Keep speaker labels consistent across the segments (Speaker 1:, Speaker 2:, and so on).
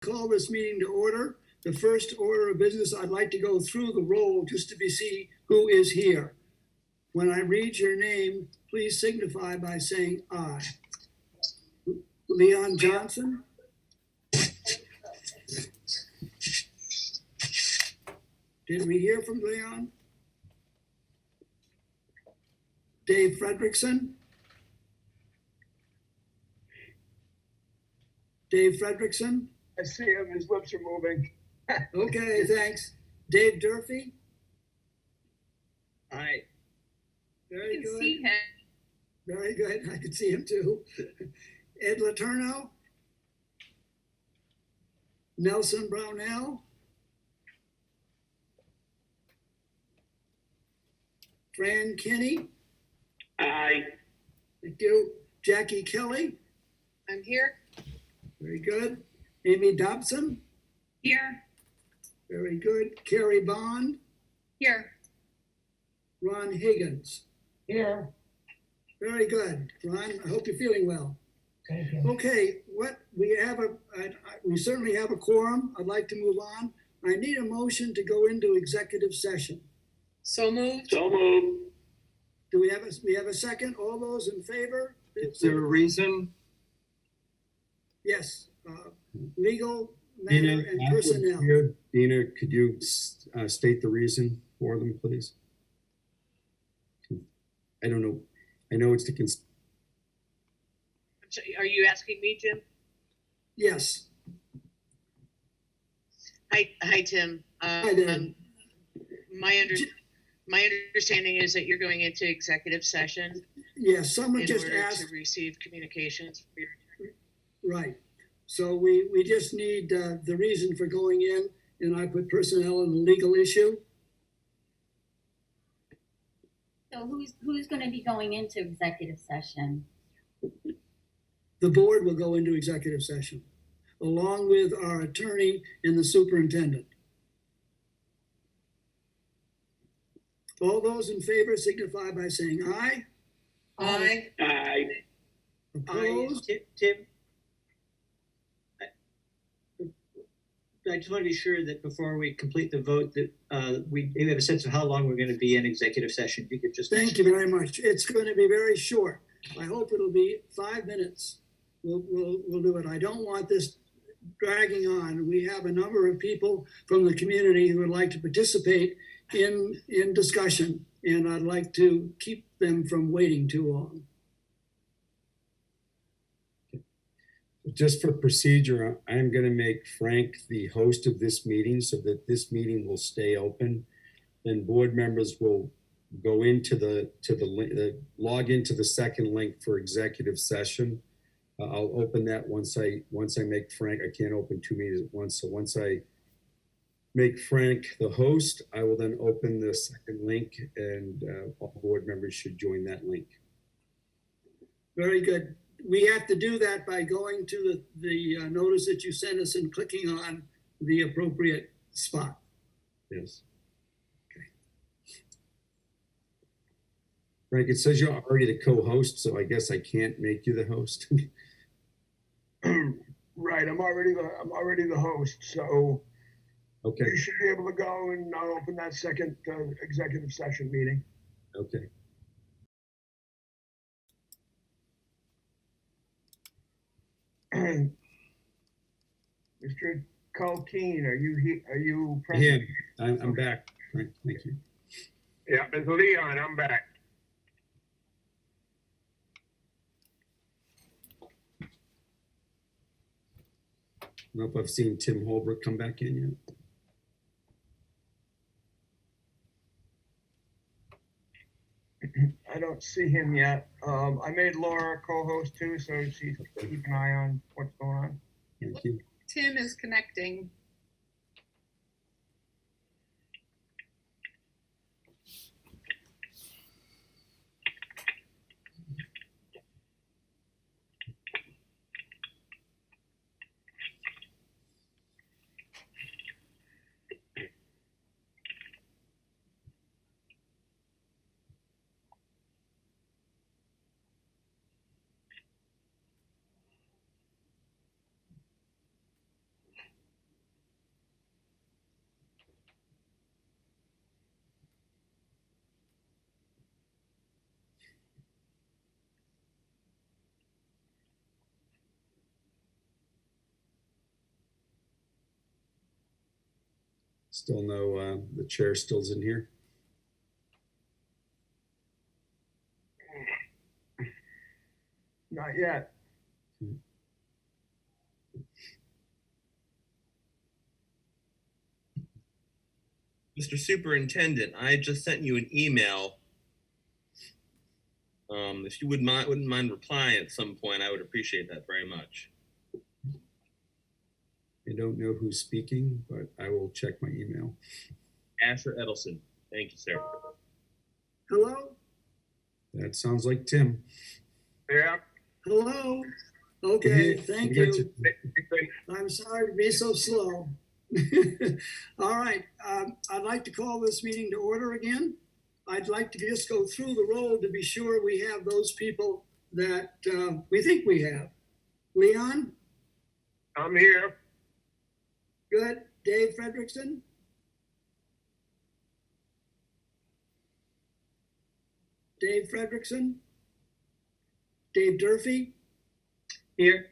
Speaker 1: Call this meeting to order. The first order of business, I'd like to go through the roll just to see who is here. When I read your name, please signify by saying aye. Leon Johnson. Did we hear from Leon? Dave Fredrickson. Dave Fredrickson.
Speaker 2: I see him, his lips are moving.
Speaker 1: Okay, thanks. Dave Durfee.
Speaker 2: Aye.
Speaker 1: Very
Speaker 3: can
Speaker 1: good.
Speaker 3: see him.
Speaker 1: Very good. I could see him too. Ed Letourneau. Nelson Brownell. Fran Kinney.
Speaker 2: Aye.
Speaker 1: Thank you. Jackie Kelly.
Speaker 3: I'm here.
Speaker 1: Very good. Amy Dobson.
Speaker 3: Here.
Speaker 1: Very good. Carrie Bond.
Speaker 3: Here.
Speaker 1: Ron Higgins.
Speaker 2: Here.
Speaker 1: Very good. Ron, I hope you're feeling well.
Speaker 2: Thank you.
Speaker 1: Okay, we certainly have a quorum. I'd like to move on. I need a motion to go into executive session.
Speaker 3: So moved.
Speaker 2: So moved.
Speaker 1: Do we have a second? All those in favor?
Speaker 4: Is there a reason?
Speaker 1: Yes, legal matter and personnel.
Speaker 4: Dina, could you state the reason for them, please? I don't know. I know it's the
Speaker 3: Are you asking me, Jim?
Speaker 1: Yes.
Speaker 3: Hi, Tim.
Speaker 1: Hi there.
Speaker 3: My understanding is that you're going into executive session
Speaker 1: Yes, someone
Speaker 3: in
Speaker 1: just
Speaker 3: order
Speaker 1: asked.
Speaker 3: to receive communications from your attorney.
Speaker 1: Right. So we just need the reason for going in, and I put personnel and legal issue.
Speaker 5: So who's going to be going into executive session?
Speaker 1: The board will go into executive session, along with our attorney and the superintendent. All those in favor signify by saying aye.
Speaker 3: Aye.
Speaker 2: Aye.
Speaker 1: Opposed?
Speaker 6: Tim, I just want to be sure that before we complete the vote that we have a sense of how long we're going to be in executive session. If you could just
Speaker 1: Thank you very much. It's going to be very short. I hope it'll be 5 minutes. We'll do it. I don't want this dragging on. We have a number of people from the community who would like to participate in discussion, and I'd like to keep them from waiting too long.
Speaker 4: Just for procedure, I'm going to make Frank the host of this meeting so that this meeting will stay open. Then board members will go into log into the second link for executive session. I'll open that once I make Frank. I can't open two meetings at once. So once I make Frank the host, I will then open the second link, and all board members should join that link.
Speaker 1: Very good. We have to do that by going to the notice that you sent us and clicking on the appropriate spot.
Speaker 4: Yes. Okay. Frank, it says you're already the co-host, so I guess I can't make you the host.
Speaker 2: Right, I'm already the host, so
Speaker 4: Okay.
Speaker 2: you should be able to go, and I'll open that second executive session meeting.
Speaker 4: Okay.
Speaker 2: Mr. Culkeen, are you present?
Speaker 4: Yeah, I'm back. Right, thank you.
Speaker 2: Yeah, it's Leon, I'm back.
Speaker 4: I don't know if I've seen Tim Holbrook come back in yet.
Speaker 2: I don't see him yet. I made Laura co-host too, so she keep an eye on what's going on.
Speaker 4: Thank you.
Speaker 3: Tim is connecting.
Speaker 4: Still no, the chair still's in here.
Speaker 2: Not yet.
Speaker 7: Mr. Superintendent, I just sent you an email. If you wouldn't mind replying at some point, I would appreciate that very much.
Speaker 4: I don't know who's speaking, but I will check my email.
Speaker 7: Asher Edelson. Thank you, sir.
Speaker 1: Hello?
Speaker 4: That sounds like Tim.
Speaker 2: Yeah.
Speaker 1: Hello? Okay, thank you.
Speaker 2: Great.
Speaker 1: I'm sorry to be so slow. All right, I'd like to call this meeting to order again. I'd like to just go through the roll to be sure we have those people that we think we have. Leon?
Speaker 2: I'm here.
Speaker 1: Good. Dave Frederickson? Dave Frederickson? Dave Durfee?
Speaker 6: Here.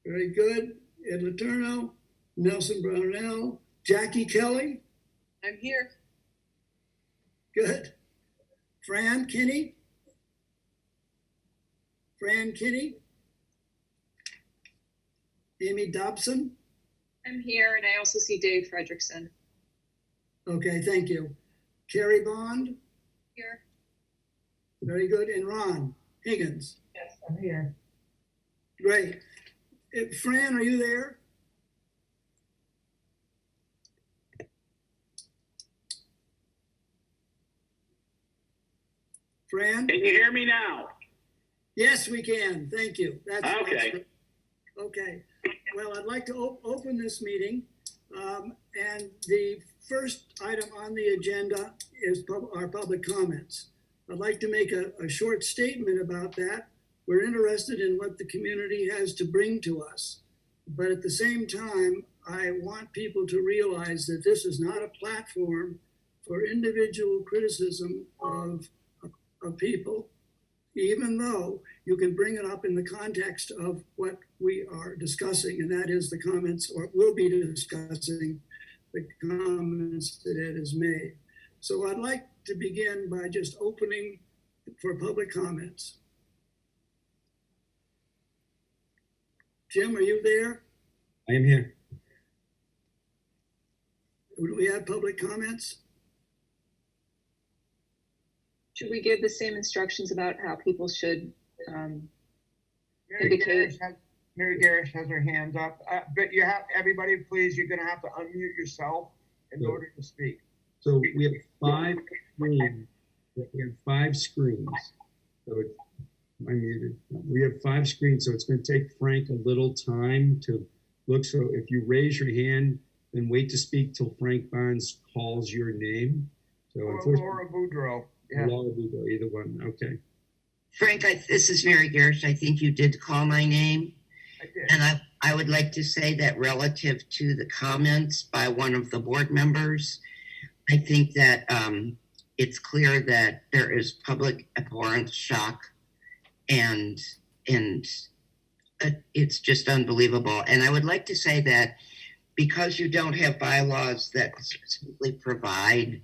Speaker 1: Very good. Ed Letourneau? Nelson Brownell? Jackie Kelly?
Speaker 3: I'm here.
Speaker 1: Good. Fran Kinney? Fran Kinney? Amy Dobson?
Speaker 8: I'm here, and I also see Dave Frederickson.
Speaker 1: Okay, thank you. Carrie Bond?
Speaker 8: Here.
Speaker 1: Very good. And Ron Higgins?
Speaker 2: Yes, I'm here.
Speaker 1: Great. Fran, are you there? Fran?
Speaker 9: Can you hear me now?
Speaker 1: Yes, we can. Thank you.
Speaker 9: Okay.
Speaker 1: That's okay. Well, I'd like to open this meeting. And the first item on the agenda is our public comments. I'd like to make a short statement about that. We're interested in what the community has to bring to us. But at the same time, I want people to realize that this is not a platform for individual criticism of people, even though you can bring it up in the context of what we are discussing, and that is the comments, or will be discussing the comments that Ed has made. So I'd like to begin by just opening for public comments. Jim, are you there?
Speaker 4: I am here.
Speaker 1: Do we have public comments?
Speaker 8: Should we give the same instructions about how people should
Speaker 2: Mary
Speaker 8: indicate?
Speaker 2: Garrish has her hands up, but you have, everybody, please, you're gonna have to unmute yourself in
Speaker 4: Sure.
Speaker 2: order to speak.
Speaker 4: So we have 5 screens. We have 5 screens. So it's, am I muted? We have 5 screens, so it's going to take Frank a little time to look. So if you raise your hand, then wait to speak till Frank Barnes calls your name. So
Speaker 2: Or
Speaker 4: unfortunately,
Speaker 2: Laura Boudreau. Yeah.
Speaker 4: Laura Lugo, either one. Okay.
Speaker 10: Frank, this is Mary Garrish. I think you did call my name.
Speaker 2: I did.
Speaker 10: And I would like to say that relative to the comments by one of the board members, I think that it's clear that there is public abhorrence, shock, and it's just unbelievable. And I would like to say that because you don't have bylaws that specifically provide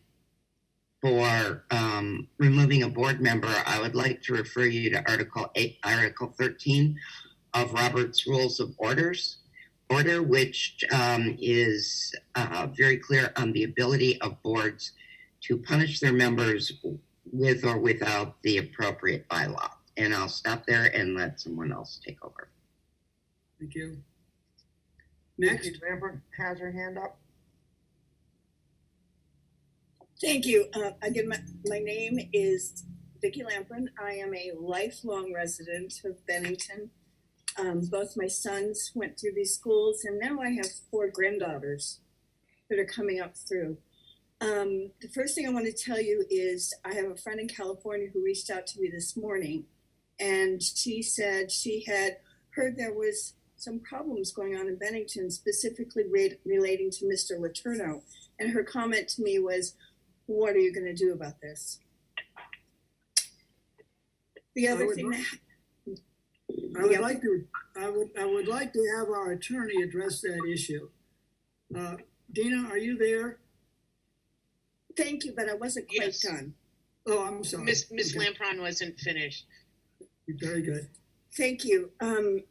Speaker 10: for removing a board member, I would like to refer you to Article 13 of Robert's Rules of Order, which is very clear on the ability of boards to punish their members with or without the appropriate bylaw. And I'll stop there and let someone else take over.
Speaker 1: Thank you. Next.
Speaker 2: Vicky Lambert has her hand up.
Speaker 11: Thank you. Again, my name is Vicki Lamprin. I am a lifelong resident of Bennington. Both my sons went through these schools, and now I have 4 granddaughters that are coming up through. The first thing I want to tell you is I have a friend in California who reached out to me this morning, and she said she had heard there was some problems going on in Bennington, specifically relating to Mr. Letourneau. And her comment to me was, "What are you going to do about this?" The other thing
Speaker 1: I would like to have our attorney address that issue. Dina, are you there?
Speaker 11: Thank you, but I wasn't quite
Speaker 3: Yes.
Speaker 11: done.
Speaker 1: Oh, I'm sorry.
Speaker 3: Miss
Speaker 1: Okay.
Speaker 3: Lampron wasn't finished.
Speaker 1: Very good.
Speaker 11: Thank you.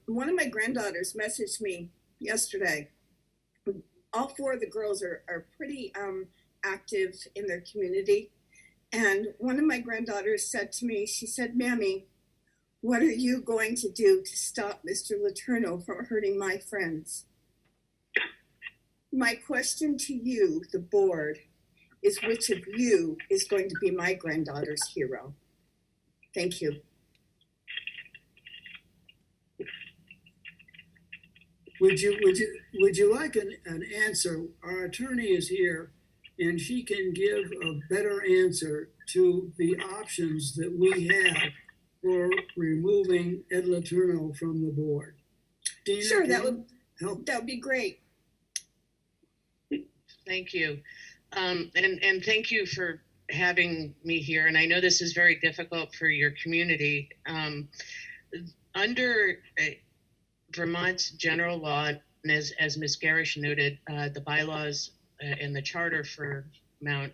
Speaker 11: One of my granddaughters messaged me yesterday. All four of the girls are pretty active in their community. And one of my granddaughters said to me, she said, Mammy, what are you going to do to stop Mr. Letourneau from hurting my friends? My question to you, the board, is which of you is going to be my granddaughter's hero? Thank you.
Speaker 1: Would you like an answer? Our attorney is here and she can give a better answer to the options that we have for removing Ed Letourneau from the board. Dina,
Speaker 11: Sure,
Speaker 1: can
Speaker 11: that
Speaker 1: you help.
Speaker 11: would be great.
Speaker 3: Thank you. And thank you for having me here. And I know this is very difficult for your community. Under Vermont's general law, and as Ms. Garish noted, the bylaws and the charter for Mount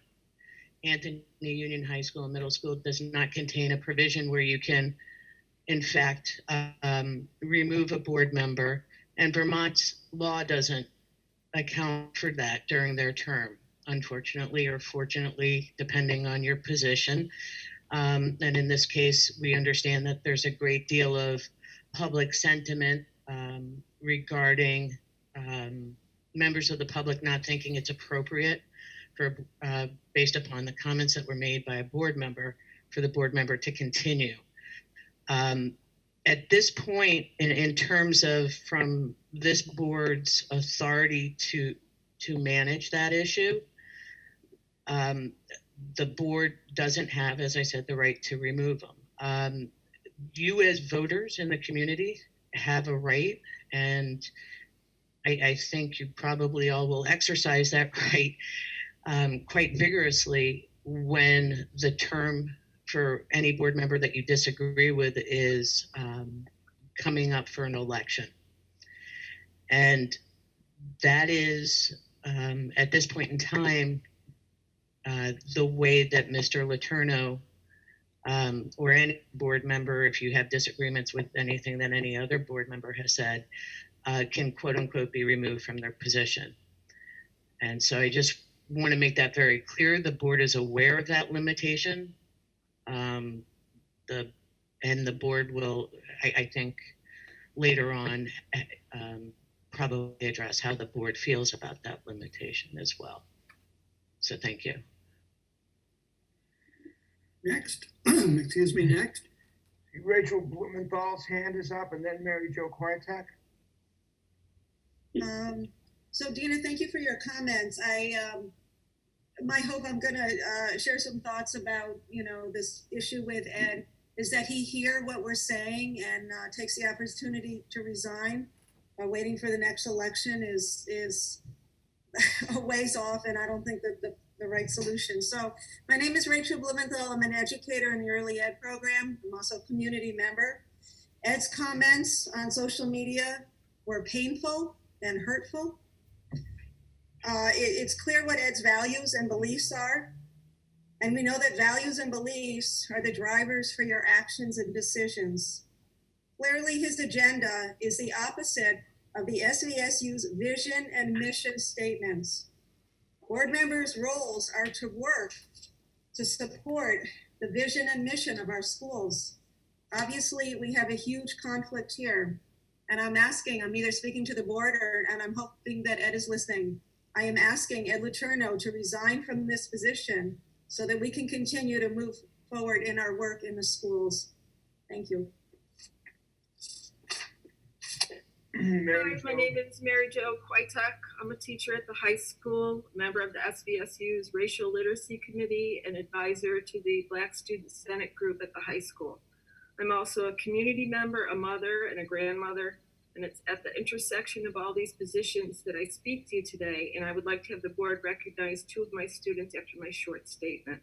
Speaker 3: Anthony Union High School and Middle School does not contain a provision where you can, in fact, remove a board member. And Vermont's law doesn't account for that during their term, unfortunately or fortunately, depending on your position. And in this case, we understand that there's a great deal of public sentiment regarding members of the public not thinking it's appropriate for, based upon the comments that were made by a board member, for the board member to continue. At this point, in terms of from this board's authority to manage that issue, the board doesn't have, as I said, the right to remove them. You as voters in the community have a right, and I think you probably all will exercise that right quite vigorously when the term for any board member that you disagree with is coming up for an election. And that is, at this point in time, the way that Mr. Letourneau or any board member, if you have disagreements with anything that any other board member has said, can quote unquote be removed from their position. And so I just want to make that very clear. The board is aware of that limitation. The board will, I think, later on probably address how the board feels about that limitation as well. So thank you.
Speaker 1: Next, excuse me, next.
Speaker 2: Rachel Blumenthal's hand is up, and then Mary Jo Kwiatek.
Speaker 9: So Dina, thank you for your comments. My hope, I'm gonna share some thoughts about, this issue with Ed, is that he hear what we're saying and takes the opportunity to resign. Waiting for the next election is a ways off, and I don't think that the right solution. So my name is Rachel Blumenthal. I'm an educator in the early ed program. I'm also a community member. Ed's comments on social media were painful and hurtful. It's clear what Ed's values and beliefs are. And we know that values and beliefs are the drivers for your actions and decisions. Clearly, his agenda is the opposite of the SVSU's vision and mission statements. Board members' roles are to work to support the vision and mission of our schools. Obviously, we have a huge conflict here. And I'm either speaking to the board and I'm hoping that Ed is listening. I am asking Ed Letourneau to resign from this position so that we can continue to move forward in our work in the schools. Thank you.
Speaker 12: Hi, my name is Mary Jo Kwiatek. I'm a teacher at the high school, member of the SVSU's Racial Literacy Committee, and advisor to the Black Student Senate group at the high school. I'm also a community member, a mother, and a grandmother, and it's at the intersection of all these positions that I speak to you today, and I would like to have the board recognize two of my students after my short statement.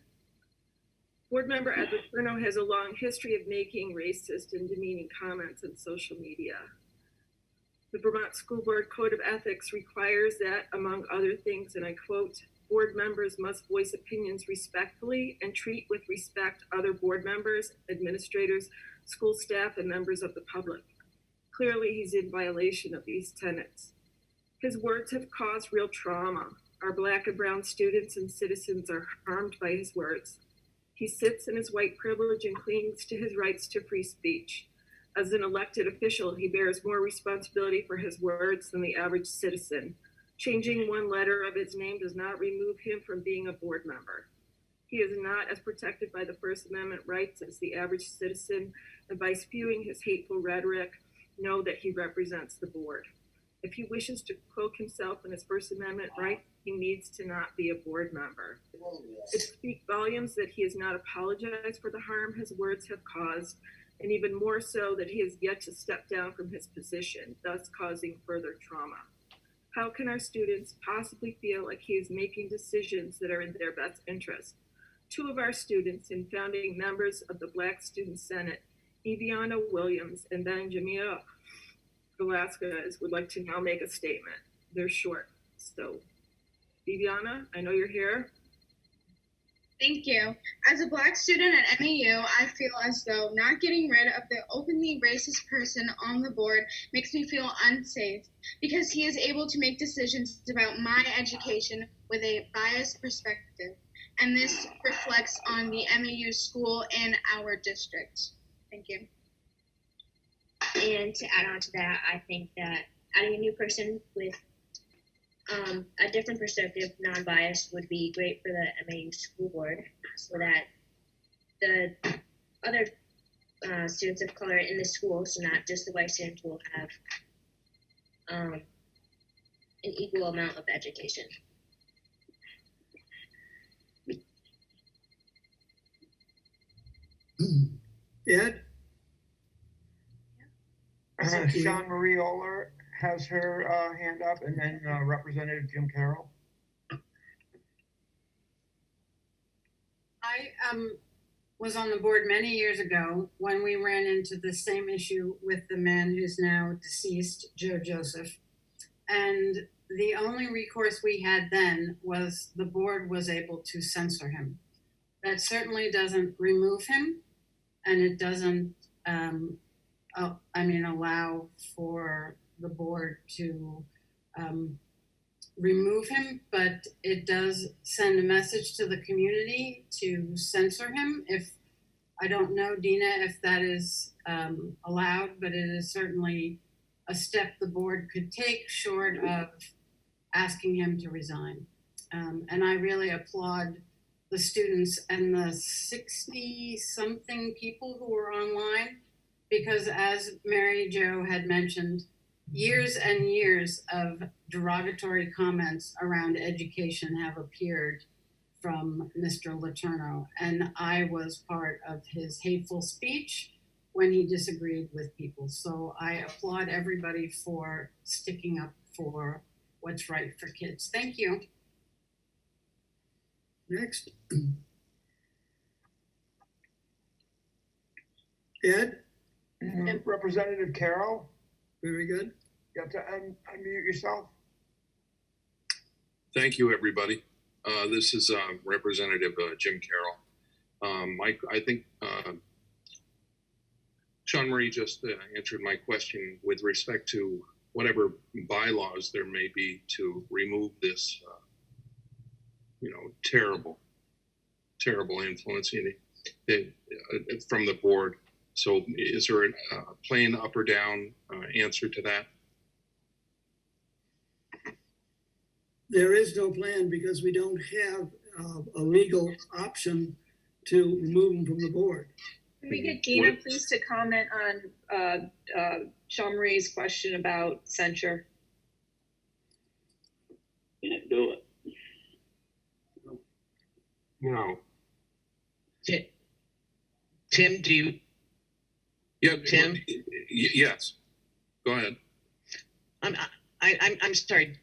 Speaker 12: Board member Ed Letourneau has a long history of making racist and demeaning comments on social media. The Vermont School Board Code of Ethics requires that, among other things, and I quote, board members must voice opinions respectfully and treat with respect other board members, administrators, school staff, and members of the public. Clearly, he's in violation of these tenets. His words have caused real trauma. Our Black and brown students and citizens are harmed by his words. He sits in his white privilege and clings to his rights to free speech. As an elected official, he bears more responsibility for his words than the average citizen. Changing one letter of his name does not remove him from being a board member. He is not as protected by the First Amendment rights as the average citizen, and by spewing his hateful rhetoric, know that he represents the board. If he wishes to cloak himself in his First Amendment right, he needs to not be a board member. It speaks volumes that he has not apologized for the harm his words have caused, and even more so that he has yet to step down from his position, thus causing further trauma. How can our students possibly feel like he is making decisions that are in their best interest? Two of our students and founding members of the Black Student Senate, Eviana Williams and Benjamina Velasquez, would like to now make a statement. They're short, so Eviana, I know you're here.
Speaker 13: Thank you. As a Black student at MAU, I feel as though not getting rid of the openly racist person on the board makes me feel unsafe because he is able to make decisions about my education with a biased perspective. And this reflects on the MAU school and our district. Thank you.
Speaker 14: And to add on to that, I think that adding a new person with a different perspective, non-biased, would be great for the MAU school board so that the other students of color in the school, so not just the white students, will have an equal amount of education.
Speaker 1: Ed?
Speaker 2: Sean Marie Oler has her hand up, and then Representative Jim Carroll.
Speaker 15: I was on the board many years ago when we ran into the same issue with the man who's now deceased, Joe Joseph. And the only recourse we had then was the board was able to censor him. That certainly doesn't remove him, and it doesn't, allow for the board to remove him, but it does send a message to the community to censor him. If I don't know, Dina, if that is allowed, but it is certainly a step the board could take short of asking him to resign. And I really applaud the students and the 60-something people who were online, because as Mary Jo had mentioned, years and years of derogatory comments around education have appeared from Mr. Letourneau, and I was part of his hateful speech when he disagreed with people. So I applaud everybody for sticking up for what's right for kids. Thank you.
Speaker 1: Next. Ed?
Speaker 2: Representative Carroll.
Speaker 1: Very good.
Speaker 2: You have to unmute yourself.
Speaker 16: Thank you, everybody. This is Representative Jim Carroll. I think Sean Marie just answered my question with respect to whatever bylaws there may be to remove this, terrible influence from the board. So is there a plain up or down answer to that?
Speaker 1: There is no plan because we don't have a legal option to remove him from the board.
Speaker 8: Can we get Dina, please, to comment on Sean Marie's question about censure?
Speaker 17: Can't do it.
Speaker 16: No.
Speaker 3: Tim, do you?
Speaker 16: Yeah,
Speaker 3: Tim?
Speaker 16: Yes. Go ahead.
Speaker 3: I'm sorry,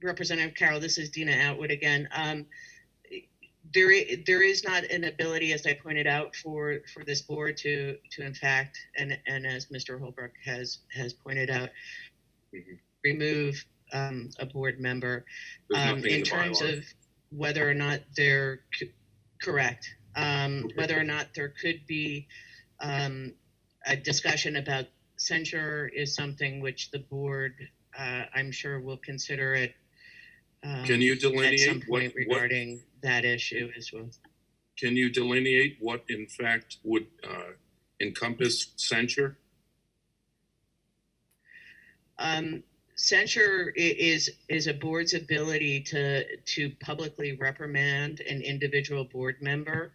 Speaker 3: Representative Carroll. This is Dina Atwood again. There is not an ability, as I pointed out, for this board to in fact, and as Mr. Holbrook has pointed out, remove a board member.
Speaker 16: There's nothing in
Speaker 3: In
Speaker 16: the
Speaker 3: terms
Speaker 16: bylaws.
Speaker 3: of whether or not they're correct, whether or not there could be a discussion about censure is something which the board, I'm sure, will consider it.
Speaker 16: Can you
Speaker 3: at some
Speaker 16: delineate
Speaker 3: point regarding that issue as well?
Speaker 16: Can you delineate what in fact would encompass censure?
Speaker 3: Censure is a board's ability to publicly reprimand an individual board member.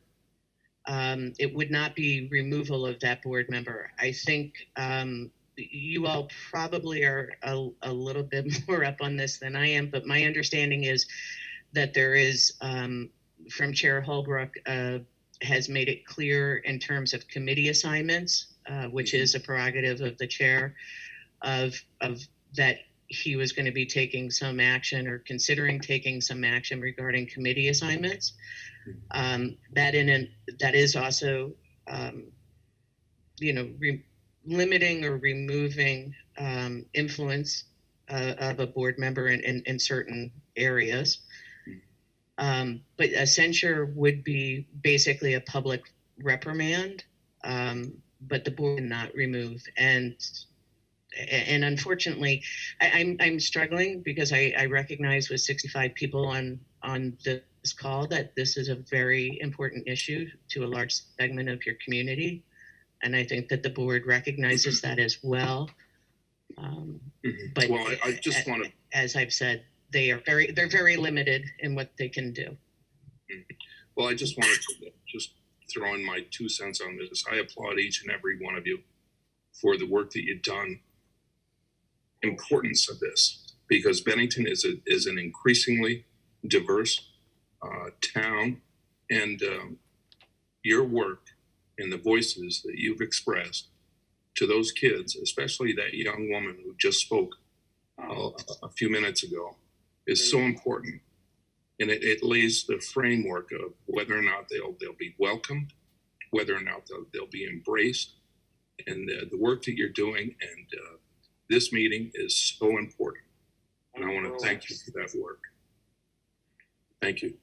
Speaker 3: It would not be removal of that board member. I think you all probably are a little bit more up on this than I am, but my understanding is that there is, from Chair Holbrook, has made it clear in terms of committee assignments, which is a prerogative of the chair, of that he was going to be taking some action or considering taking some action regarding committee assignments. That is also, limiting or removing influence of a board member in certain areas. But a censure would be basically a public reprimand, but the board cannot remove. And unfortunately, I'm struggling because I recognize with 65 people on this call that this is a very important issue to a large segment of your community. And I think that the board recognizes that as well. But
Speaker 16: Well, I just want to,
Speaker 3: as I've said, they're very limited in what they can do.
Speaker 16: well, I just wanted to just throw in my 2 cents on this. I applaud each and every one of you for the work that you've done. Importance of this, because Bennington is an increasingly diverse town, and your work and the voices that you've expressed to those kids, especially that young woman who just spoke a few minutes ago, is so important. And it lays the framework of whether or not they'll be welcomed, whether or not they'll be embraced, and the work that you're doing. And this meeting is so important. And I want to thank you for that work. Thank you.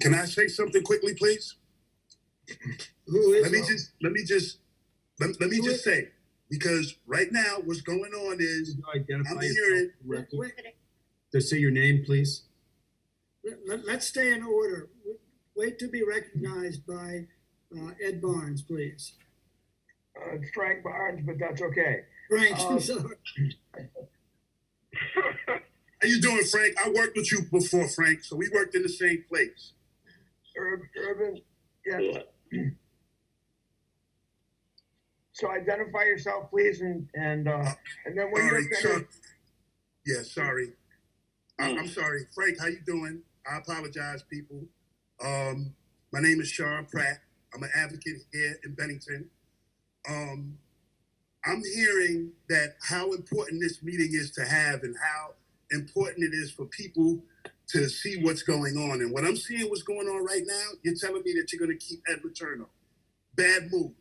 Speaker 17: Can I say something quickly, please?
Speaker 1: Who is
Speaker 17: Let me just say, because right now what's going on is
Speaker 4: Identify
Speaker 17: I'm
Speaker 4: yourself
Speaker 17: hearing.
Speaker 4: for the record. Just say your name, please.
Speaker 1: Let's stay in order. Wait to be recognized by Ed Barnes, please.
Speaker 2: It's Frank Barnes, but that's okay.
Speaker 1: Frank, I'm sorry.
Speaker 17: How you doing, Frank? I worked with you before, Frank, so we worked in the same place.
Speaker 2: Urban, yes. So identify yourself, please, and then when you're finished.
Speaker 17: Yeah, sorry. I'm sorry. Frank, how you doing? I apologize, people. My name is Sean Pratt. I'm an advocate here in Bennington. I'm hearing that how important this meeting is to have and how important it is for people to see what's going on. And what I'm seeing what's going on right now, you're telling me that you're going to keep Ed Letourneau. Bad move.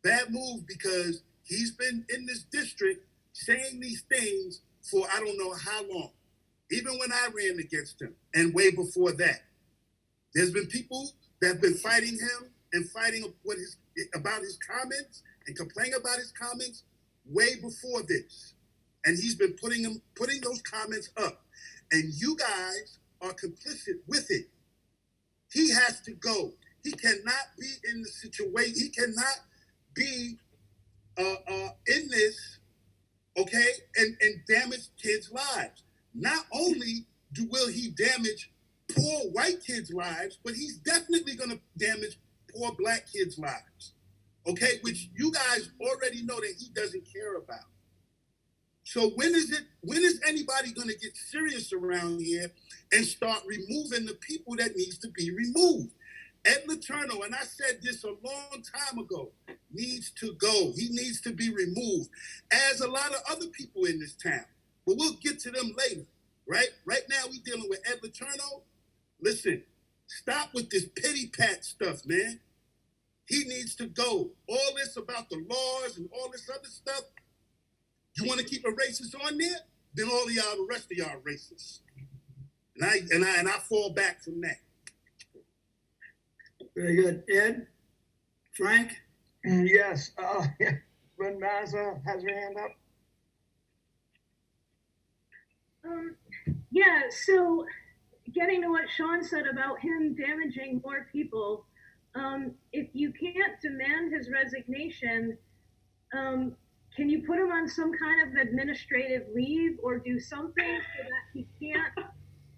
Speaker 17: Bad move, because he's been in this district saying these things for I don't know how long. Even when I ran against him and way before that. There's been people that have been fighting him and fighting about his comments and complaining about his comments way before this. And he's been putting those comments up. And you guys are complicit with it. He has to go. He cannot be in the situation. He cannot be in this, okay, and damage kids' lives. Not only will he damage poor white kids' lives, but he's definitely going to damage poor black kids' lives, okay, which you guys already know that he doesn't care about. So when is anybody going to get serious around here and start removing the people that needs to be removed? Ed Letourneau, and I said this a long time ago, needs to go. He needs to be removed, as a lot of other people in this town. But we'll get to them later, right? Right now, we're dealing with Ed Letourneau. Listen, stop with this pity pat stuff, man. He needs to go. All this about the laws and all this other stuff, You want to keep a racist on there? Then all of y'all, the rest of y'all are racist. And I fall back from that.
Speaker 1: Very good. Ed? Frank?
Speaker 2: Yes, Lynn Mazza has her hand up.
Speaker 18: Yeah, so getting to what Sean said about him damaging more people, if you can't demand his resignation, can you put him on some kind of administrative leave or do something so that he can't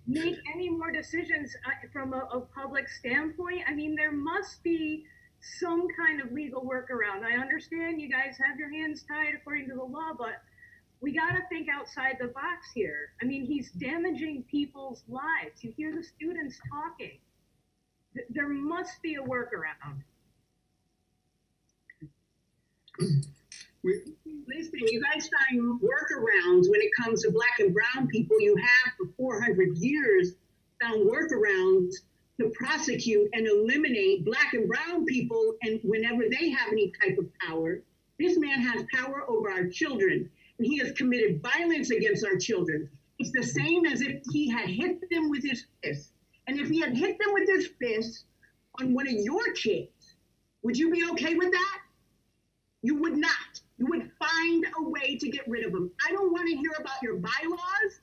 Speaker 18: make any more decisions from a public standpoint? I mean, there must be some kind of legal workaround. I understand you guys have your hands tied according to the law, but we got to think outside the box here. I mean, he's damaging people's lives. You hear the students talking. There must be a workaround.
Speaker 19: Listen, you guys find workarounds when it comes to Black and brown people. You have for 400 years found workarounds to prosecute and eliminate Black and brown people, and whenever they have any type of power. This man has power over our children, and he has committed violence against our children. It's the same as if he had hit them with his fist. And if he had hit them with his fist on one of your kids, would you be okay with that? You would not. You would find a way to get rid of him. I don't want to hear about your bylaws.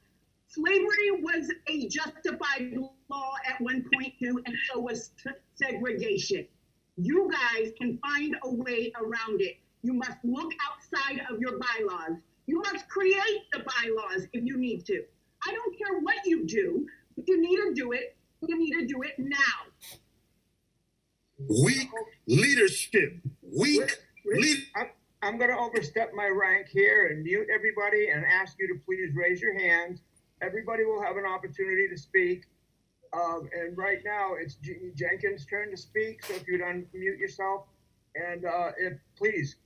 Speaker 19: Slavery was a justified law at one point too, and so was segregation. You guys can find a way around it. You must look outside of your bylaws. You must create the bylaws if you need to. I don't care what you do. If you need to do it, you need to do it now.
Speaker 17: Weak leadership. Weak leadership.
Speaker 2: I'm going to overstep my rank here and mute everybody and ask you to please raise your hands. Everybody will have an opportunity to speak. And right now it's Jenkins' turn to speak. So if you'd unmute yourself and if please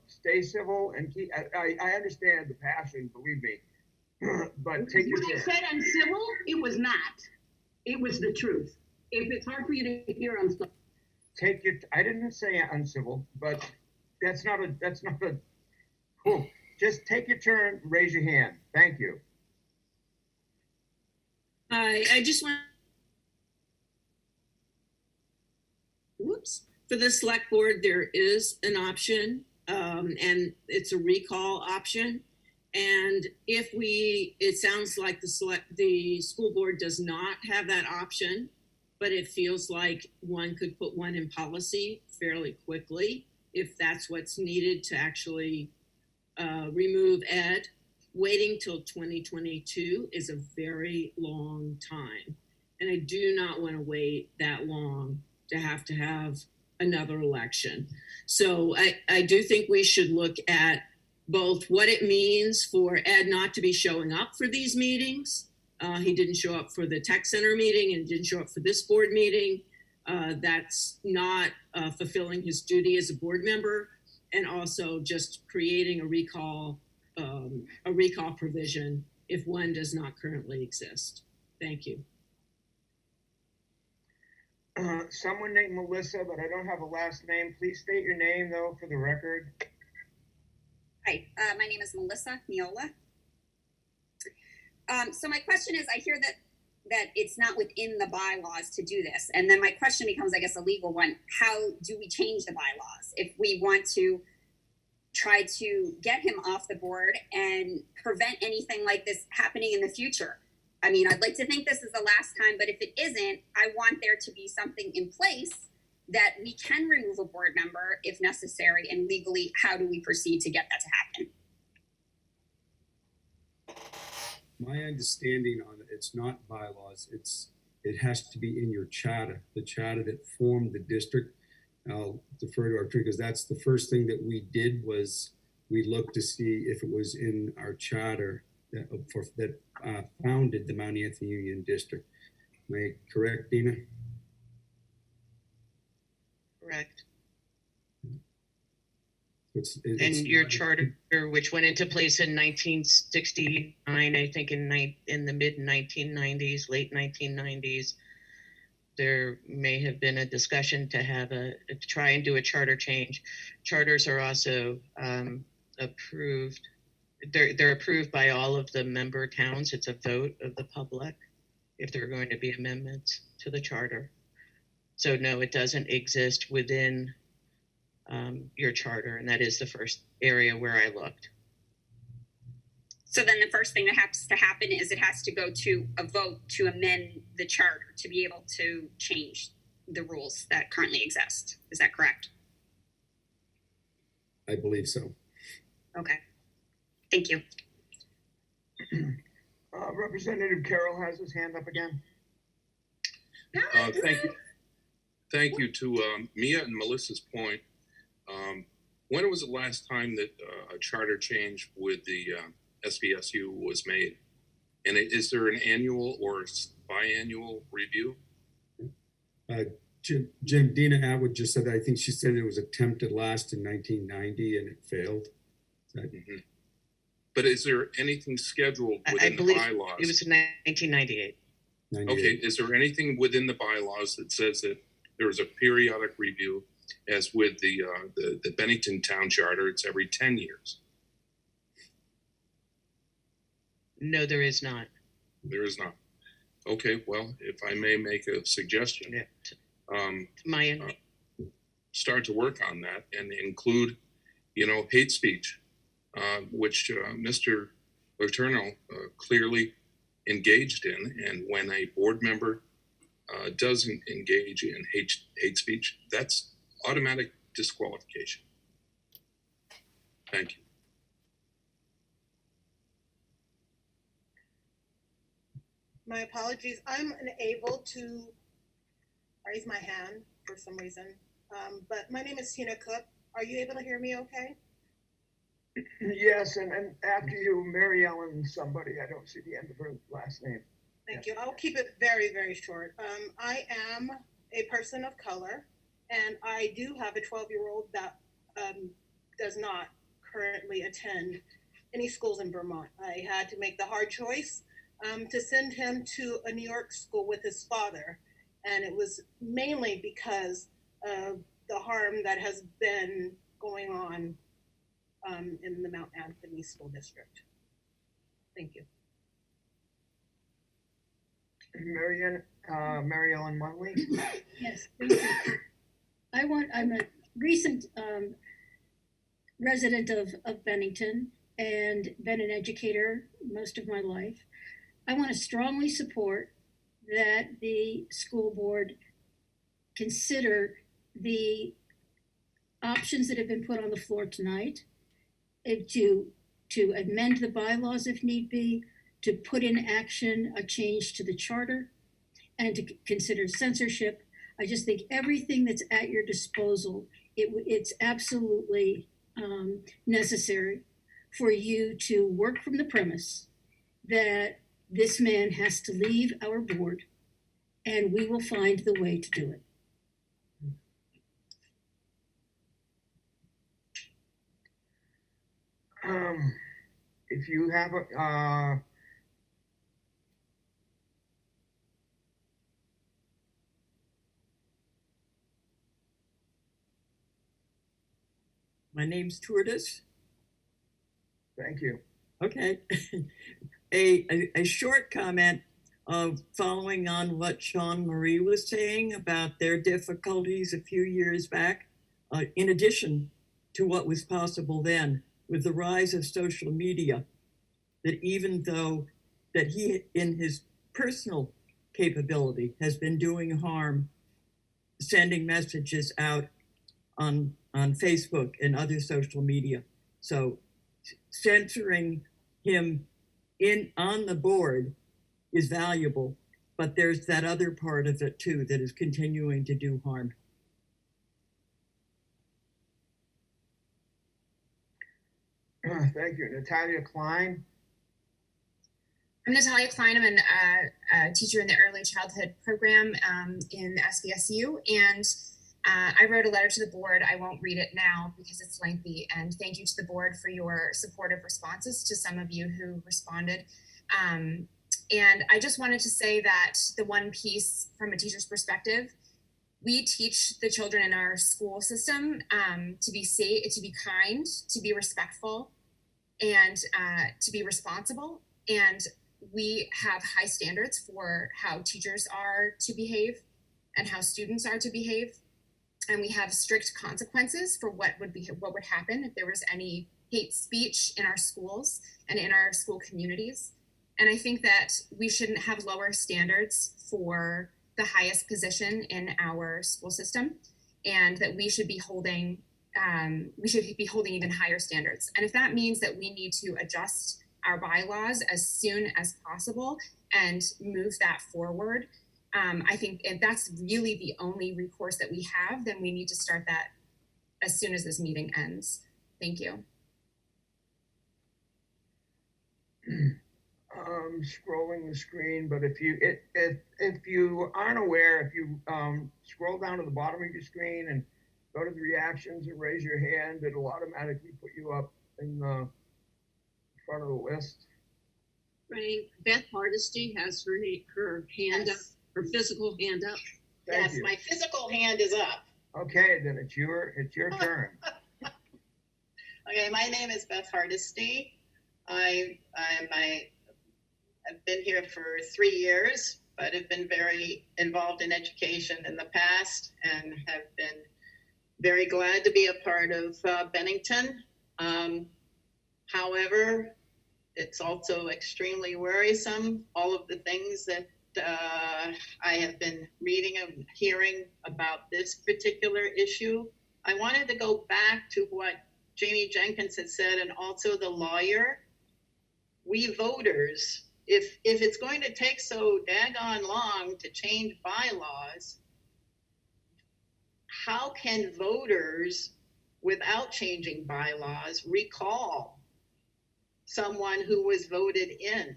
Speaker 2: stay civil and keep. I understand the passion, believe me. But take your
Speaker 19: When I said uncivil, it was not. It was the truth. If it's hard for you to hear, I'm sorry.
Speaker 2: Take your. I didn't say uncivil, but that's not a. Cool. Just take your turn. Raise your hand. Thank you.
Speaker 20: I just want. Whoops. For the select board, there is an option, and it's a recall option. And if it sounds like the school board does not have that option, but it feels like one could put one in policy fairly quickly if that's what's needed to actually remove Ed. Waiting till 2022 is a very long time. And I do not want to wait that long to have another election. So I do think we should look at both what it means for Ed not to be showing up for these meetings. He didn't show up for the tech center meeting and didn't show up for this board meeting. That's not fulfilling his duty as a board member, and also just creating a recall provision if one does not currently exist. Thank you.
Speaker 2: Someone named Melissa, but I don't have a last name. Please state your name though for the record.
Speaker 21: Hi, my name is Melissa Miola. So my question is, I hear that it's not within the bylaws to do this. And then my question becomes, I guess, a legal one. How do we change the bylaws if we want to try to get him off the board and prevent anything like this happening in the future? I mean, I'd like to think this is the last time, but if it isn't, I want there to be something in place that we can remove a board member if necessary, and legally, how do we proceed to get that to happen?
Speaker 4: My understanding on it's not bylaws. It has to be in your charter, the charter that formed the district. I'll defer to our attorney because that's the first thing that we did was we looked to see if it was in our charter that founded the Mount Anthony Union District. Am I correct, Dina?
Speaker 3: Correct.
Speaker 4: It's
Speaker 3: your charter, which went into place in 1969, I think in the mid 1990s, late 1990s, there may have been a discussion to have try and do a charter change. Charters are also approved they're approved by all of the member towns. It's a vote of the public if there are going to be amendments to the charter. So no, it doesn't exist within your charter, and that is the first area where I looked.
Speaker 21: So then the first thing that has to happen is it has to go to a vote to amend the charter to be able to change the rules that currently exist. Is that correct?
Speaker 4: I believe so.
Speaker 21: Okay. Thank you.
Speaker 2: Representative Carroll has his hand up again.
Speaker 16: Thank you. Thank you to Mia and Melissa's point. When was the last time that a charter change with the SBSU was made? And is there an annual or biannual review?
Speaker 4: Jim, Dina Atwood just said that. I think she said it was attempted last in 1990 and it failed.
Speaker 16: But is there anything scheduled
Speaker 3: I
Speaker 16: within the
Speaker 3: believe
Speaker 16: bylaws?
Speaker 3: it was in 1998.
Speaker 16: Okay, is there anything within the bylaws that says that there is a periodic review, as with the Bennington Town Charter, it's every 10 years?
Speaker 3: No, there is not.
Speaker 16: There is not. Okay, well, if I may make a suggestion, start to work on that and include, hate speech, which Mr. Letourneau clearly engaged in. And when a board member doesn't engage in hate speech, that's automatic disqualification. Thank you.
Speaker 5: My apologies. I'm unable to raise my hand for some reason. But my name is Tina Cook. Are you able to hear me okay?
Speaker 2: Yes, and after you, Mary Ellen somebody. I don't see the end of her last name.
Speaker 5: Thank you. I'll keep it very, very short. I am a person of color, and I do have a 12-year-old that does not currently attend any schools in Vermont. I had to make the hard choice to send him to a New York school with his father, and it was mainly because of the harm that has been going on in the Mount Anthony School District. Thank you.
Speaker 2: Mary Ellen Munley.
Speaker 22: Yes, thank you. I'm a recent resident of Bennington and been an educator most of my life. I want to strongly support that the school board consider the options that have been put on the floor tonight, to amend the bylaws if need be, to put in action a change to the charter, and to consider censorship. I just think everything that's at your disposal, it's absolutely necessary for you to work from the premise that this man has to leave our board, and we will find the way to do it.
Speaker 2: If you have a
Speaker 23: My name's Tourtis.
Speaker 2: Thank you.
Speaker 23: Okay. A short comment following on what Sean Marie was saying about their difficulties a few years back, in addition to what was possible then with the rise of social media, that even though that he, in his personal capability, has been doing harm, sending messages out on Facebook and other social media. So censoring him on the board is valuable, but there's that other part of it too that is continuing to do harm.
Speaker 2: Thank you. Natalia Klein.
Speaker 24: I'm Natalia Klein. I'm a teacher in the early childhood program in SBSU, and I wrote a letter to the board. I won't read it now because it's lengthy, and thank you to the board for your supportive responses to some of you who responded. And I just wanted to say that the one piece from a teacher's perspective, we teach the children in our school system to be safe, to be kind, to be respectful, and to be responsible. And we have high standards for how teachers are to behave and how students are to behave. And we have strict consequences for what would happen if there was any hate speech in our schools and in our school communities. And I think that we shouldn't have lower standards for the highest position in our school system, and that we should be holding even higher standards. And if that means that we need to adjust our bylaws as soon as possible and move that forward, I think if that's really the only recourse that we have, then we need to start that as soon as this meeting ends. Thank you.
Speaker 2: Scrolling the screen, but if you aren't aware, if you scroll down to the bottom of your screen and go to the reactions and raise your hand, it'll automatically put you up in the front of the list.
Speaker 15: Right. Beth Hardesty has her hand up, her physical hand up.
Speaker 2: Thank you.
Speaker 6: My physical hand is up.
Speaker 2: Okay, then it's your turn.
Speaker 6: Okay, my name is Beth Hardesty. I've been here for 3 years, but have been very involved in education in the past and have been very glad to be a part of Bennington. However, it's also extremely worrisome, all of the things that I have been reading and hearing about this particular issue. I wanted to go back to what Jamie Jenkins had said, and also the lawyer. We voters, if it's going to take so daggone long to change bylaws, how can voters, without changing bylaws, recall someone who was voted in?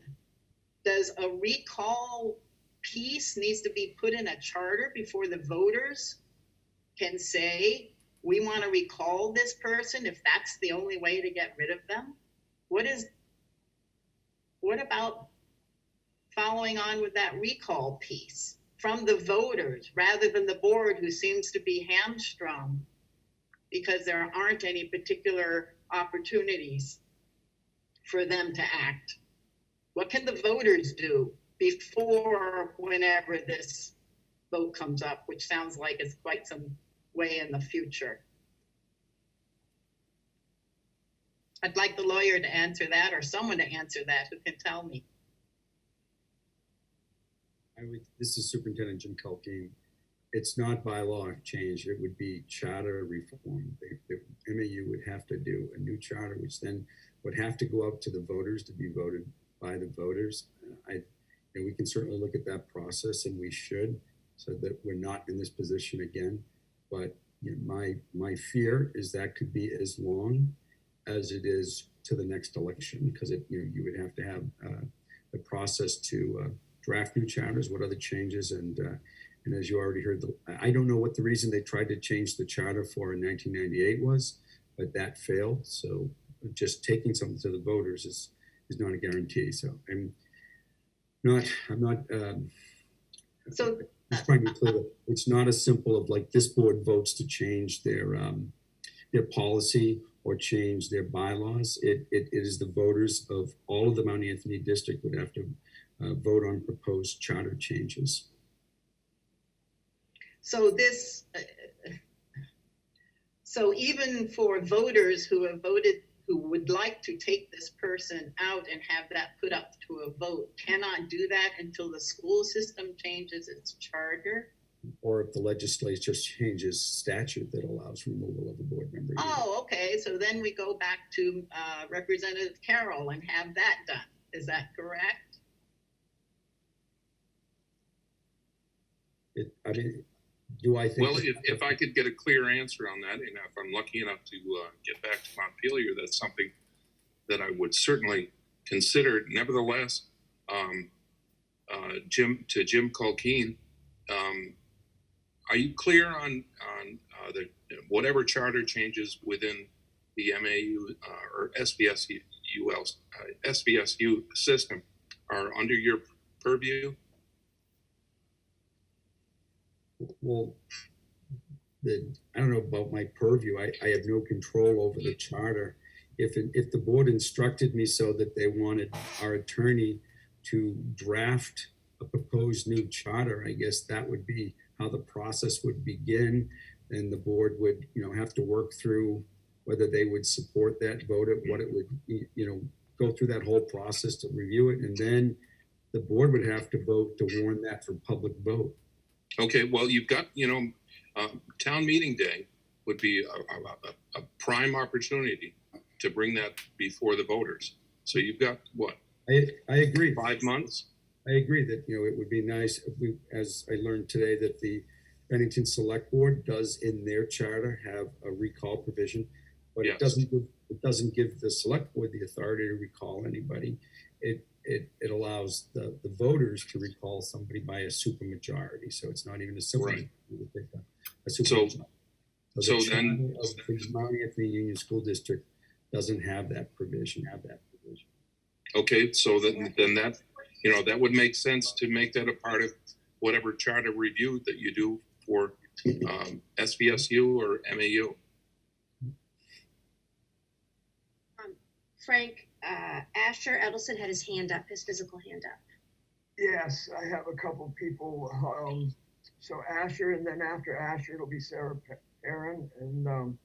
Speaker 6: Does a recall piece needs to be put in a charter before the voters can say, we want to recall this person if that's the only way to get rid of them? What about following on with that recall piece from the voters rather than the board, who seems to be hamstrung because there aren't any particular opportunities for them to act? What can the voters do before whenever this vote comes up, which sounds like it's quite some way in the future? I'd like the lawyer to answer that, or someone to answer that who can tell me.
Speaker 4: This is Superintendent Jim Culkeen. It's not bylaw change, it would be charter reform. The MAU would have to do a new charter, which then would have to go out to the voters to be voted by the voters. We can certainly look at that process, and we should, so that we're not in this position again. But my fear is that could be as long as it is to the next election, because you would have to have the process to draft new charters, what other changes, and as you already heard, I don't know what the reason they tried to change the charter for in 1998 was, but that failed. So just taking something to the voters is not a guarantee. So I'm not
Speaker 6: so
Speaker 4: just trying to be clear that it's not as simple of like this board votes to change their policy or change their bylaws. It is the voters of all of the Mount Anthony district would have to vote on proposed charter changes.
Speaker 6: So even for voters who have voted, who would like to take this person out and have that put up to a vote, cannot do that until the school system changes its charter?
Speaker 4: Or if the legislature changes statute that allows removal of a board member.
Speaker 6: Oh, okay. So then we go back to Representative Carroll and have that done. Is that correct?
Speaker 4: Do I think?
Speaker 16: Well, if I could get a clear answer on that, and if I'm lucky enough to get back to Montpelier, that's something that I would certainly consider. Nevertheless, Jim Culkeen, are you clear on the whatever charter changes within the MAU or SBSU system are under your purview?
Speaker 4: Well, I don't know about my purview. I have no control over the charter. if the board instructed me so that they wanted our attorney to draft a proposed new charter, I guess that would be how the process would begin. And the board would, have to work through whether they would support that vote, what it would, go through that whole process to review it. And then the board would have to vote to warn that for public vote.
Speaker 16: Okay, well, you've got, town meeting day would be a prime opportunity to bring that before the voters. So you've got what?
Speaker 4: I agree.
Speaker 16: 5 months?
Speaker 4: I agree that, it would be nice if we, as I learned today, that the Bennington Select Board does in their charter have a recall provision, but
Speaker 16: Yes.
Speaker 4: it doesn't give the Select Board the authority to recall anybody. It allows the voters to recall somebody by a supermajority. So it's not even a simple
Speaker 16: Right.
Speaker 4: a supermajority.
Speaker 16: So
Speaker 4: the
Speaker 16: then-
Speaker 4: charter of the Mount Anthony Union School District doesn't have that provision.
Speaker 16: Okay, so then that, that would make sense to make that a part of whatever charter review that you do for SVSU or MAU.
Speaker 7: Frank, Asher Edelson had his hand up, his physical hand up.
Speaker 2: Yes, I have a couple people. So Asher, and then after Asher, it'll be Sarah Perrin, and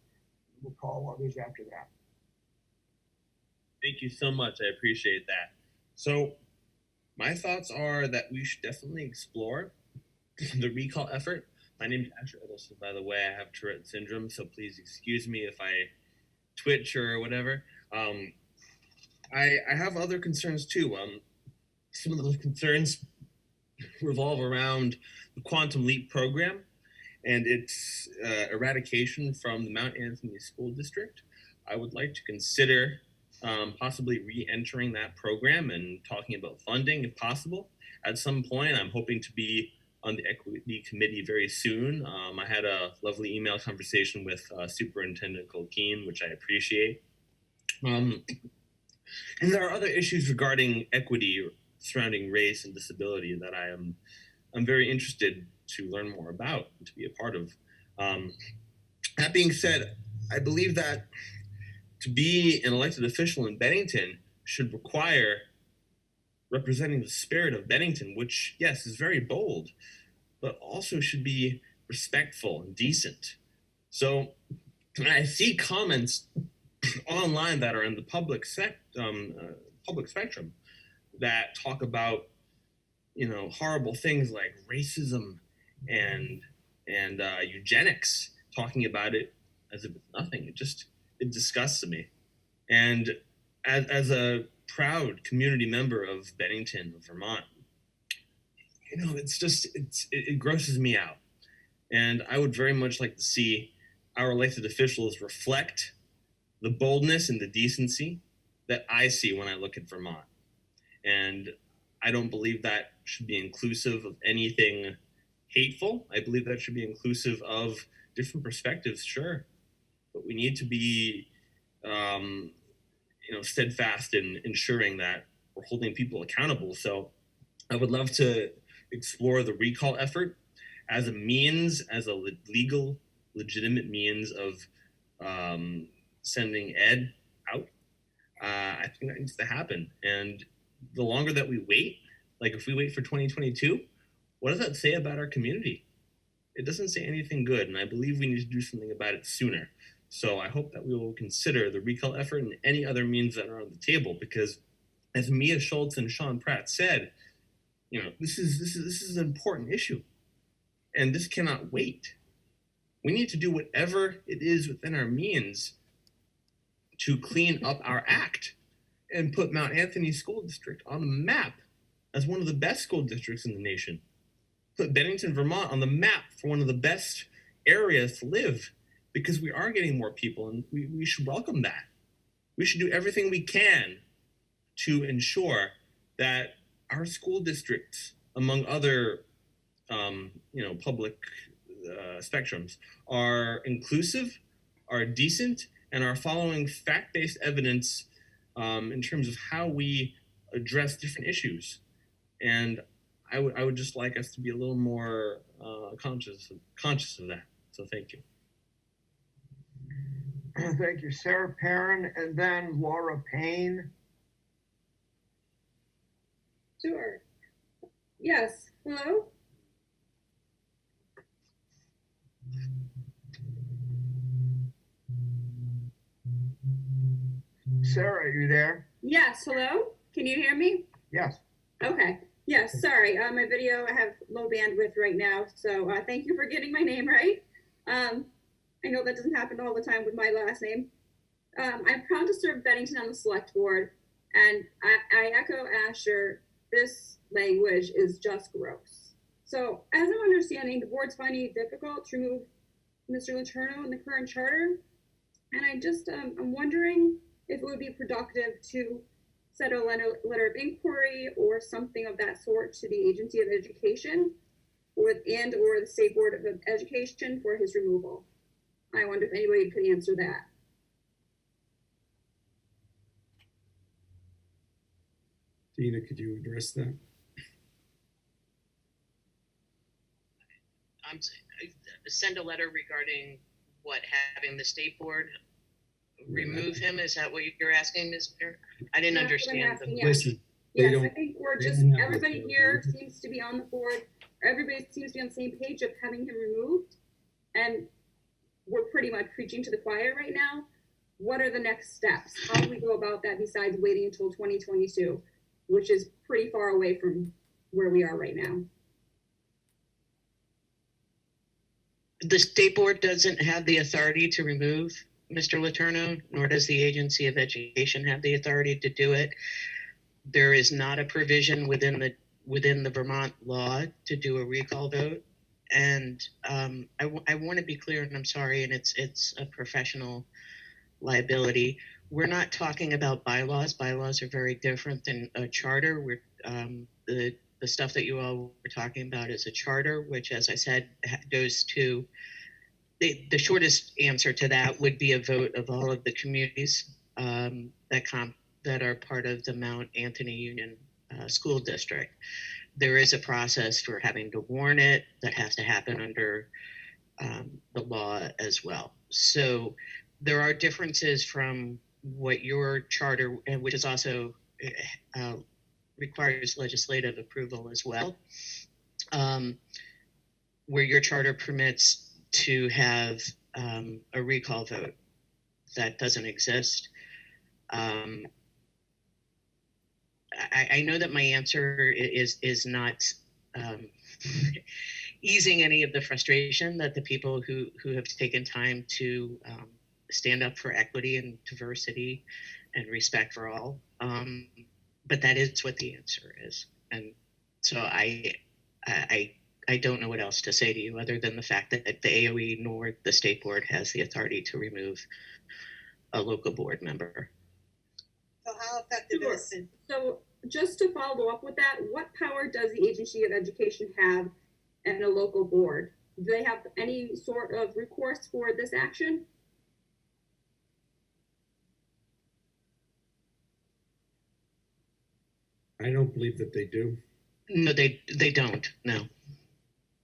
Speaker 2: we'll call others after that.
Speaker 9: Thank you so much. I appreciate that. So my thoughts are that we should definitely explore the recall effort. My name is Asher Edelson, by the way. I have Tourette syndrome, so please excuse me if I twitch or whatever. I have other concerns too. Some of those concerns revolve around the Quantum Leap program and its eradication from the Mount Anthony School District. I would like to consider possibly re-entering that program and talking about funding if possible. At some point, I'm hoping to be on the equity committee very soon. I had a lovely email conversation with Superintendent Colkeen, which I appreciate. And there are other issues regarding equity surrounding race and disability that I'm very interested to learn more about and to be a part of. That being said, I believe that to be an elected official in Bennington should require representing the spirit of Bennington, which, yes, is very bold, but also should be respectful and decent. So I see comments online that are in the public spectrum that talk about, horrible things like racism and eugenics, talking about it as if it's nothing. It disgusts me. And as a proud community member of Bennington, Vermont, it grosses me out. And I would very much like to see our elected officials reflect the boldness and the decency that I see when I look at Vermont. And I don't believe that should be inclusive of anything hateful. I believe that should be inclusive of different perspectives, sure. But we need to be, steadfast in ensuring that we're holding people accountable. So I would love to explore the recall effort as a means, as a legal, legitimate means of sending Ed out. I think that needs to happen. And the longer that we wait, like if we wait for 2022, what does that say about our community? It doesn't say anything good, and I believe we need to do something about it sooner. So I hope that we will consider the recall effort and any other means that are on the table, because as Mia Schultz and Sean Pratt said, this is an important issue, and this cannot wait. We need to do whatever it is within our means to clean up our act and put Mount Anthony School District on the map as one of the best school districts in the nation. Put Bennington, Vermont on the map for one of the best areas to live, because we are getting more people, and we should welcome that. We should do everything we can to ensure that our school districts, among other public spectrums, are inclusive, are decent, and are following fact-based evidence in terms of how we address different issues. And I would just like us to be a little more conscious of that. So thank you.
Speaker 2: Thank you, Sarah Perrin, and then Laura Payne.
Speaker 10: Sure. Yes, hello?
Speaker 2: Sarah, are you there?
Speaker 10: Yes, hello? Can you hear me?
Speaker 2: Yes.
Speaker 10: Okay. Yes, sorry. My video, I have low bandwidth right now, so thank you for getting my name right. I know that doesn't happen all the time with my last name. I'm proud to serve Bennington on the select board, and I echo Asher, this language is just gross. So as I'm understanding, the board's finding it difficult to remove Mr. Letourneau in the current charter, and I just, I'm wondering if it would be productive to set a letter of inquiry or something of that sort to the Agency of Education or the State Board of Education for his removal. I wonder if anybody could answer that.
Speaker 4: Dina, could you address that?
Speaker 3: Send a letter regarding what, having the state board remove him? Is that what you're asking, Ms. Perrin? I didn't understand.
Speaker 4: Listen,
Speaker 10: yes, I think we're just, everybody here seems to be on the board, or everybody seems to be on the same page of having him removed. And we're pretty much preaching to the choir right now. What are the next steps? How do we go about that besides waiting until 2022, which is pretty far away from where we are right now?
Speaker 3: The state board doesn't have the authority to remove Mr. Letourneau, nor does the Agency of Education have the authority to do it. There is not a provision within the Vermont law to do a recall vote. And I want to be clear, and I'm sorry, and it's a professional liability. We're not talking about bylaws. Bylaws are very different than a charter. The stuff that you all were talking about is a charter, which, as I said, goes to the shortest answer to that would be a vote of all of the communities that are part of the Mount Anthony Union School District. There is a process for having to warn it that has to happen under the law as well. So there are differences from what your charter, which is also requires legislative approval as well, where your charter permits to have a recall vote. That doesn't exist. I know that my answer is not easing any of the frustration that the people who have taken time to stand up for equity and diversity and respect for all. But that is what the answer is. And so I don't know what else to say to you other than the fact that the AOE nor the state board has the authority to remove a local board member.
Speaker 10: So how effective is it? So just to follow up with that, what power does the Agency of Education have and a local board? Do they have any sort of recourse for this action?
Speaker 4: I don't believe that they do.
Speaker 3: No, they don't, no.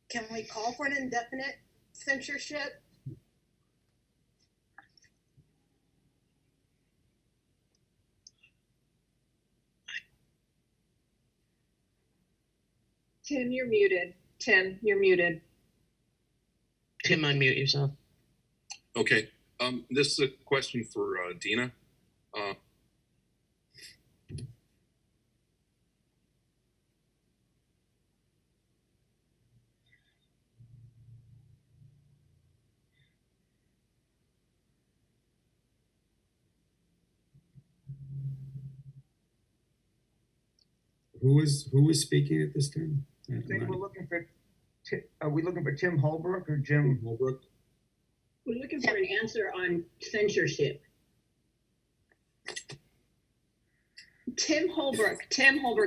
Speaker 5: Can we call for an indefinite censorship?
Speaker 8: Tim, you're muted. Tim, you're muted.
Speaker 3: Tim, unmute yourself.
Speaker 16: Okay, this is a question for Dina.
Speaker 4: Who is speaking at this time?
Speaker 2: I think we're looking for, are we looking for Tim Holbrook or Jim?
Speaker 4: Holbrook.
Speaker 19: We're looking for an answer on censorship.
Speaker 8: Tim Holbrook,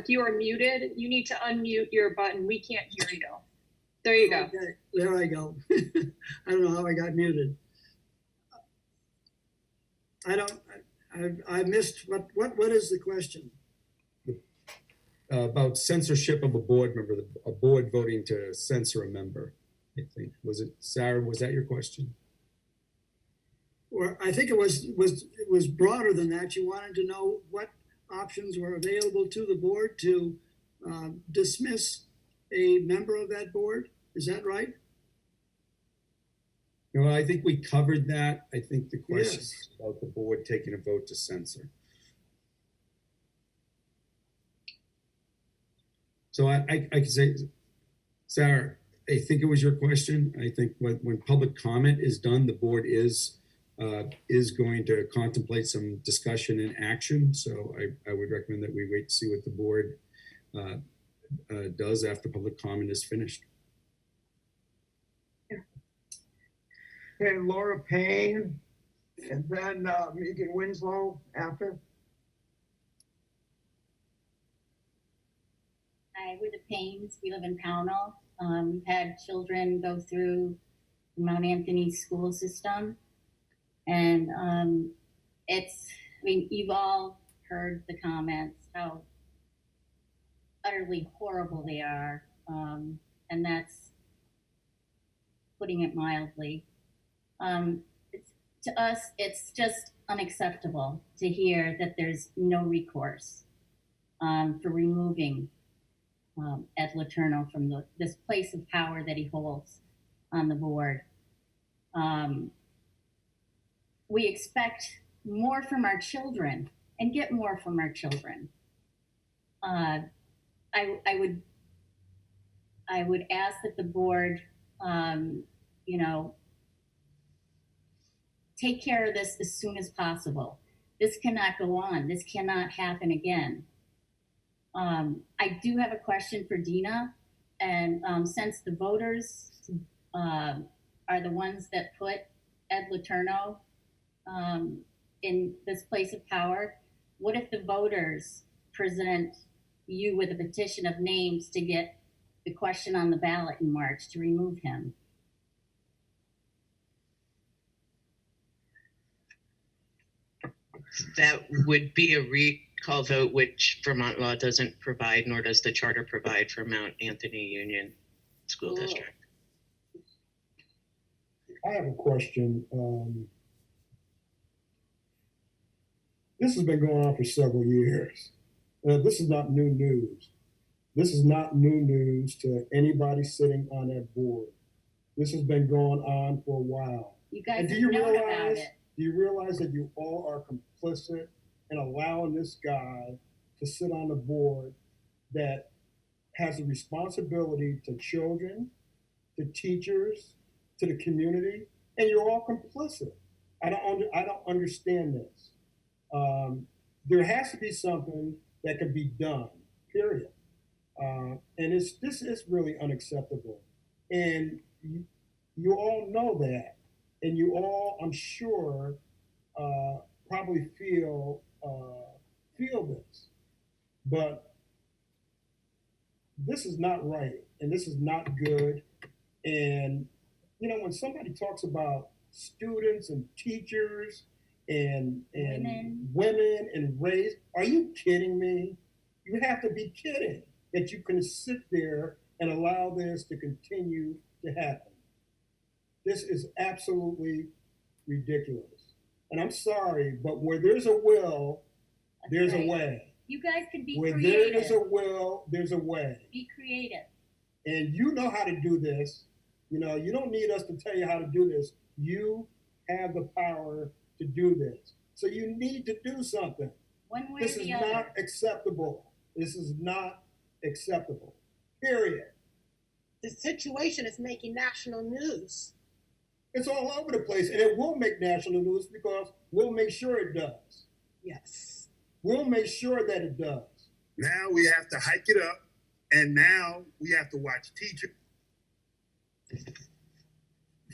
Speaker 8: you are muted. You need to unmute your button. We can't hear you. There you go.
Speaker 1: Okay, there I go. I don't know how I got muted. I missed, what is the question?
Speaker 4: About censorship of a board member, a board voting to censor a member, I think. Was it, Sarah, was that your question?
Speaker 1: or I think it was broader than that. You wanted to know what options were available to the board to dismiss a member of that board. Is that right?
Speaker 4: You know, I think we covered that. I think the question
Speaker 1: Yes.
Speaker 4: is about the board taking a vote to censor. So I can say, Sarah, I think it was your question. I think when public comment is done, the board is going to contemplate some discussion and action. So I would recommend that we wait to see what the board does after public comment is finished.
Speaker 2: Okay, Laura Payne, and then Megan Winslow after.
Speaker 11: Hi, we're the Paynes. We live in Pownell. We've had children go through the Mount Anthony school system. And I mean, you've all heard the comments, how utterly horrible they are. And that's putting it mildly. To us, it's just unacceptable to hear that there's no recourse for removing Ed Letourneau from this place of power that he holds on the board. We expect more from our children and get more from our children. I would ask that the board, you know, take care of this as soon as possible. This cannot go on. This cannot happen again. I do have a question for Dina, and since the voters are the ones that put Ed Letourneau in this place of power, what if the voters present you with a petition of names to get the question on the ballot in March to remove him?
Speaker 3: That would be a recall vote, which Vermont law doesn't provide, nor does the charter provide for Mount Anthony Union School District.
Speaker 12: I have a question. This has been going on for several years. This is not new news. This is not new news to anybody sitting on that board. This has been going on for a while.
Speaker 11: You guys
Speaker 12: And
Speaker 11: have known about it.
Speaker 12: do you realize that you all are complicit in allowing this guy to sit on the board that has a responsibility to children, to teachers, to the community, and you're all complicit? I don't understand this. There has to be something that can be done, period. And this is really unacceptable. And you all know that. And you all, I'm sure, probably feel this. But this is not right, and this is not good. And, you know, when somebody talks about students and teachers and women and race, are you kidding me? You have to be kidding that you can sit there and allow this to continue to happen. This is absolutely ridiculous. And I'm sorry, but where there's a will, there's a way.
Speaker 11: You guys can be
Speaker 12: Where
Speaker 11: creative.
Speaker 12: there is a will, there's a way.
Speaker 11: Be creative.
Speaker 12: And you know how to do this. You know, you don't need us to tell you how to do this. You have the power to do this. So you need to do something.
Speaker 11: One way
Speaker 12: This
Speaker 11: or
Speaker 12: is
Speaker 11: the other.
Speaker 12: not acceptable. This is not acceptable. Period.
Speaker 5: The situation is making national news.
Speaker 12: It's all over the place, and it will make national news because we'll make sure it does.
Speaker 5: Yes.
Speaker 12: We'll make sure that it does.
Speaker 17: Now we have to hike it up, and now we have to watch teachers.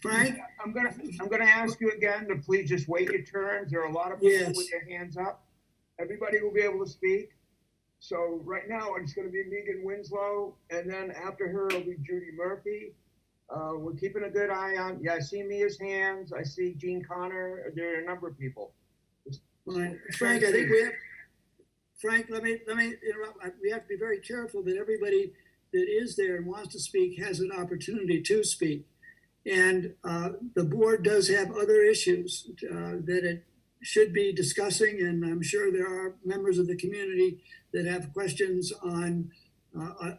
Speaker 1: Frank?
Speaker 2: I'm gonna ask you again to please just wait your turns. There are a lot of people with their hands up. Everybody will be able to speak. So right now it's gonna be Megan Winslow, and then after her it'll be Judy Murphy. We're keeping a good eye on, I see Mia's hands, I see Jean Connor, there are a number of people.
Speaker 1: Frank, I think we have, Frank, let me interrupt. We have to be very careful that everybody that is there and wants to speak has an opportunity to speak. And the board does have other issues that it should be discussing, and I'm sure there are members of the community that have questions on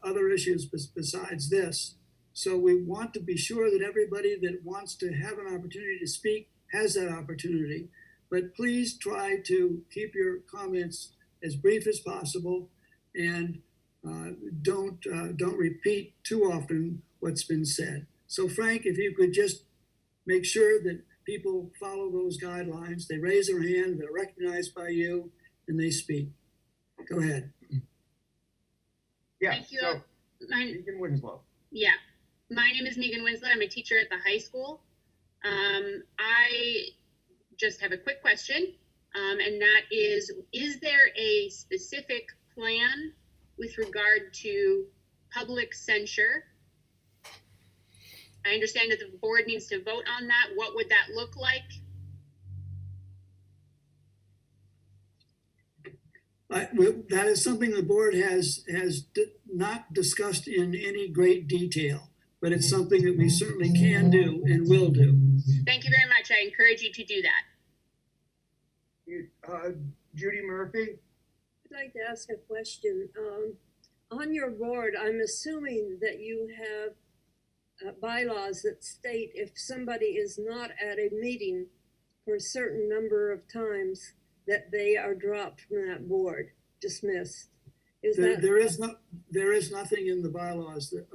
Speaker 1: other issues besides this. So we want to be sure that everybody that wants to have an opportunity to speak has that opportunity. But please try to keep your comments as brief as possible, and don't repeat too often what's been said. So Frank, if you could just make sure that people follow those guidelines, they raise their hand, they're recognized by you, and they speak. Go ahead.
Speaker 2: Yeah,
Speaker 13: Thank you.
Speaker 2: so, Megan Winslow.
Speaker 13: Yeah, my name is Megan Winslow. I'm a teacher at the high school. I just have a quick question, and that is there a specific plan with regard to public censure? I understand that the board needs to vote on that. What would that look like?
Speaker 1: That is something the board has not discussed in any great detail, but it's something that we certainly can do and will do.
Speaker 13: Thank you very much. I encourage you to do that.
Speaker 2: Judy Murphy.
Speaker 14: I'd like to ask a question. On your board, I'm assuming that you have bylaws that state if somebody is not at a meeting for a certain number of times, that they are dropped from that board, dismissed.
Speaker 1: There is nothing in the bylaws that,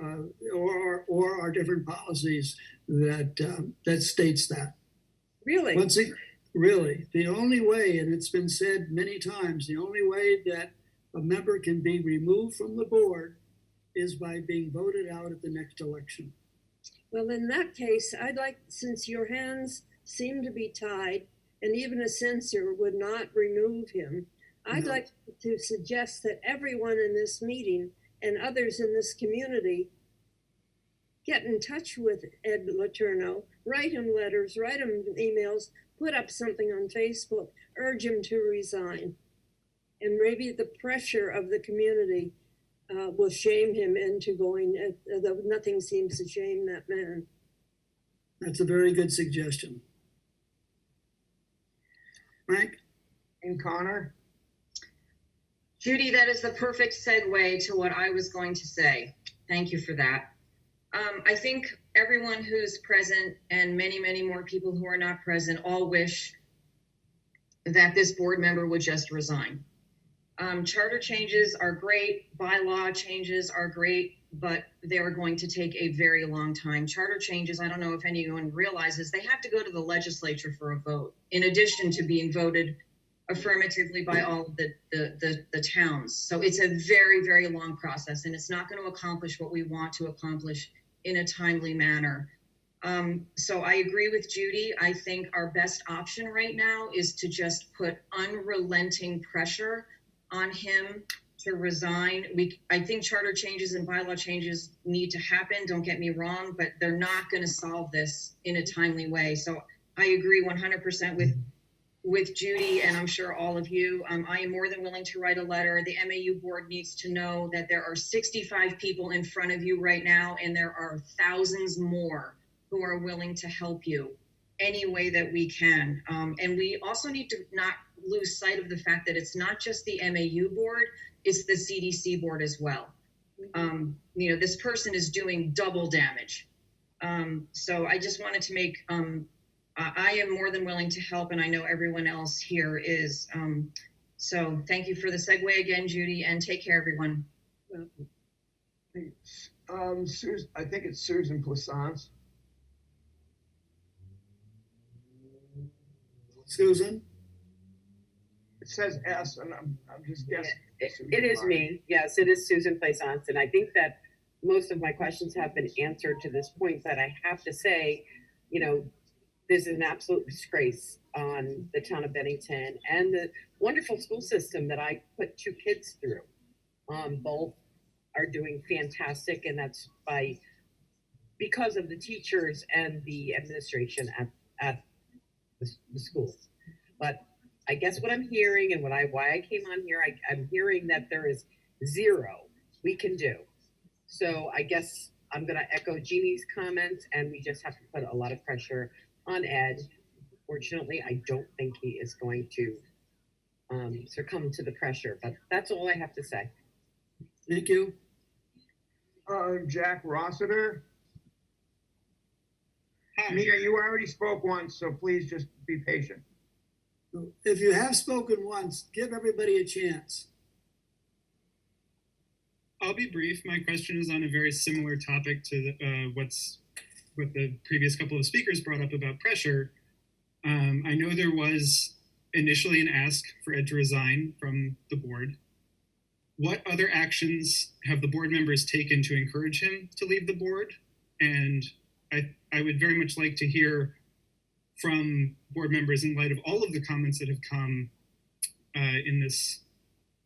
Speaker 1: or our different policies that states that.
Speaker 14: Really?
Speaker 1: Really, the only way, and it's been said many times, the only way that a member can be removed from the board is by being voted out at the next election.
Speaker 14: Well, in that case, I'd like, since your hands seem to be tied, and even a censor would not remove him, I'd like to suggest that everyone in this meeting and others in this community get in touch with Ed Letourneau, write him letters, write him emails, put up something on Facebook, urge him to resign. And maybe the pressure of the community will shame him into going, though nothing seems to shame that man.
Speaker 1: That's a very good suggestion. Frank?
Speaker 2: And Connor?
Speaker 18: Judy, that is the perfect segue to what I was going to say. Thank you for that. I think everyone who's present and many, many more people who are not present all wish that this board member would just resign. Charter changes are great, bylaw changes are great, but they are going to take a very long time. Charter changes, I don't know if anyone realizes, they have to go to the legislature for a vote, in addition to being voted affirmatively by all of the towns. So it's a very, very long process, and it's not going to accomplish what we want to accomplish in a timely manner. So I agree with Judy. I think our best option right now is to just put unrelenting pressure on him to resign. I think charter changes and bylaw changes need to happen, don't get me wrong, but they're not going to solve this in a timely way. So I agree 100% with Judy, and I'm sure all of you. I am more than willing to write a letter. The MAU board needs to know that there are 65 people in front of you right now, and there are thousands more who are willing to help you any way that we can. And we also need to not lose sight of the fact that it's not just the MAU board, it's the CDC board as well. This person is doing double damage. So I just wanted to make, I am more than willing to help, and I know everyone else here is. So thank you for the segue again, Judy, and take care, everyone.
Speaker 2: I think it's Susan Plaisance.
Speaker 1: Susan?
Speaker 2: It says S, and I'm just guessing.
Speaker 20: It is me. Yes, it is Susan Plaisance. And I think that most of my questions have been answered to this point, but I have to say, this is an absolute disgrace on the town of Bennington and the wonderful school system that I put two kids through. Both are doing fantastic, and that's because of the teachers and the administration at the schools. But I guess what I'm hearing and why I came on here, I'm hearing that there is zero we can do. So I guess I'm gonna echo Jeannie's comments, and we just have to put a lot of pressure on Ed. Fortunately, I don't think he is going to succumb to the pressure, but that's all I have to say.
Speaker 1: Thank you.
Speaker 2: Jack Rossiter. Mia, you already spoke once, so please just be patient.
Speaker 1: If you have spoken once, give everybody a chance.
Speaker 21: I'll be brief. My question is on a very similar topic to what the previous couple of speakers brought up about pressure. I know there was initially an ask for Ed to resign from the board. What other actions have the board members taken to encourage him to leave the board? And I would very much like to hear from board members in light of all of the comments that have come in this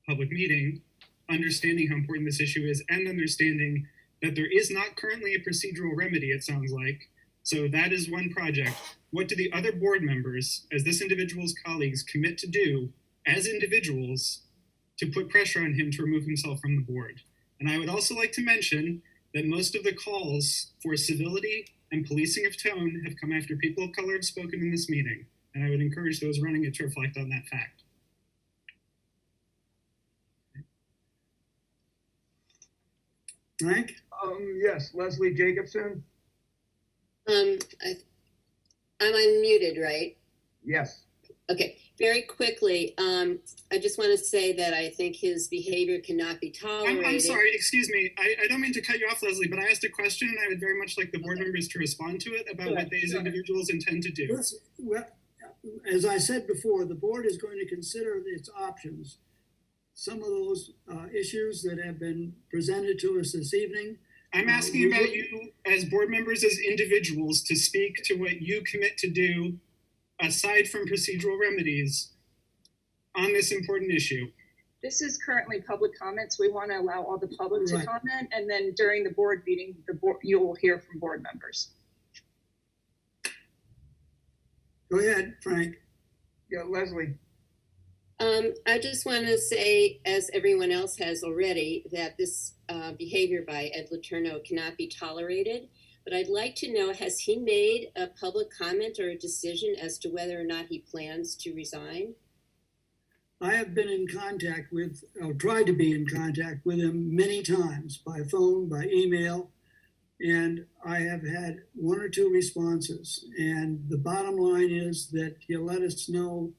Speaker 21: public meeting, understanding how important this issue is and understanding that there is not currently a procedural remedy, it sounds like. So that is one project. What do the other board members, as this individual's colleagues, commit to do as individuals to put pressure on him to remove himself from the board? And I would also like to mention that most of the calls for civility and policing of tone have come after people of color have spoken in this meeting. And I would encourage those running it to reflect on that fact.
Speaker 1: Frank?
Speaker 2: Yes, Leslie Jacobson.
Speaker 22: I'm unmuted, right?
Speaker 2: Yes.
Speaker 22: Okay, very quickly, I just want to say that I think his behavior cannot be tolerated.
Speaker 21: I'm sorry, excuse me. I don't mean to cut you off, Leslie, but I asked a question and I would very much like the board members to respond to it about what these individuals intend to do.
Speaker 1: Well, as I said before, the board is going to consider its options. Some of those issues that have been presented to us this evening.
Speaker 21: I'm asking about you as board members, as individuals, to speak to what you commit to do aside from procedural remedies on this important issue.
Speaker 8: This is currently public comments. We want to allow all the public to comment, and then during the board meeting, you will hear from board members.
Speaker 1: Go ahead, Frank.
Speaker 2: Yeah, Leslie.
Speaker 22: I just want to say, as everyone else has already, that this behavior by Ed Letourneau cannot be tolerated. But I'd like to know, has he made a public comment or a decision as to whether or not he plans to resign?
Speaker 1: I have been in contact with, or tried to be in contact with him many times, by phone, by email, and I have had one or two responses. And the bottom line is that he'll let us know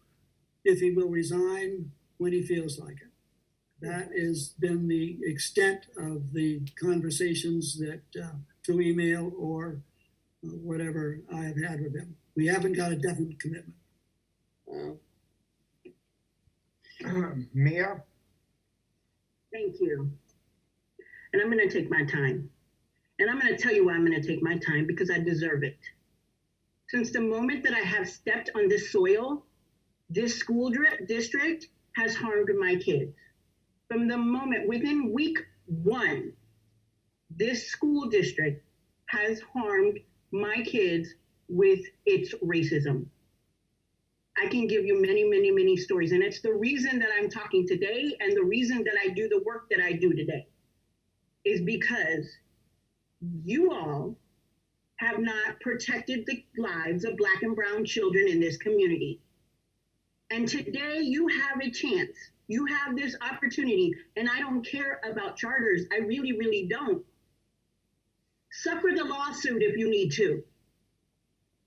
Speaker 1: if he will resign when he feels like it. That has been the extent of the conversations that through email or whatever I have had with him. We haven't got a definite commitment.
Speaker 2: Mia?
Speaker 19: Thank you. And I'm going to take my time. And I'm going to tell you why I'm going to take my time, because I deserve it. Since the moment that I have stepped on this soil, this school district has harmed my kids. From the moment, within week 1, this school district has harmed my kids with its racism. I can give you many, many, many stories. And it's the reason that I'm talking today, and the reason that I do the work that I do today, is because you all have not protected the lives of Black and brown children in this community. And today you have a chance. You have this opportunity, and I don't care about charters. I really, really don't. Suffer the lawsuit if you need to.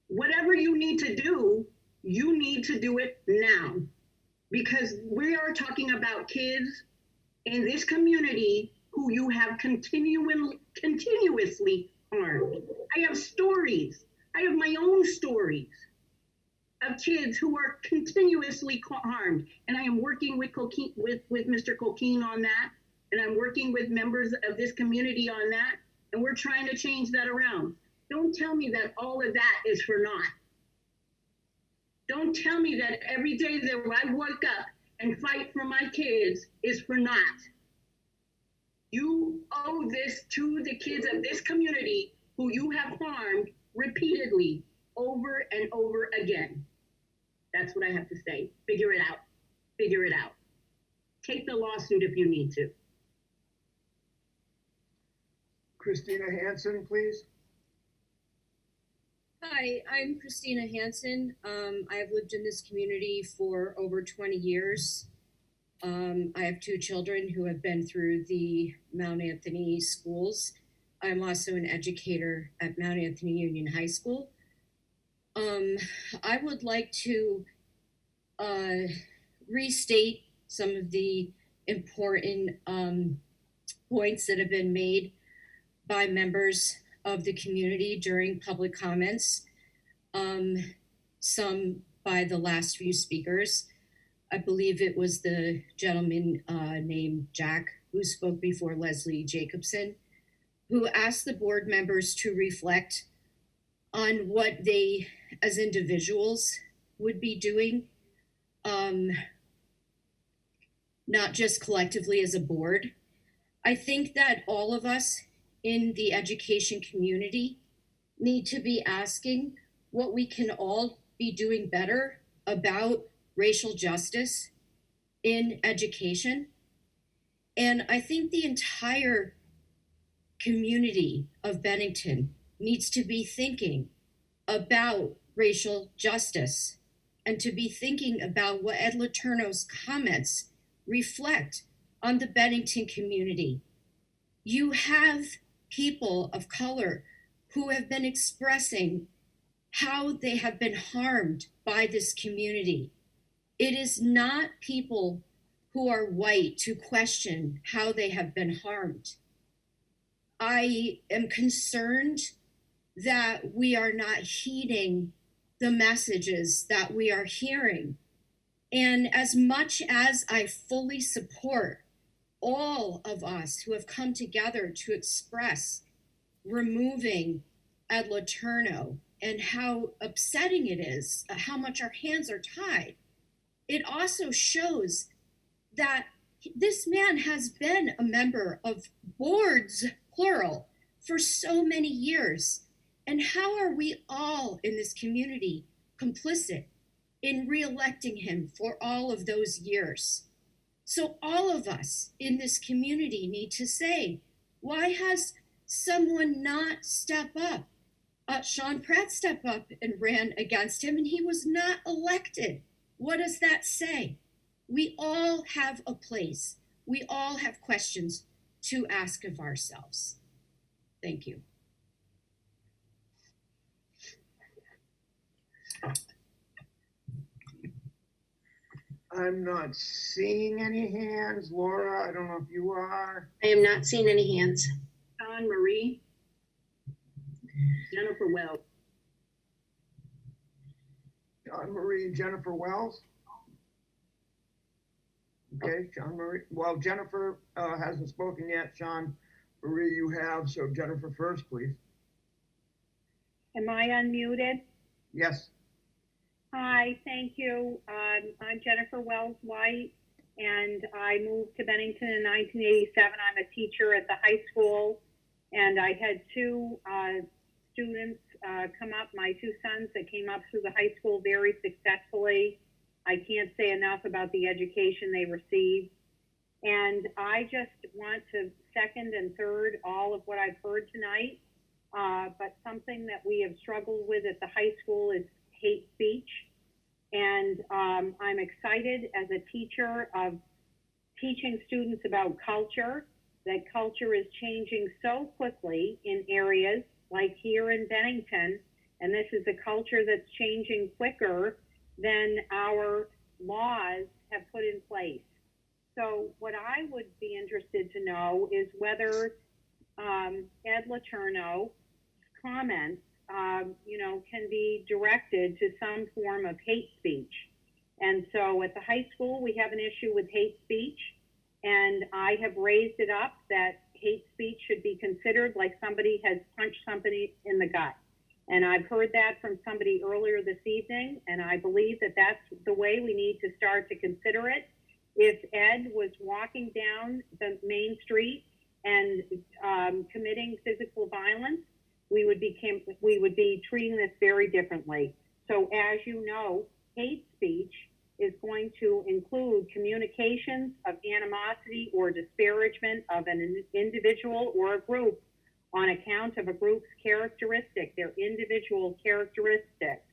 Speaker 19: Whatever you need to do, you need to do it now, because we are talking about kids in this community who you have continuously harmed. I have stories. I have my own stories of kids who are continuously harmed, and I am working with Mr. Colquhoun on that, and I'm working with members of this community on that, and we're trying to change that around. Don't tell me that all of that is for naught. Don't tell me that every day that I wake up and fight for my kids is for naught. You owe this to the kids of this community who you have harmed repeatedly over and over again. That's what I have to say. Figure it out. Figure it out. Take the lawsuit if you need to.
Speaker 2: Christina Hansen, please.
Speaker 6: Hi, I'm Christina Hansen. I have lived in this community for over 20 years. I have two children who have been through the Mount Anthony schools. I'm also an educator at Mount Anthony Union High School. I would like to restate some of the important points that have been made by members of the community during public comments, some by the last few speakers. I believe it was the gentleman named Jack who spoke before Leslie Jacobson, who asked the board members to reflect on what they as individuals would be doing, not just collectively as a board. I think that all of us in the education community need to be asking what we can all be doing better about racial justice in education. And I think the entire community of Bennington needs to be thinking about racial justice and to be thinking about what Ed Letourneau's comments reflect on the Bennington community. You have people of color who have been expressing how they have been harmed by this community. It is not people who are white to question how they have been harmed. I am concerned that we are not heeding the messages that we are hearing. And as much as I fully support all of us who have come together to express removing Ed Letourneau and how upsetting it is, how much our hands are tied, it also shows that this man has been a member of boards, plural, for so many years. And how are we all in this community complicit in re-electing him for all of those years? So all of us in this community need to say, why has someone not stepped up? Sean Pratt stepped up and ran against him and he was not elected. What does that say? We all have a place. We all have questions to ask of ourselves. Thank you.
Speaker 2: I'm not seeing any hands. Laura, I don't know if you are.
Speaker 7: I am not seeing any hands.
Speaker 19: Anne Marie. Jennifer Wells.
Speaker 2: John Marie and Jennifer Wells. Okay, John Marie. Well, Jennifer hasn't spoken yet. Sean Marie, you have. So Jennifer first, please.
Speaker 15: Am I unmuted?
Speaker 2: Yes.
Speaker 15: Hi, thank you. I'm Jennifer Wells White, and I moved to Bennington in 1987. I'm a teacher at the high school, and I had two students come up, my two sons that came up through the high school very successfully. I can't say enough about the education they received. And I just want to second and third all of what I've heard tonight. But something that we have struggled with at the high school is hate speech. And I'm excited as a teacher of teaching students about culture, that culture is changing so quickly in areas like here in Bennington. And this is a culture that's changing quicker than our laws have put in place. So what I would be interested to know is whether Ed Letourneau's comments, can be directed to some form of hate speech. And so at the high school, we have an issue with hate speech. And I have raised it up that hate speech should be considered like somebody has punched somebody in the gut. And I've heard that from somebody earlier this evening, and I believe that that's the way we need to start to consider it. If Ed was walking down the main street and committing physical violence, we would be treating this very differently. So as you know, hate speech is going to include communications of animosity or disparagement of an individual or a group on account of a group's characteristic, their individual characteristics,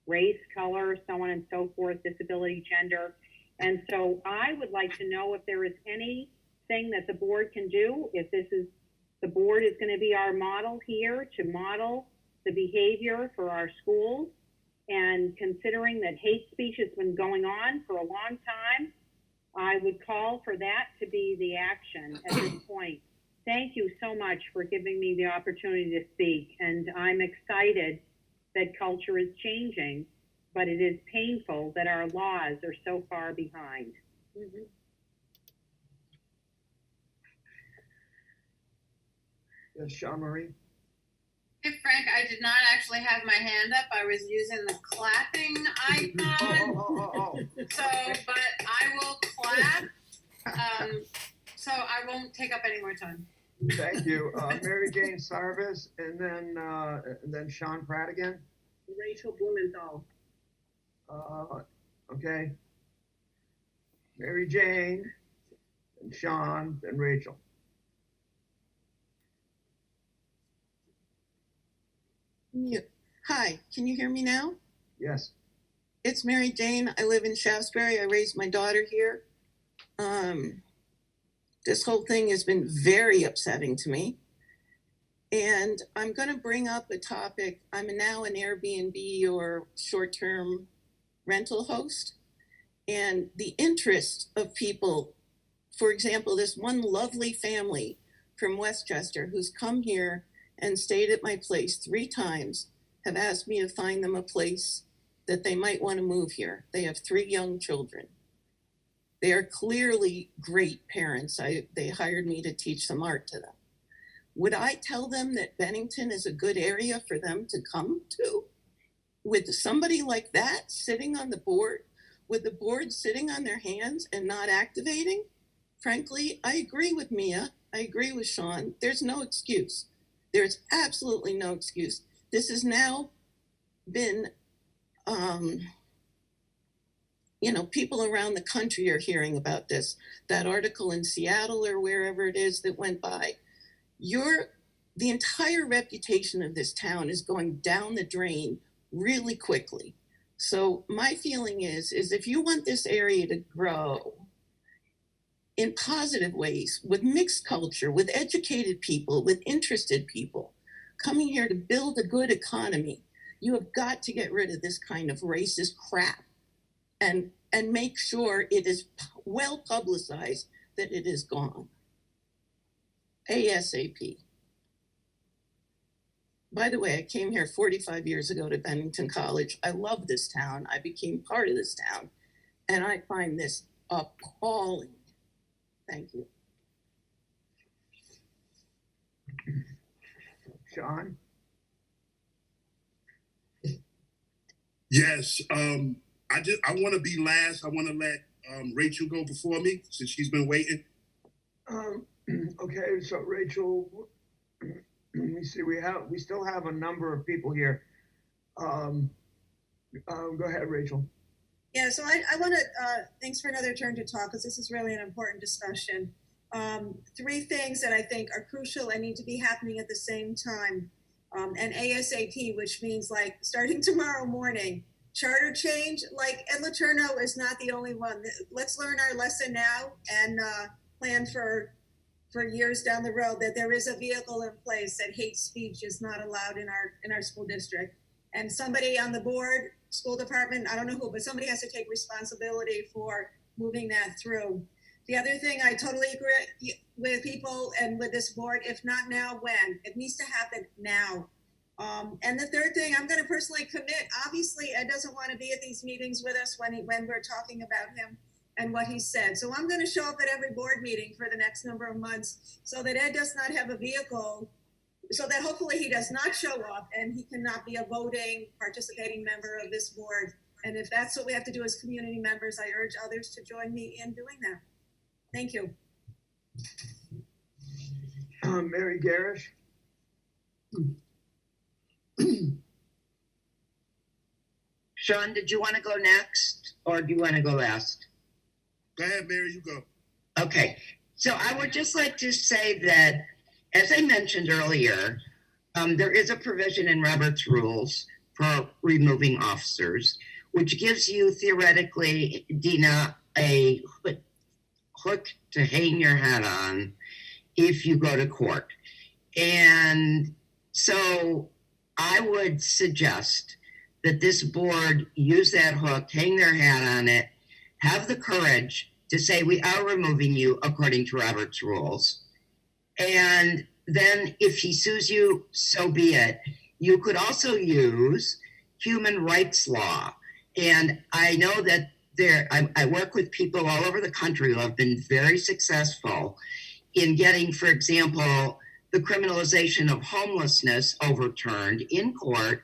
Speaker 15: race, color, so on and so forth, disability, gender. And so I would like to know if there is anything that the board can do, if the board is going to be our model here to model the behavior for our schools. And considering that hate speech has been going on for a long time, I would call for that to be the action at this point. Thank you so much for giving me the opportunity to speak. And I'm excited that culture is changing, but it is painful that our laws are so far behind.
Speaker 18: Mm-hmm.
Speaker 2: Yes, Sean Marie.
Speaker 9: Hey Frank, I did not actually have my hand up. I was using the clapping icon. So, but I will clap. So I won't take up any more time.
Speaker 2: Thank you. Mary Jane Sarvis, and then Sean Pratt again.
Speaker 19: Rachel Blumenthal.
Speaker 2: Okay. Mary Jane, and Sean, and Rachel.
Speaker 10: Hi, can you hear me now?
Speaker 2: Yes.
Speaker 10: It's Mary Jane. I live in Shaftesbury. I raised my daughter here. This whole thing has been very upsetting to me. And I'm going to bring up a topic. I'm now an Airbnb or short-term rental host. And the interest of people, for example, this one lovely family from Westchester who's come here and stayed at my place 3 times, have asked me to find them a place that they might want to move here. They have 3 young children. They are clearly great parents. They hired me to teach some art to them. Would I tell them that Bennington is a good area for them to come to? With somebody like that sitting on the board, with the board sitting on their hands and not activating? Frankly, I agree with Mia. I agree with Sean. There's no excuse. There's absolutely no excuse. This has now been, people around the country are hearing about this. That article in Seattle or wherever it is that went by. The entire reputation of this town is going down the drain really quickly. So my feeling is if you want this area to grow in positive ways, with mixed culture, with educated people, with interested people, coming here to build a good economy, you have got to get rid of this kind of racist crap and make sure it is well publicized that it is gone. ASAP. By the way, I came here 45 years ago to Bennington College. I love this town. I became part of this town, and I find this appalling. Thank you.
Speaker 2: Sean?
Speaker 17: Yes, I want to be last. I want to let Rachel go before me since she's been waiting.
Speaker 2: Okay, so Rachel, let me see. We still have a number of people here. Go ahead, Rachel.
Speaker 5: Yeah, so I want to, thanks for another turn to talk, because this is really an important discussion. 3 things that I think are crucial and need to be happening at the same time. And ASAP, which means like starting tomorrow morning. Charter change, like Ed Letourneau is not the only one. Let's learn our lesson now and plan for years down the road that there is a vehicle in place that hate speech is not allowed in our school district. And somebody on the board, school department, I don't know who, but somebody has to take responsibility for moving that through. The other thing, I totally agree with people and with this board, if not now, when? It needs to happen now. And the third thing, I'm going to personally commit. Obviously, Ed doesn't want to be at these meetings with us when we're talking about him and what he said. So I'm going to show up at every board meeting for the next number of months so that Ed does not have a vehicle, so that hopefully he does not show up and he cannot be a voting, participating member of this board. And if that's what we have to do as community members, I urge others to join me in doing that. Thank you.
Speaker 2: Mary Garish.
Speaker 23: Sean, did you want to go next or do you want to go last?
Speaker 17: Go ahead, Mary, you go.
Speaker 23: Okay. So I would just like to say that As I mentioned earlier, there is a provision in Robert's rules for removing officers, which gives you theoretically, Dina, a hook to hang your hat on if you go to court. And so I would suggest that this board use that hook, hang their hat on it, have the courage to say we are removing you according to Robert's rules. And then if he sues you, so be it. You could also use human rights law. And I know that I work with people all over the country who have been very successful in getting, for example, the criminalization of homelessness overturned in court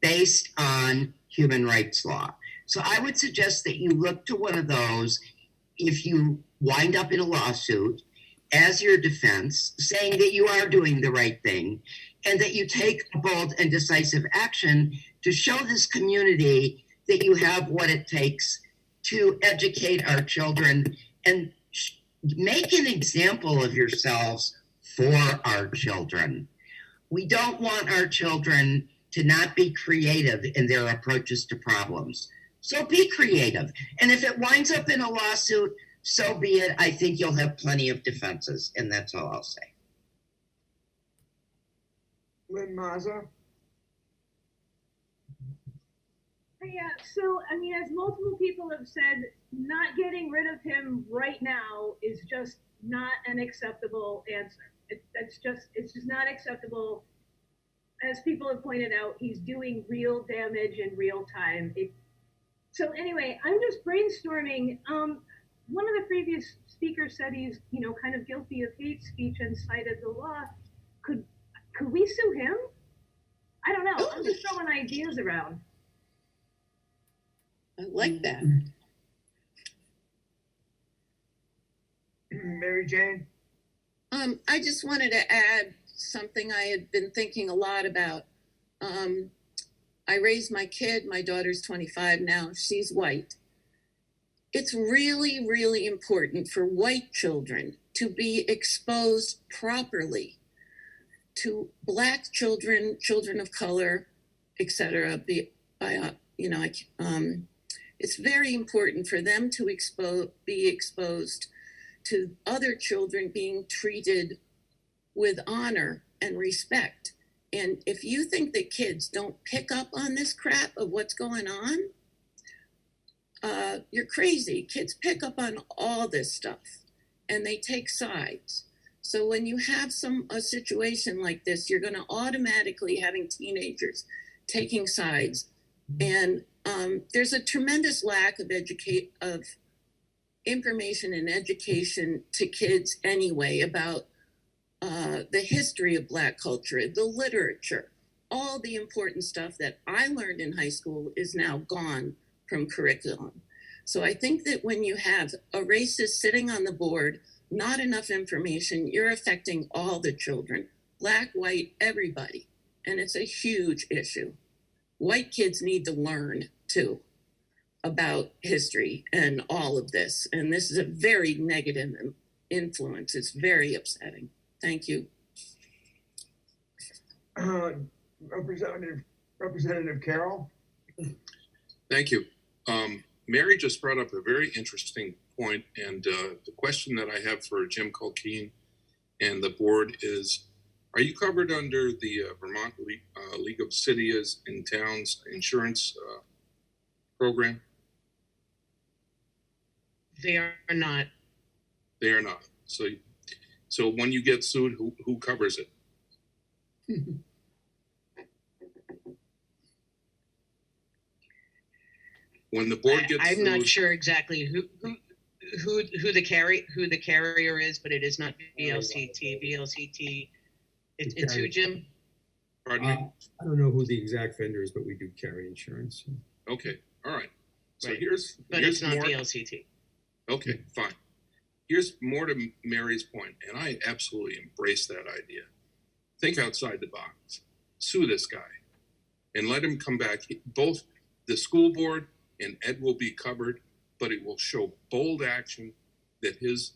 Speaker 23: based on human rights law. So I would suggest that you look to one of those if you wind up in a lawsuit as your defense, saying that you are doing the right thing and that you take bold and decisive action to show this community that you have what it takes to educate our children and make an example of yourselves for our children. We don't want our children to not be creative in their approaches to problems. So be creative. And if it winds up in a lawsuit, so be it. I think you'll have plenty of defenses, and that's all I'll say.
Speaker 2: Lynn Maza?
Speaker 3: Yeah, so I mean, as multiple people have said, not getting rid of him right now is just not an acceptable answer. It's just not acceptable. As people have pointed out, he's doing real damage in real time. So anyway, I'm just brainstorming. One of the previous speakers said he's, kind of guilty of hate speech and cited the law. Could we sue him? I don't know. I'm just throwing ideas around.
Speaker 10: I like that.
Speaker 2: Mary Jane?
Speaker 10: I just wanted to add something I had been thinking a lot about. I raised my kid, my daughter's 25 now, she's white. It's really, really important for white children to be exposed properly to Black children, children of color, etc. It's very important for them to be exposed to other children being treated with honor and respect. And if you think that kids don't pick up on this crap of what's going on, you're crazy. Kids pick up on all this stuff and they take sides. So when you have a situation like this, you're going to automatically having teenagers taking sides. And there's a tremendous lack of information and education to kids anyway about the history of Black culture, the literature, all the important stuff that I learned in high school is now gone from curriculum. So I think that when you have a racist sitting on the board, not enough information, you're affecting all the children, Black, white, everybody. And it's a huge issue. White kids need to learn too about history and all of this. And this is a very negative influence. It's very upsetting. Thank you.
Speaker 2: Representative Carroll?
Speaker 4: Thank you. Mary just brought up a very interesting point, and the question that I have for Jim Culkeen and the board is, are you covered under the Vermont League of Cities and Towns insurance program?
Speaker 23: They are not.
Speaker 4: They are not. So when you get sued, who covers it? When the board gets
Speaker 23: I'm
Speaker 4: sued,
Speaker 23: not sure exactly who the carrier is, but it is not VLCT. VLCT. It's who, Jim?
Speaker 4: Pardon me?
Speaker 16: I don't know who the exact vendor is, but we do carry insurance.
Speaker 4: Okay, all right. So
Speaker 23: Right.
Speaker 4: here's
Speaker 23: It's not
Speaker 4: more.
Speaker 23: VLCT.
Speaker 4: Okay, fine. Here's more to Mary's point, and I absolutely embrace that idea. Think outside the box. Sue this guy and let him come back. Both the school board and Ed will be covered, but it will show bold action that his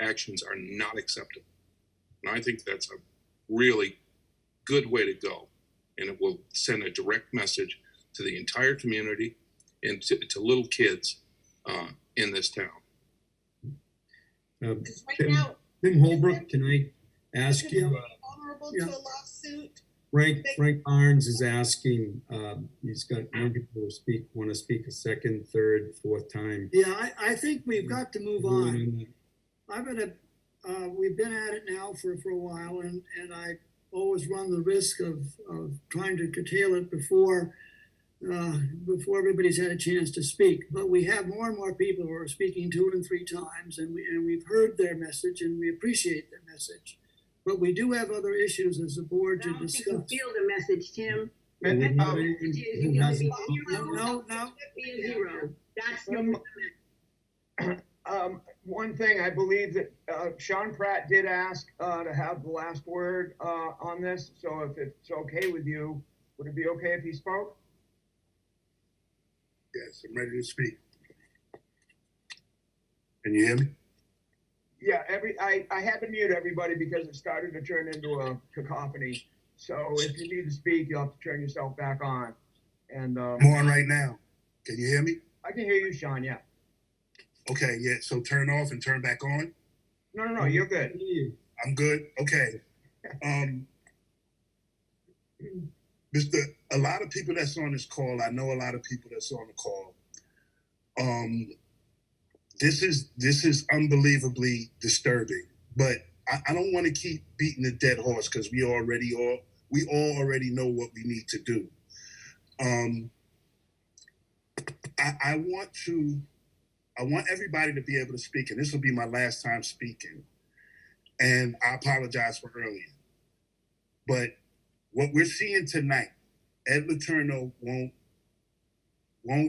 Speaker 4: actions are not acceptable. And I think that's really good way to go. And it will send a direct message to the entire community and to little kids in this town.
Speaker 16: Tim Holbrook, can I ask you?
Speaker 5: Vulnerable to a lawsuit.
Speaker 16: Frank Barnes is asking, he's got young people who want to speak a second, third, fourth time.
Speaker 1: Yeah, I think we've got to move on. We've been at it now for a while, and I always run the risk of trying to curtail it before everybody's had a chance to speak. But we have more and more people who are speaking 2 and 3 times, and we've heard their message, and we appreciate their message. But we do have other issues as a board to discuss.
Speaker 19: You feel the message, Tim.
Speaker 1: No.
Speaker 19: Zero. That's the
Speaker 2: one thing, I believe that Sean Pratt did ask to have the last word on this. So if it's okay with you, would it be okay if he spoke?
Speaker 17: Yes, I'm ready to speak. Can you hear me?
Speaker 2: Yeah, I had to mute everybody because it started to turn into a cacophony. So if you need to speak, you'll have to turn yourself back on. And
Speaker 17: I'm on right now. Can you hear me?
Speaker 2: I can hear you, Sean. Yeah.
Speaker 17: Okay, yeah. So turn off and turn back on.
Speaker 2: No, you're good.
Speaker 17: I'm good. Okay. A lot of people that's on this call, I know a lot of people that's on the call. This is unbelievably disturbing, but I don't want to keep beating the dead horse because we all already know what we need to do. I want everybody to be able to speak, and this will be my last time speaking. And I apologize for earlier, but what we're seeing tonight, Ed Letourneau won't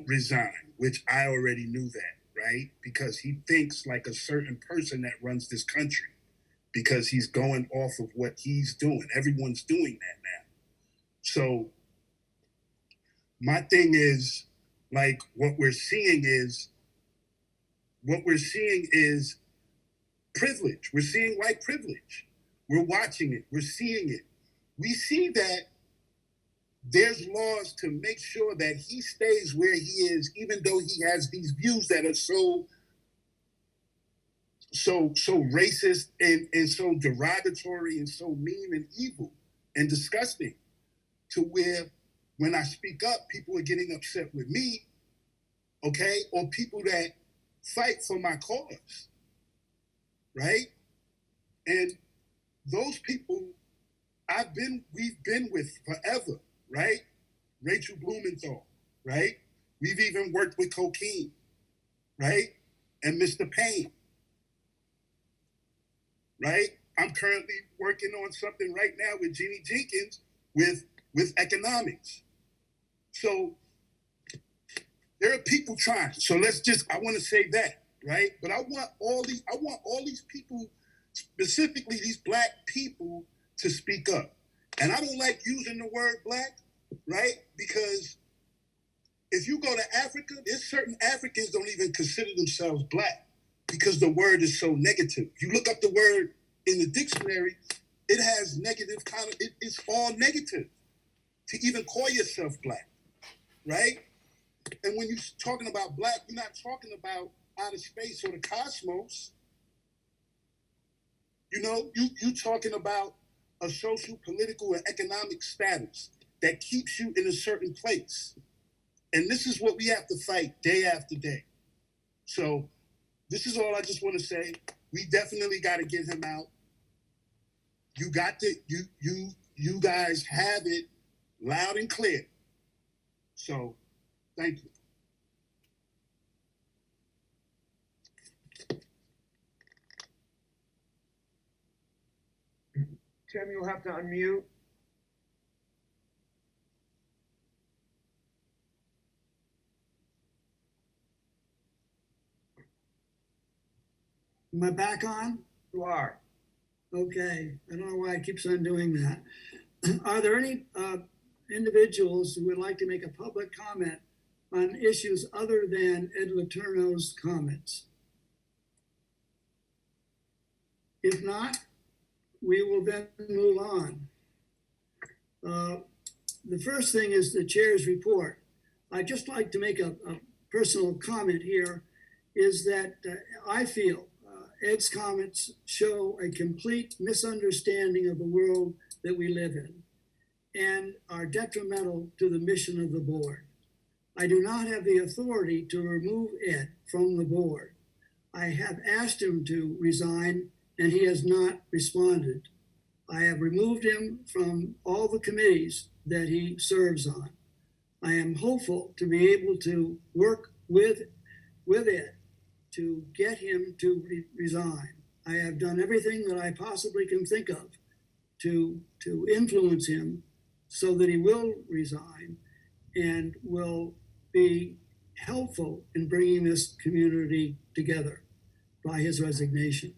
Speaker 17: resign, which I already knew that, right? Because he thinks like a certain person that runs this country, because he's going off of what he's doing. Everyone's doing that now. So my thing is, like, what we're seeing is privilege. We're seeing white privilege. We're watching it. We're seeing it. We see that there's laws to make sure that he stays where he is, even though he has these views that are so racist and so derogatory and so mean and evil and disgusting, to where when I speak up, people are getting upset with me, okay? Or people that fight for my cause, right? And those people we've been with forever, right? Rachel Blumenthal, right? We've even worked with cocaine, right? And Mr. Payne, right? I'm currently working on something right now with Jeannie Jenkins with economics. So there are people trying. So I want to say that, right? But I want all these people, specifically these Black people, to speak up. And I don't like using the word Black, right? Because if you go to Africa, there's certain Africans don't even consider themselves Black because the word is so negative. You look up the word in the dictionary, it has negative it's all negative to even call yourself Black, right? And when you're talking about Black, you're not talking about outer space or the cosmos. You know, you talking about a social, political, and economic status that keeps you in a certain place. And this is what we have to fight day after day. So this is all I just want to say. We definitely got to get him out. You guys have it loud and clear. So thank you.
Speaker 2: Tim, you'll have to unmute.
Speaker 1: Am I back on?
Speaker 2: You are.
Speaker 1: Okay. I don't know why it keeps on doing that. Are there any individuals who would like to make a public comment on issues other than Ed Letourneau's comments? If not, we will then move on. The first thing is the chair's report. I'd just like to make a personal comment here, is that I feel Ed's comments show a complete misunderstanding of the world that we live in and are detrimental to the mission of the board. I do not have the authority to remove Ed from the board. I have asked him to resign and he has not responded. I have removed him from all the committees that he serves on. I am hopeful to be able to work with Ed to get him to resign. I have done everything that I possibly can think of to influence him so that he will resign and will be helpful in bringing this community together by his resignation.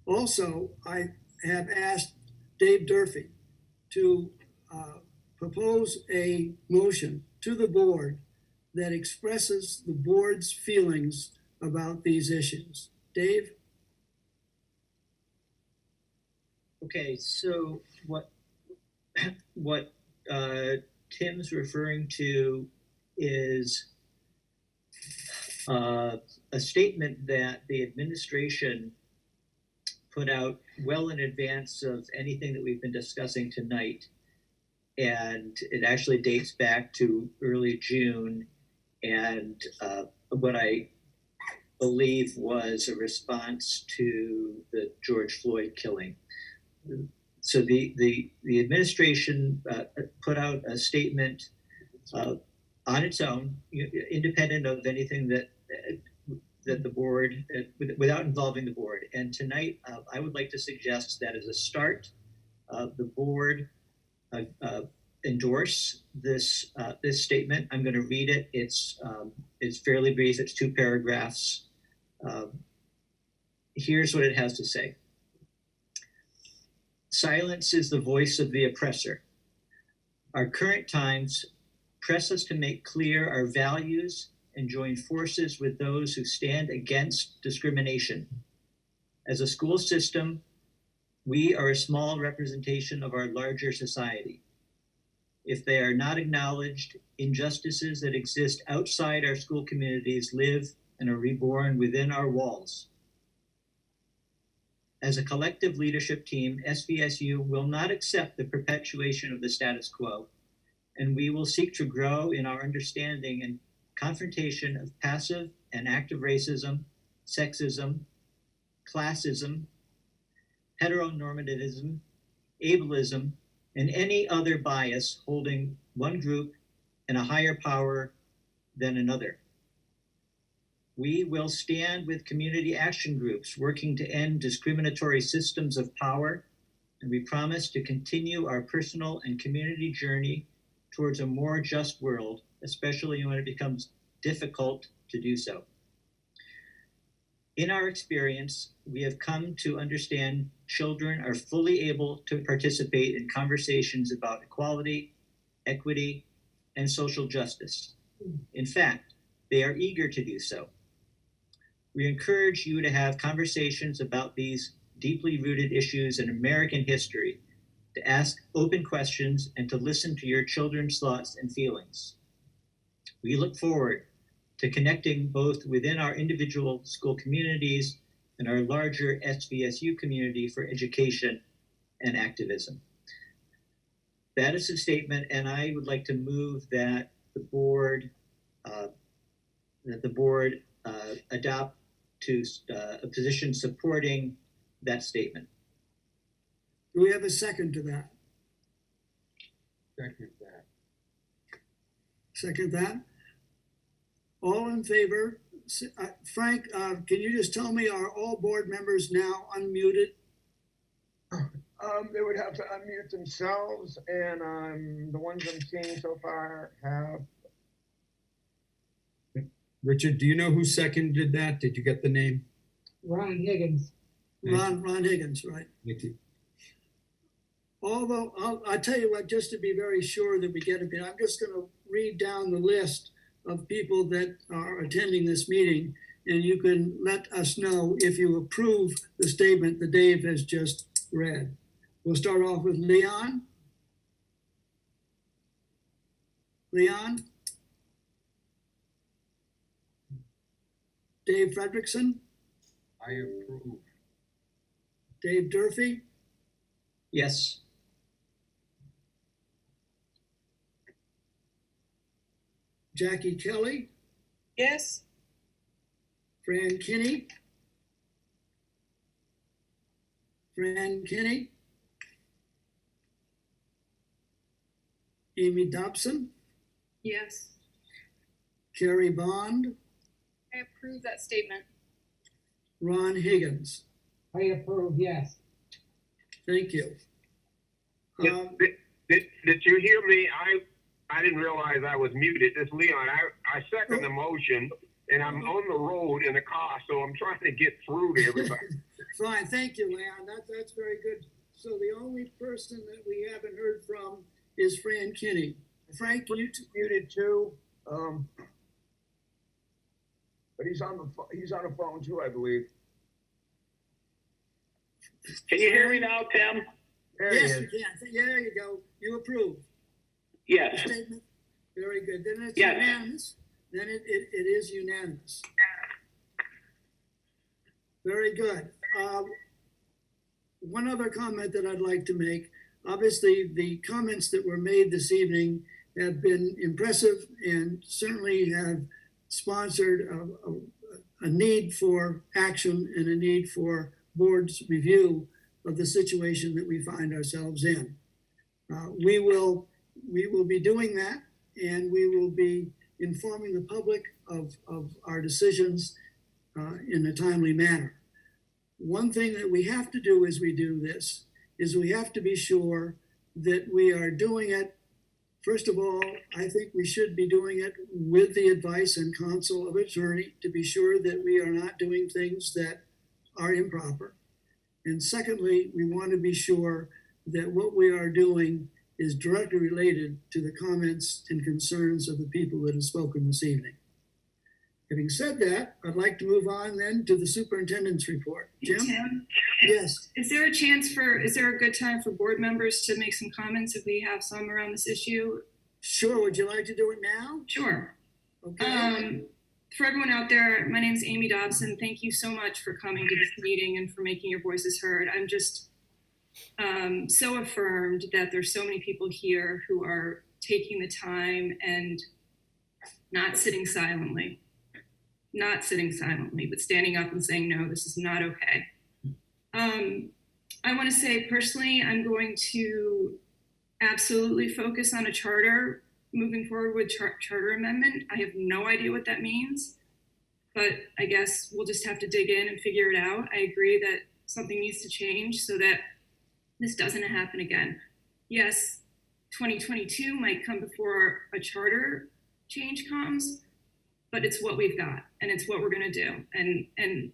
Speaker 1: Also, I have asked Dave Durfee to propose a motion to the board that expresses the board's feelings about these issues. Dave?
Speaker 11: Okay, so what Tim's referring to is a statement that the administration put out well in advance of anything that we've been discussing tonight. And it actually dates back to early June, and what I believe was a response to the George Floyd killing. So the administration put out a statement on its own, independent of anything that the board, without involving the board. And tonight, I would like to suggest that as a start, the board endorse this statement. I'm going to read it. It's fairly brief. It's 2 paragraphs. Here's what it has to say. Silence is the voice of the oppressor. Our current times press us to make clear our values and join forces with those who stand against discrimination. As a school system, we are a small representation of our larger society. If they are not acknowledged, injustices that exist outside our school communities live and are reborn within our walls. As a collective leadership team, SVSU will not accept the perpetuation of the status quo, and we will seek to grow in our understanding and confrontation of passive and active racism, sexism, classism, heteronormativism, ableism, and any other bias holding one group in a higher power than another. We will stand with community action groups working to end discriminatory systems of power, and we promise to continue our personal and community journey towards a more just world, especially when it becomes difficult to do so. In our experience, we have come to understand children are fully able to participate in conversations about equality, equity, and social justice. In fact, they are eager to do so. We encourage you to have conversations about these deeply rooted issues in American history, to ask open questions, and to listen to your children's thoughts and feelings. We look forward to connecting both within our individual school communities and our larger SVSU community for education and activism. That is the statement, and I would like to move that the board adopt to a position supporting that statement.
Speaker 1: Do we have a second to that?
Speaker 16: Second that.
Speaker 1: Second that? All in favor? Frank, can you just tell me, are all board members now unmuted?
Speaker 2: They would have to unmute themselves, and the ones I'm seeing so far have.
Speaker 16: Richard, do you know who seconded that? Did you get the name?
Speaker 12: Ron Higgins.
Speaker 1: Ron Higgins, right?
Speaker 16: Thank you.
Speaker 1: Although, I'll tell you what, just to be very sure that we get a bit, I'm just going to read down the list of people that are attending this meeting, and you can let us know if you approve the statement that Dave has just read. We'll start off with Leon. Leon? Dave Fredrickson?
Speaker 13: I approve.
Speaker 1: Dave Durfee?
Speaker 11: Yes.
Speaker 1: Jackie Kelly?
Speaker 5: Yes.
Speaker 1: Fran Kinney? Fran Kinney? Amy Dobson?
Speaker 8: Yes.
Speaker 1: Carrie Bond?
Speaker 8: I approve that statement.
Speaker 1: Ron Higgins?
Speaker 12: I approve, yes.
Speaker 1: Thank you.
Speaker 14: Did you hear me? I didn't realize I was muted. This is Leon. I second the motion, and I'm on the road in the car, so I'm trying to get through to everybody.
Speaker 1: Fine, thank you, Leon. That's very good. So the only person that we haven't heard from is Fran Kinney. Frank, can you
Speaker 2: Muted too. But he's on the phone too, I believe.
Speaker 14: Can you hear me now, Tim?
Speaker 2: There
Speaker 1: yes,
Speaker 2: he
Speaker 1: you
Speaker 2: is.
Speaker 1: can. There you go. You approve.
Speaker 14: Yes.
Speaker 1: Statement. Very good. Then it's
Speaker 14: Yes.
Speaker 1: unanimous. Then it is unanimous. Very good. One other comment that I'd like to make. Obviously, the comments that were made this evening have been impressive and certainly have sponsored a need for action and a need for board's review of the situation that we find ourselves in. We will be doing that, and we will be informing the public of our decisions in a timely manner. One thing that we have to do as we do this is we have to be sure that we are doing it. First of all, I think we should be doing it with the advice and counsel of an attorney to be sure that we are not doing things that are improper. And secondly, we want to be sure that what we are doing is directly related to the comments and concerns of the people that have spoken this evening. Having said that, I'd like to move on then to the superintendent's report. Jim?
Speaker 20: Tim?
Speaker 1: Yes.
Speaker 20: Is there a good time for board members to make some comments if we have some around this issue?
Speaker 1: Sure. Would you like to do it now?
Speaker 20: Sure.
Speaker 1: Okay.
Speaker 20: For everyone out there, my name is Amy Dobson. Thank you so much for coming to this meeting and for making your voices heard. I'm just so affirmed that there's so many people here who are taking the time and not sitting silently, but standing up and saying, no, this is not okay. I want to say personally, I'm going to absolutely focus on a charter moving forward with charter amendment. I have no idea what that means, but I guess we'll just have to dig in and figure it out. I agree that something needs to change so that this doesn't happen again. Yes, 2022 might come before a charter change comes, but it's what we've got and it's what we're gonna do. And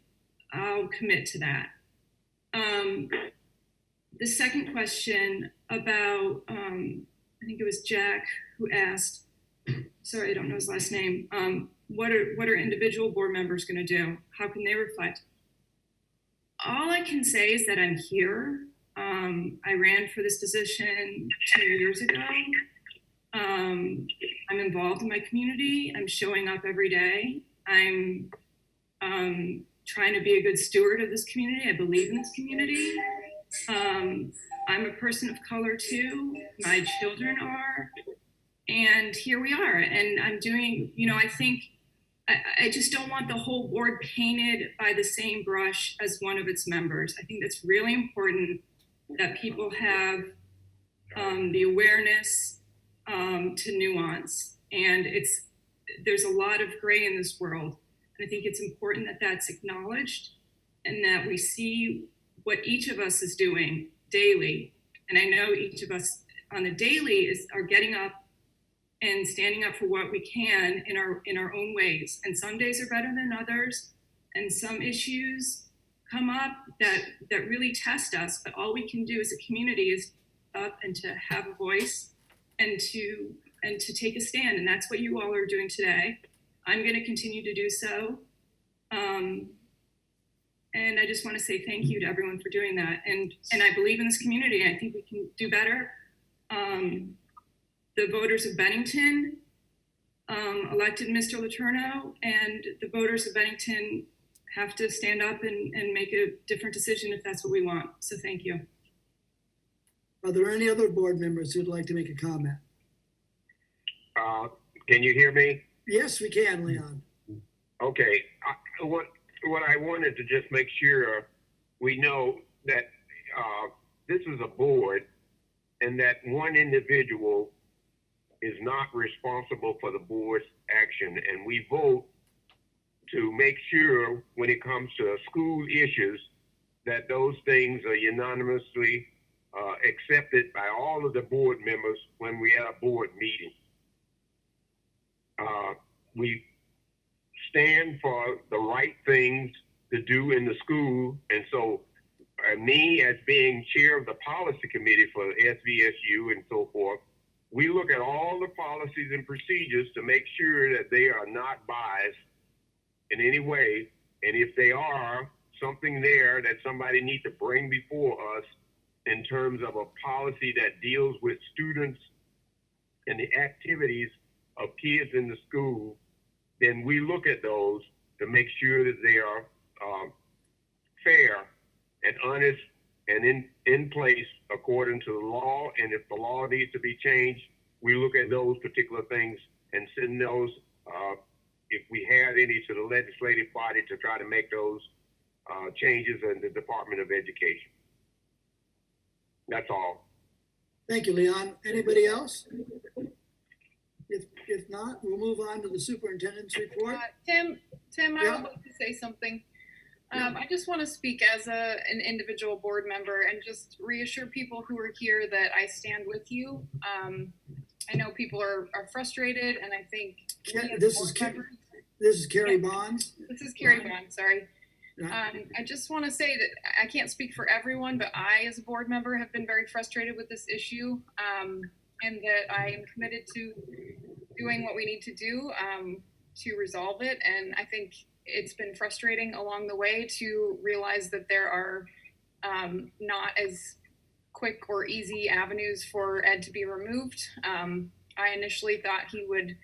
Speaker 20: I'll commit to that. The second question about, I think it was Jack who asked, sorry, I don't know his last name. What are individual board members gonna do? How can they reflect? All I can say is that I'm here. I ran for this position 2 years ago. I'm involved in my community. I'm showing up every day. I'm trying to be a good steward of this community. I believe in this community. I'm a person of color too. My children are. And here we are. And I'm doing, I think, I just don't want the whole board painted by the same brush as one of its members. I think that's really important that people have the awareness to nuance. And there's a lot of gray in this world. And I think it's important that that's acknowledged and that we see what each of us is doing daily. And I know each of us on the daily are getting up and standing up for what we can in our own ways. And some days are better than others. And some issues come up that really test us. But all we can do as a community is up and to have a voice and to take a stand. And that's what you all are doing today. I'm going to continue to do so. And I just want to say thank you to everyone for doing that. And I believe in this community. I think we can do better. The voters of Bennington elected Mr. Letourneau, and the voters of Bennington have to stand up and make a different decision if that's what we want. So thank you.
Speaker 1: Are there any other board members who'd like to make a comment?
Speaker 14: Can you hear me?
Speaker 1: Yes, we can, Leon.
Speaker 14: Okay. What I wanted to just make sure we know that this is a board and that one individual is not responsible for the board's action, and we vote to make sure when it comes to school issues that those things are unanimously accepted by all of the board members when we have a board meeting. We stand for the right things to do in the school, and so me as being chair of the policy committee for SVSU and so forth, we look at all the policies and procedures to make sure that they are not biased in any way, and if they are, something there that somebody needs to bring before us in terms of a policy that deals with students and the activities of kids in the school, then we look at those to make sure that they are fair and honest and in place according to the law. And if the law needs to be changed, we look at those particular things and send those, if we have any, to the legislative body to try to make those changes in the Department of Education. That's all.
Speaker 1: Thank you, Leon. Anybody else? If not, we'll move on to the superintendent's report.
Speaker 6: Tim, I
Speaker 1: Yeah.
Speaker 6: would like to say something. I just want to speak as an individual board member and just reassure people who are here that I stand with you. I know people are frustrated, and I think
Speaker 1: This is Carrie Bonds.
Speaker 6: This is Carrie Bond, sorry. I just want to say that I can't speak for everyone, but I, as a board member, have been very frustrated with this issue, and that I am committed to doing what we need to do to resolve it. And I think it's been frustrating along the way to realize that there are not as quick or easy avenues for Ed to be removed. I initially thought he would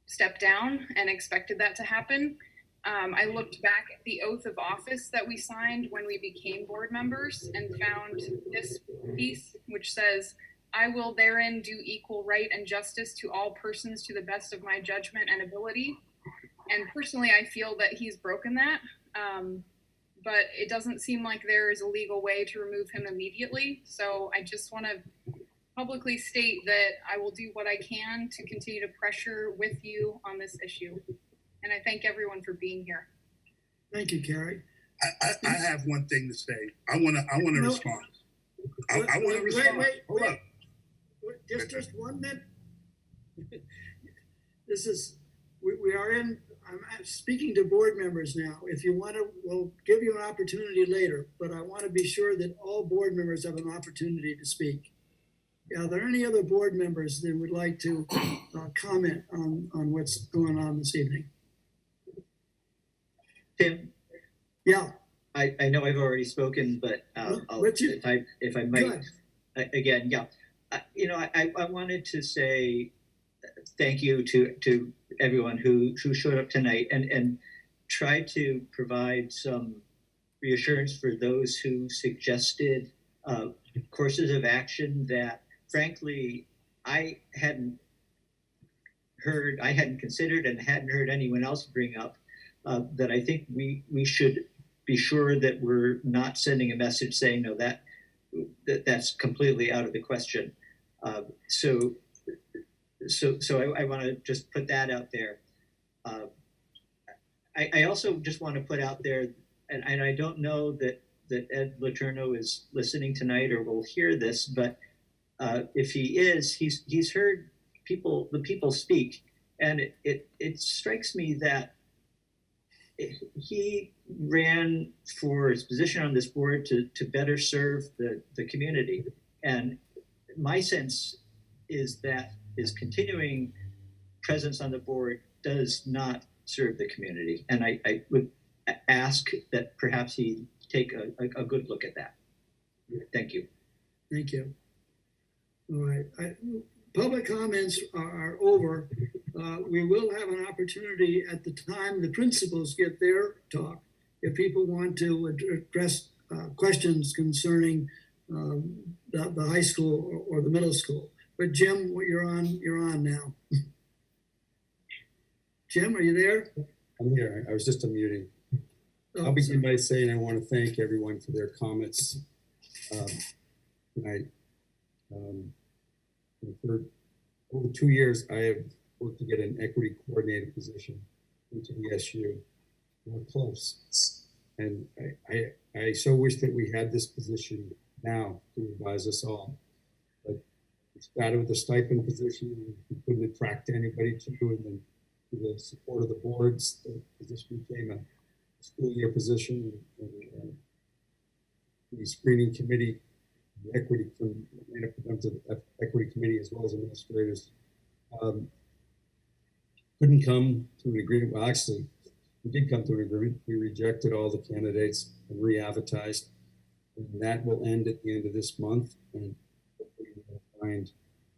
Speaker 6: step down and expected that to happen. I looked back at the oath of office that we signed when we became board members and found this piece, which says, "I will therein do equal right and justice to all persons to the best of my judgment and ability." And personally, I feel that he's broken that, but it doesn't seem like there is a legal way to remove him immediately. So I just want to publicly state that I will do what I can to continue to pressure with you on this issue. And I thank everyone for being here.
Speaker 1: Thank you, Carrie.
Speaker 17: I have one thing to say. I want to respond. I want to respond.
Speaker 1: Wait.
Speaker 17: Hold up.
Speaker 1: Just 1 minute. We are in, I'm speaking to board members now. If you want to, we'll give you an opportunity later, but I want to be sure that all board members have an opportunity to speak. Are there any other board members that would like to comment on what's going on this evening?
Speaker 11: Tim?
Speaker 1: Yeah.
Speaker 11: I know I've already spoken, but if I might, again, yeah. I wanted to say thank you to everyone who showed up tonight and tried to provide some reassurance for those who suggested courses of action that, frankly, I hadn't considered and hadn't heard anyone else bring up, that I think we should be sure that we're not sending a message saying, no, that's completely out of the question. So I want to just put that out there. I also just want to put out there, and I don't know that Ed Letourneau is listening tonight or will hear this, but if he is, he's heard the people speak, and it strikes me that he ran for his position on this board to better serve the community. And my sense is that his continuing presence on the board does not serve the community. And I would ask that perhaps he take a good look at that. Thank you.
Speaker 1: Thank you. All right, public comments are over. We will have an opportunity at the time the principals give their talk, if people want to address questions concerning the high school or the middle school. But Jim, you're on now. Jim, are you there?
Speaker 16: I'm here. I was just unmuting. I'll begin by saying I want to thank everyone for their comments tonight. For over 2 years, I have worked to get an equity coordinator position into the SU. We're close. And I so wish that we had this position now to advise us all. But we started with the stipend position, we couldn't attract anybody to, and then with the support of the boards, the position became a school year position. And the screening committee, the equity made up of the equity committee as well as administrators, couldn't come to an agreement. Well, actually, we did come to an agreement. We rejected all the candidates and re-advertised. And that will end at the end of this month. And hopefully we'll find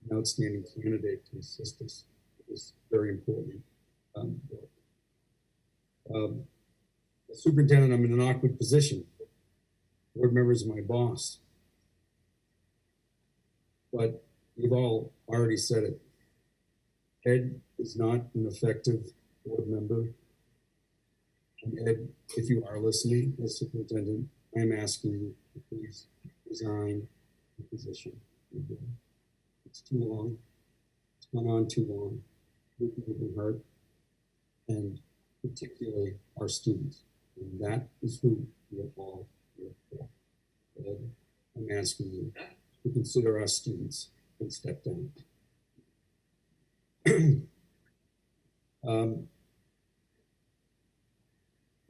Speaker 16: an outstanding candidate to assist us. It's very important. The superintendent, I'm in an awkward position. Board members are my boss. But you've all already said it. Ed is not an effective board member. And Ed, if you are listening as superintendent, I'm asking you to please resign the position. It's too long. It's gone on too long. People have been hurt, and particularly our students. And that is who we are all here for. Ed, I'm asking you to consider our students and step down.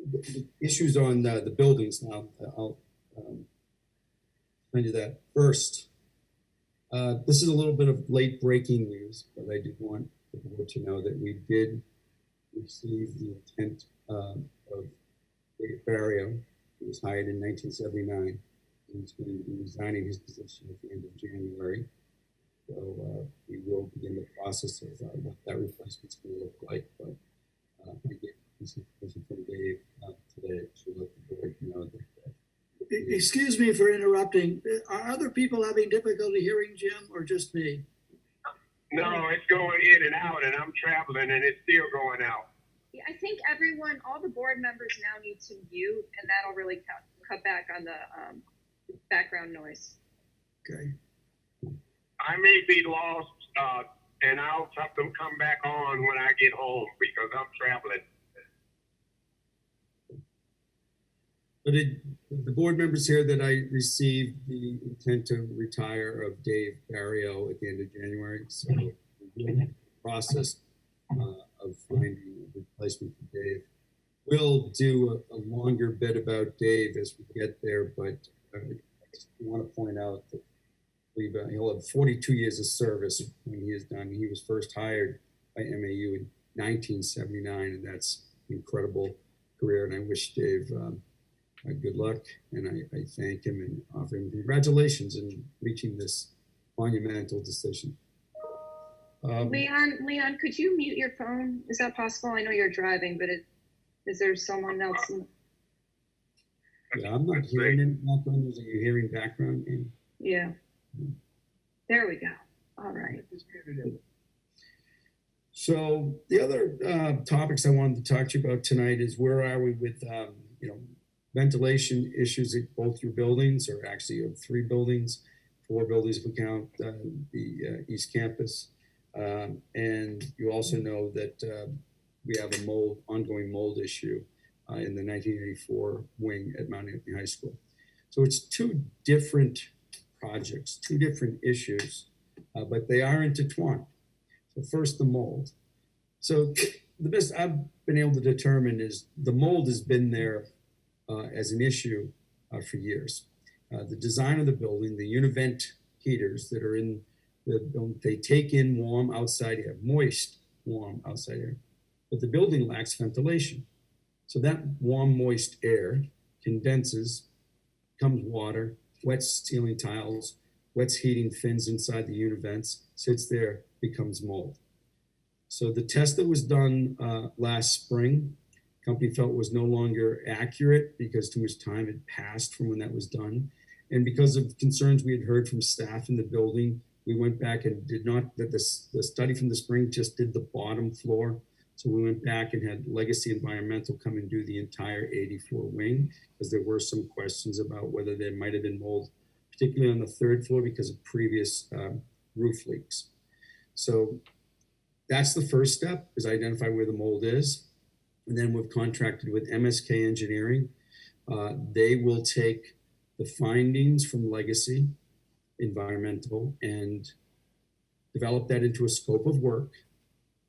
Speaker 16: The issues on the buildings now, I'll send you that first. This is a little bit of late breaking news, but I did want the board to know that we did receive the intent of Dave Barrio, who was hired in 1979. He's going to be resigning his position at the end of January. So we will begin the process of what that replacement's going to look like. But I get this information from Dave today to let the board know that.
Speaker 1: Excuse me for interrupting. Are other people having difficulty hearing Jim, or just me?
Speaker 14: No, it's going in and out, and I'm traveling, and it's still going out.
Speaker 8: Yeah, I think everyone, all the board members now need to mute, and that'll really cut back on the background noise.
Speaker 1: Okay.
Speaker 14: I may be lost, and I'll have to come back on when I get home because I'm traveling.
Speaker 16: But the board members here that I received the intent to retire of Dave Barrio at the end of January. So we're in the process of finding a replacement for Dave. We'll do a longer bit about Dave as we get there, but I just want to point out that he'll have 42 years of service when he is done. He was first hired by MAU in 1979, and that's an incredible career. And I wish Dave good luck, and I thank him and offer him congratulations in reaching this monumental decision.
Speaker 8: Leon, could you mute your phone? Is that possible? I know you're driving, but is there someone else?
Speaker 16: Yeah, I'm not hearing any background. Are you hearing background?
Speaker 8: Yeah. There we go. All right.
Speaker 16: So the other topics I wanted to talk to you about tonight is where are we with ventilation issues at both your buildings, or actually you have 3 buildings, 4 buildings if we count the East Campus. And you also know that we have a ongoing mold issue in the 1984 wing at Mount Anthony High School. So it's 2 different projects, 2 different issues, but they are intertwined. So first, the mold. So the best I've been able to determine is the mold has been there as an issue for years. The design of the building, the univent heaters that are in the building, they take in warm outside air, moist, warm outside air, but the building lacks ventilation. So that warm, moist air condenses comes water, wets ceiling tiles, wets heating fins inside the unit vents, sits there, becomes mold. So the test that was done last spring, company felt was no longer accurate because too much time had passed from when that was done. And because of concerns we had heard from staff in the building, we went back and did not, that the study from the spring just did the bottom floor. So we went back and had Legacy Environmental come and do the entire 84 wing, because there were some questions about whether there might have been mold, particularly on the third floor because of previous roof leaks. So that's the first step, is identify where the mold is. And then we've contracted with MSK Engineering. They will take the findings from Legacy Environmental and develop that into a scope of work,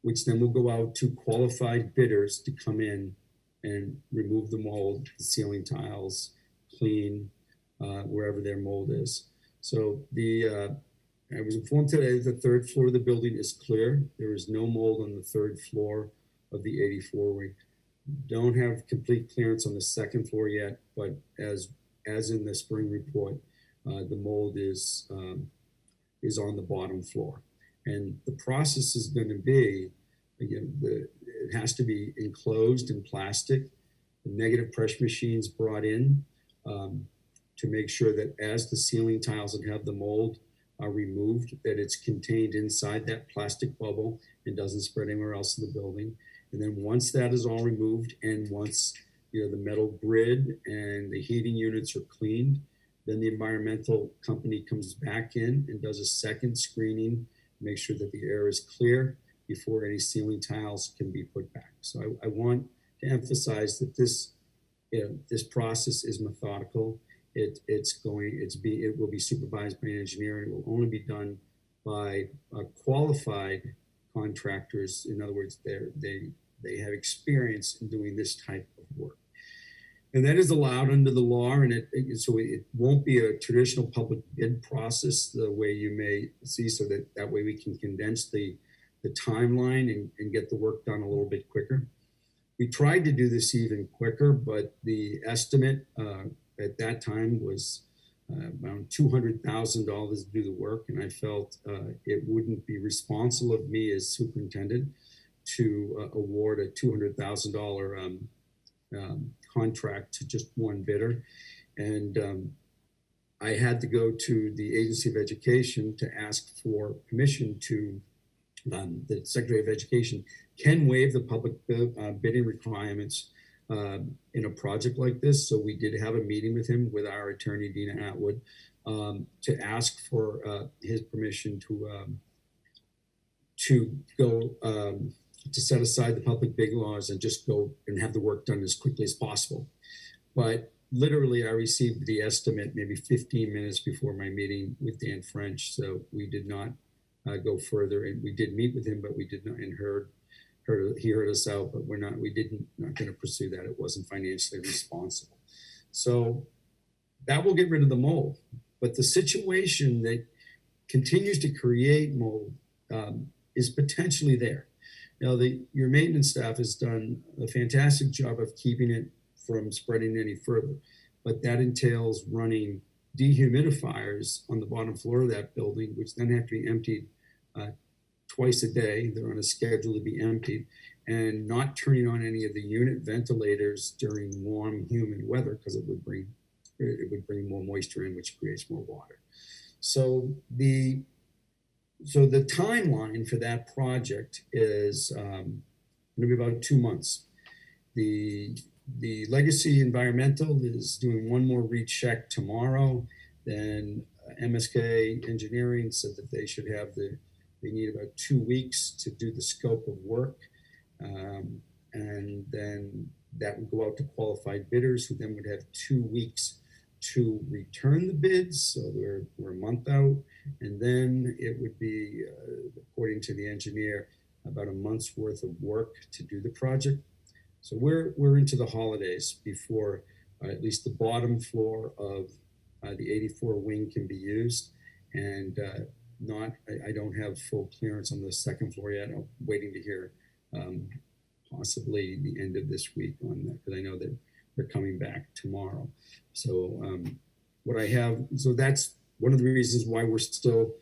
Speaker 16: which then will go out to qualified bidders to come in and remove the mold, the ceiling tiles, clean wherever their mold is. So I was informed today that the third floor of the building is clear. There is no mold on the third floor of the 84 wing. Don't have complete clearance on the second floor yet, but as in the spring report, the mold is on the bottom floor. And the process is going to be, again, it has to be enclosed in plastic, the negative pressure machines brought in to make sure that as the ceiling tiles that have the mold are removed, that it's contained inside that plastic bubble and doesn't spread anywhere else in the building. And then once that is all removed, and once the metal grid and the heating units are cleaned, then the environmental company comes back in and does a second screening, make sure that the air is clear before any ceiling tiles can be put back. So I want to emphasize that this process is methodical. It will be supervised by an engineer, and it will only be done by qualified contractors. In other words, they have experience in doing this type of work. And that is allowed under the law, and so it won't be a traditional public bid process the way you may see, so that way we can condense the timeline and get the work done a little bit quicker. We tried to do this even quicker, but the estimate at that time was around $200,000 to do the work, and I felt it wouldn't be responsible of me as superintendent to award a $200,000 contract to just one bidder. And I had to go to the Agency of Education to ask for permission to, the Secretary of Education can waive the public bidding requirements in a project like this. So we did have a meeting with him, with our attorney, Dina Atwood, to ask for his permission to go to set aside the public bid laws and just go and have the work done as quickly as possible. But literally, I received the estimate maybe 15 minutes before my meeting with Dan French. So we did not go further, and we did meet with him, but we did not, and he heard us out, but not going to pursue that. It wasn't financially responsible. So that will get rid of the mold. But the situation that continues to create mold is potentially there. Now, your maintenance staff has done a fantastic job of keeping it from spreading any further, but that entails running dehumidifiers on the bottom floor of that building, which then have to be emptied twice a day. They're on a schedule to be emptied, and not turning on any of the unit ventilators during warm, humid weather, because it would bring more moisture in, which creates more water. So the timeline for that project is going to be about 2 months. The Legacy Environmental is doing one more recheck tomorrow. Then MSK Engineering said that they should have they need about 2 weeks to do the scope of work. And then that would go out to qualified bidders, who then would have 2 weeks to return the bids. So we're a month out. And then it would be, according to the engineer, about a month's worth of work to do the project. So we're into the holidays before at least the bottom floor of the 84 wing can be used. And I don't have full clearance on the second floor yet. I'm waiting to hear possibly the end of this week on that, because I know that they're coming back tomorrow. So what I have, so that's one of the reasons why we're still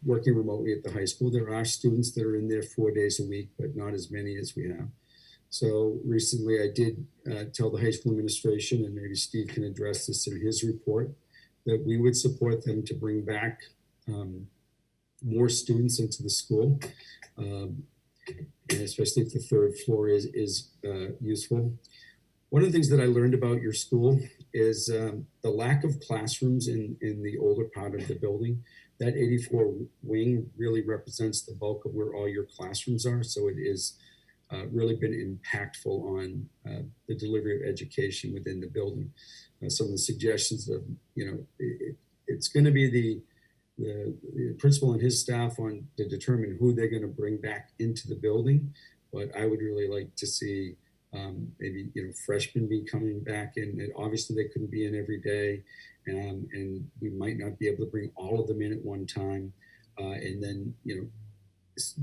Speaker 16: working remotely at the high school. There are students that are in there 4 days a week, but not as many as we have. So recently I did tell the high school administration, and maybe Steve can address this in his report, that we would support them to bring back more students into the school, and especially if the third floor is useful. One of the things that I learned about your school is the lack of classrooms in the older part of the building. That 84 wing really represents the bulk of where all your classrooms are. So it is really been impactful on the delivery of education within the building. Some of the suggestions of, it's going to be the principal and his staff on to determine who they're going to bring back into the building. But I would really like to see maybe freshmen be coming back in, and obviously they couldn't be in every day, and we might not be able to bring all of them in at one time, and then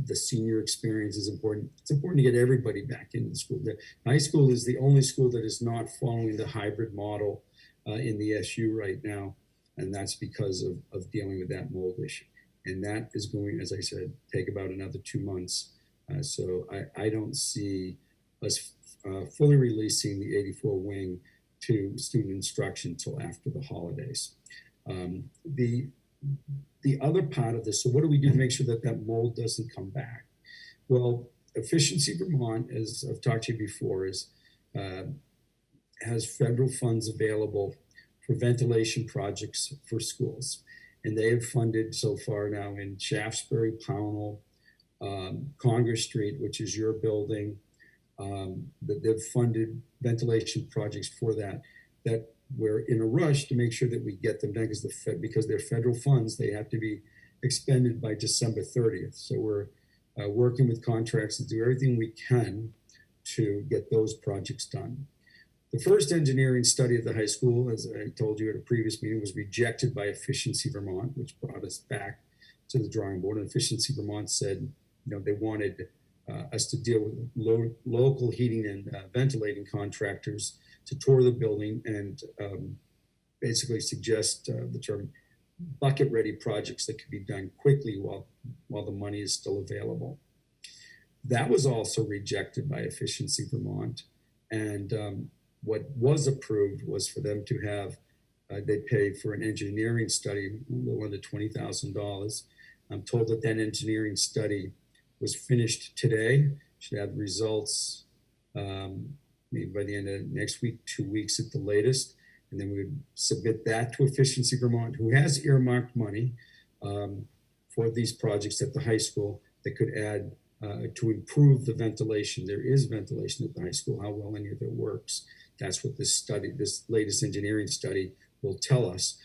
Speaker 16: the senior experience is important. It's important to get everybody back into the school. The high school is the only school that is not following the hybrid model in the SU right now, and that's because of dealing with that mold issue, and that is going, as I said, take about another 2 months. So I don't see us fully releasing the 84 wing to student instruction until after the holidays. The other part of this, so what do we do to make sure that that mold doesn't come back? Well, Efficiency Vermont, as I've talked to you before, has federal funds available for ventilation projects for schools. And they have funded so far now in Shaftesbury, Pownell, Congress Street, which is your building, that they've funded ventilation projects for that we're in a rush to make sure that we get them done because they're federal funds. They have to be expended by December 30th. So we're working with contracts to do everything we can to get those projects done. The first engineering study at the high school, as I told you at a previous meeting, was rejected by Efficiency Vermont, which brought us back to the drawing board. And Efficiency Vermont said, they wanted us to deal with local heating and ventilating contractors to tour the building and basically suggest the term bucket ready projects that could be done quickly while the money is still available. That was also rejected by Efficiency Vermont. And what was approved was for them to have, they paid for an engineering study, a little under $20,000. I'm told that engineering study was finished today, should have results maybe by the end of next week, 2 weeks at the latest. And then we would submit that to Efficiency Vermont, who has earmarked money for these projects at the high school that could add to improve the ventilation. There is ventilation at the high school. How well any of it works, that's what this latest engineering study will tell us.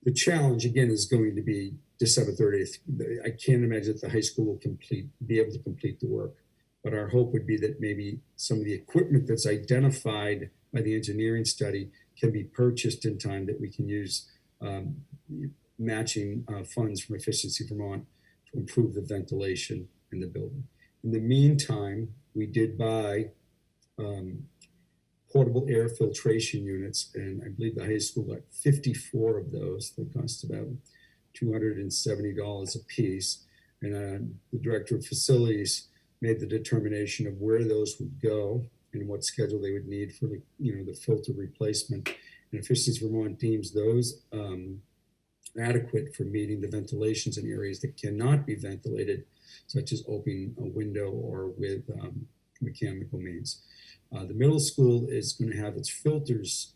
Speaker 16: The challenge, again, is going to be December 30th. I can't imagine that the high school will be able to complete the work. But our hope would be that maybe some of the equipment that's identified by the engineering study can be purchased in time that we can use matching funds from Efficiency Vermont to improve the ventilation in the building. In the meantime, we did buy portable air filtration units, and I believe the high school got 54 of those. They cost about $270 a piece. And the director of facilities made the determination of where those would go and what schedule they would need for the filter replacement. And Efficiency Vermont deems those adequate for meeting the ventilations in areas that cannot be ventilated, such as opening a window or with mechanical means. The middle school is going to have its filters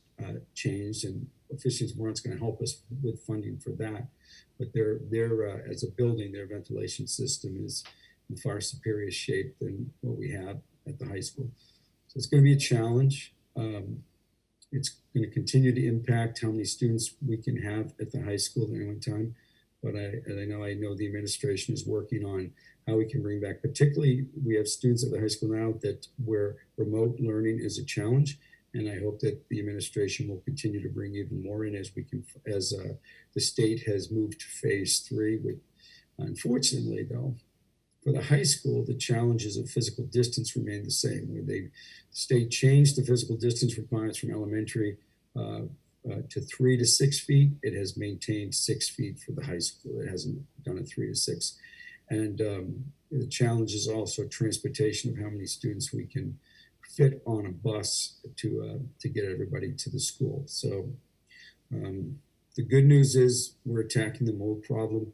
Speaker 16: changed, and Efficiency Vermont's going to help us with funding for that. But their as a building, their ventilation system is in far superior shape than what we have at the high school. So it's going to be a challenge. It's going to continue to impact how many students we can have at the high school at any one time. But I know the administration is working on how we can bring back, particularly we have students at the high school now where remote learning is a challenge. And I hope that the administration will continue to bring even more in as the state has moved to phase 3. Unfortunately, though, for the high school, the challenges of physical distance remain the same. The state changed the physical distance requirements from elementary to 3 to 6 feet. It has maintained 6 feet for the high school. It hasn't done it 3 to 6. And the challenge is also transportation of how many students we can fit on a bus to get everybody to the school. So the good news is we're attacking the mold problem.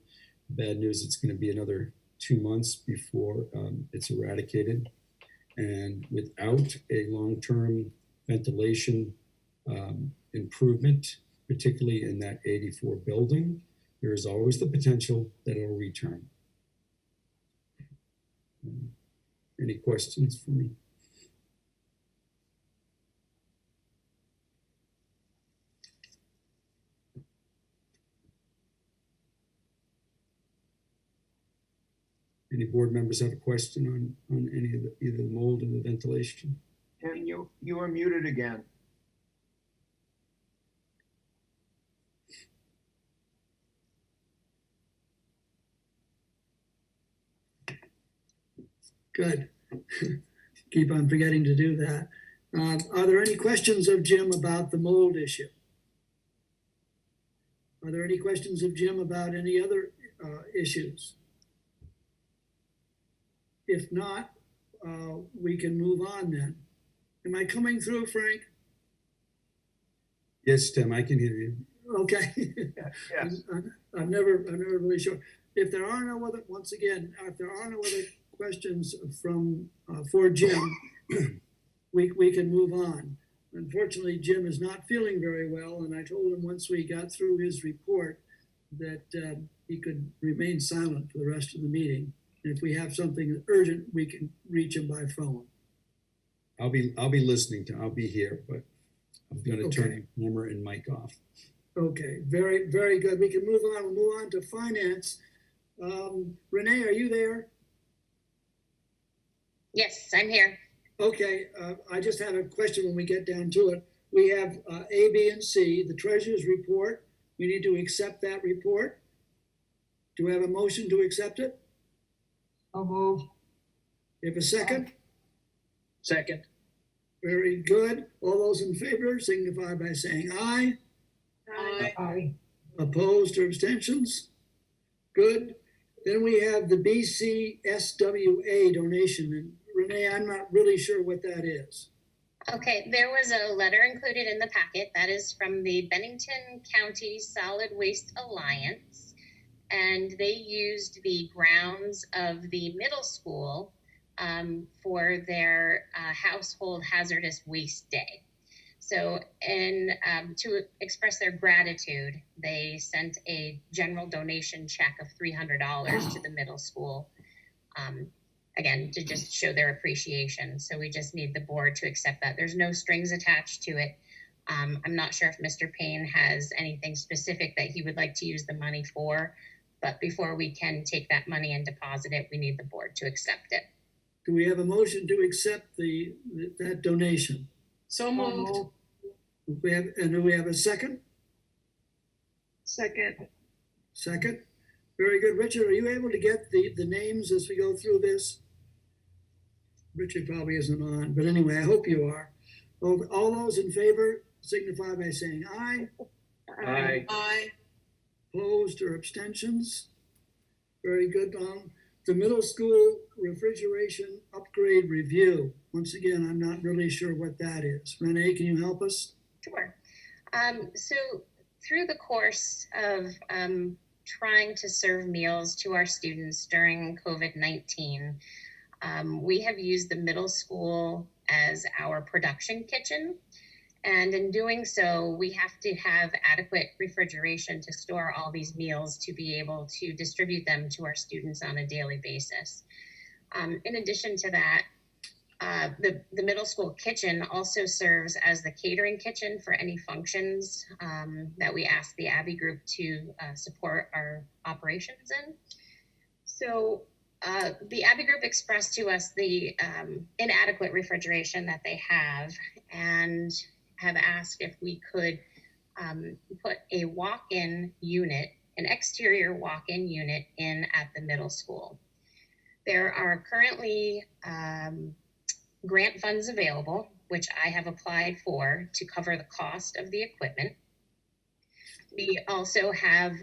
Speaker 16: Bad news, it's going to be another 2 months before it's eradicated. And without a long-term ventilation improvement, particularly in that 84 building, there is always the potential that it'll return. Any questions for me? Any board members have a question on any of either the mold or the ventilation?
Speaker 2: Tim, you are muted again.
Speaker 1: Good. Keep on forgetting to do that. Are there any questions of Jim about the mold issue? Are there any questions of Jim about any other issues? If not, we can move on then. Am I coming through, Frank?
Speaker 16: Yes, Tim, I can hear you.
Speaker 1: Okay.
Speaker 2: Yes.
Speaker 1: I'm never really sure. If there are no other, once again, if there are no other questions from for Jim, we can move on. Unfortunately, Jim is not feeling very well, and I told him once we got through his report that he could remain silent for the rest of the meeting. And if we have something urgent, we can reach him by phone.
Speaker 16: I'll be listening I'll be here, but I'm going to turn the camera and mic off.
Speaker 1: Okay, very, very good. We can move on. We'll move on to finance. Renee, are you there?
Speaker 7: Yes, I'm here.
Speaker 1: Okay, I just have a question when we get down to it. We have A, B, and C, the treasurer's report. We need to accept that report. Do we have a motion to accept it?
Speaker 12: I'll move.
Speaker 1: You have a second?
Speaker 11: Second.
Speaker 1: Very good. All those in favor signify by saying aye.
Speaker 12: Aye.
Speaker 1: Opposed or abstentions? Good. Then we have the Bcswa donation. And Renee, I'm not really sure what that is.
Speaker 7: Okay, there was a letter included in the packet that is from the Bennington County Solid Waste Alliance, and they used the grounds of the middle school for their household hazardous waste day. So, to express their gratitude, they sent a general donation check of $300 to the middle school. Again, to just show their appreciation. So we just need the board to accept that. There's no strings attached to it. I'm not sure if Mr. Payne has anything specific that he would like to use the money for, but before we can take that money and deposit it, we need the board to accept it.
Speaker 1: Do we have a motion to accept that donation?
Speaker 8: So moved.
Speaker 1: Do we have a second?
Speaker 8: Second.
Speaker 1: Second. Very good. Richard, are you able to get the names as we go through this? Richard probably isn't on, but anyway, I hope you are. All those in favor signify by saying aye.
Speaker 11: Aye.
Speaker 5: Aye.
Speaker 1: Opposed or abstentions? Very good, Don. The middle school refrigeration upgrade review. Once again, I'm not really sure what that is. Renee, can you help us?
Speaker 7: Sure. So through the course of trying to serve meals to our students during COVID-19, we have used the middle school as our production kitchen. And in doing so, we have to have adequate refrigeration to store all these meals to be able to distribute them to our students on a daily basis. In addition to that, the middle school kitchen also serves as the catering kitchen for any functions that we ask the Abbey Group to support our operations in. So the Abbey Group expressed to us the inadequate refrigeration that they have and have asked if we could put a walk-in unit, an exterior walk-in unit in at the middle school. There are currently grant funds available, which I have applied for to cover the cost of the equipment. We also have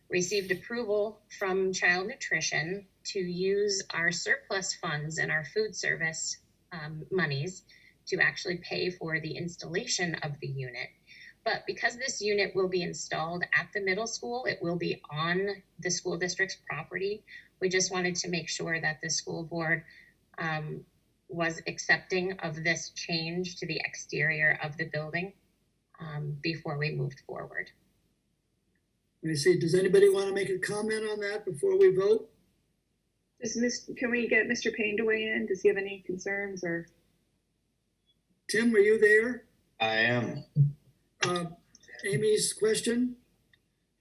Speaker 7: received approval from Child Nutrition to use our surplus funds and our food service monies to actually pay for the installation of the unit. But because this unit will be installed at the middle school, it will be on the school district's property. We just wanted to make sure that the school board was accepting of this change to the exterior of the building before we moved forward.
Speaker 1: Let me see, does anybody want to make a comment on that before we vote?
Speaker 8: Can we get Mr. Payne to weigh in? Does he have any concerns or?
Speaker 1: Tim, are you there?
Speaker 15: I am.
Speaker 1: Amy's question?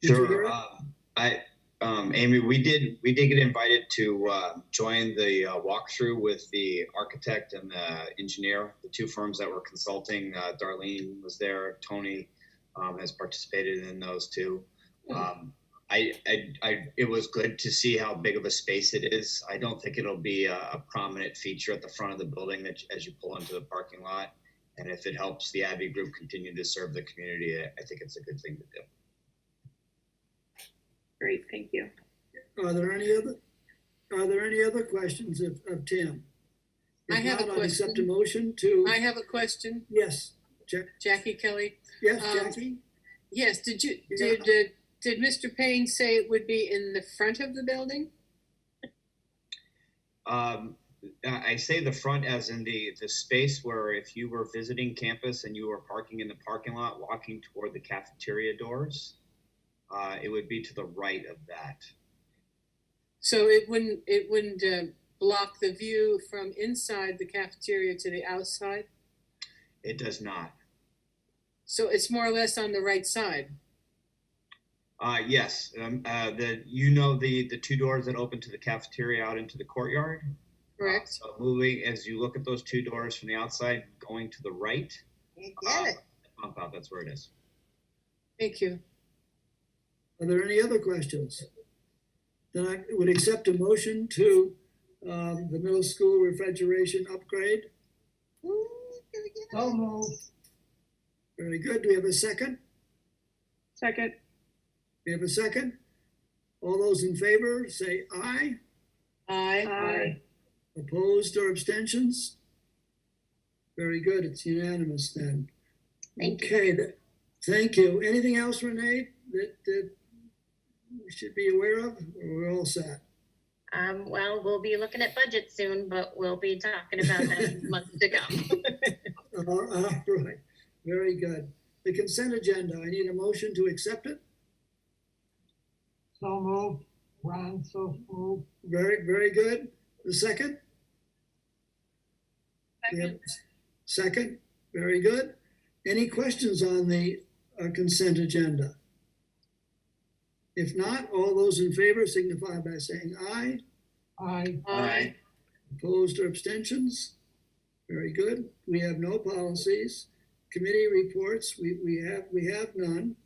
Speaker 1: Did you hear
Speaker 15: Sure.
Speaker 1: it?
Speaker 15: Amy, we did get invited to join the walkthrough with the architect and the engineer, the two firms that were consulting. Darlene was there. Tony has participated in those too. It was good to see how big of a space it is. I don't think it'll be a prominent feature at the front of the building that as you pull into the parking lot. And if it helps the Abbey Group continue to serve the community, I think it's a good thing to do.
Speaker 8: Great, thank you.
Speaker 1: Are there any other questions of Tim?
Speaker 12: I have a
Speaker 1: I'll
Speaker 12: question.
Speaker 1: accept a motion to.
Speaker 12: I have a question.
Speaker 1: Yes,
Speaker 12: Jackie Kelly.
Speaker 1: Yes, Jackie?
Speaker 12: Yes, did Mr. Payne say it would be in the front of the building?
Speaker 15: I say the front as in the space where if you were visiting campus and you were parking in the parking lot, walking toward the cafeteria doors, it would be to the right of that.
Speaker 12: So it wouldn't block the view from inside the cafeteria to the outside?
Speaker 15: It does not.
Speaker 12: So it's more or less on the right side?
Speaker 15: Yes. The two doors that open to the cafeteria out into the courtyard?
Speaker 12: Correct.
Speaker 15: So moving, as you look at those two doors from the outside, going to the right. Bump out, that's where it is.
Speaker 12: Thank you.
Speaker 1: Are there any other questions? Then I would accept a motion to the middle school refrigeration upgrade.
Speaker 12: So moved.
Speaker 1: Very good. Do we have a second?
Speaker 8: Second.
Speaker 1: We have a second. All those in favor say aye.
Speaker 12: Aye.
Speaker 1: Opposed or abstentions? Very good. It's unanimous then.
Speaker 7: Thank
Speaker 1: you. Thank you. Anything else, Renee, that we should be aware of? Or we're all set?
Speaker 7: Well, we'll be looking at budget soon, but we'll be talking about that in months to come.
Speaker 1: All right. Very good. The consent agenda. I need a motion to accept it.
Speaker 12: So moved. Ron, so moved.
Speaker 1: Very, very good. The second?
Speaker 6: Second.
Speaker 1: Second. Very good. Any questions on the consent agenda? If not, all those in favor signify by saying aye.
Speaker 12: Aye.
Speaker 1: Opposed or abstentions? Very good. We have no policies. Committee reports, we have none.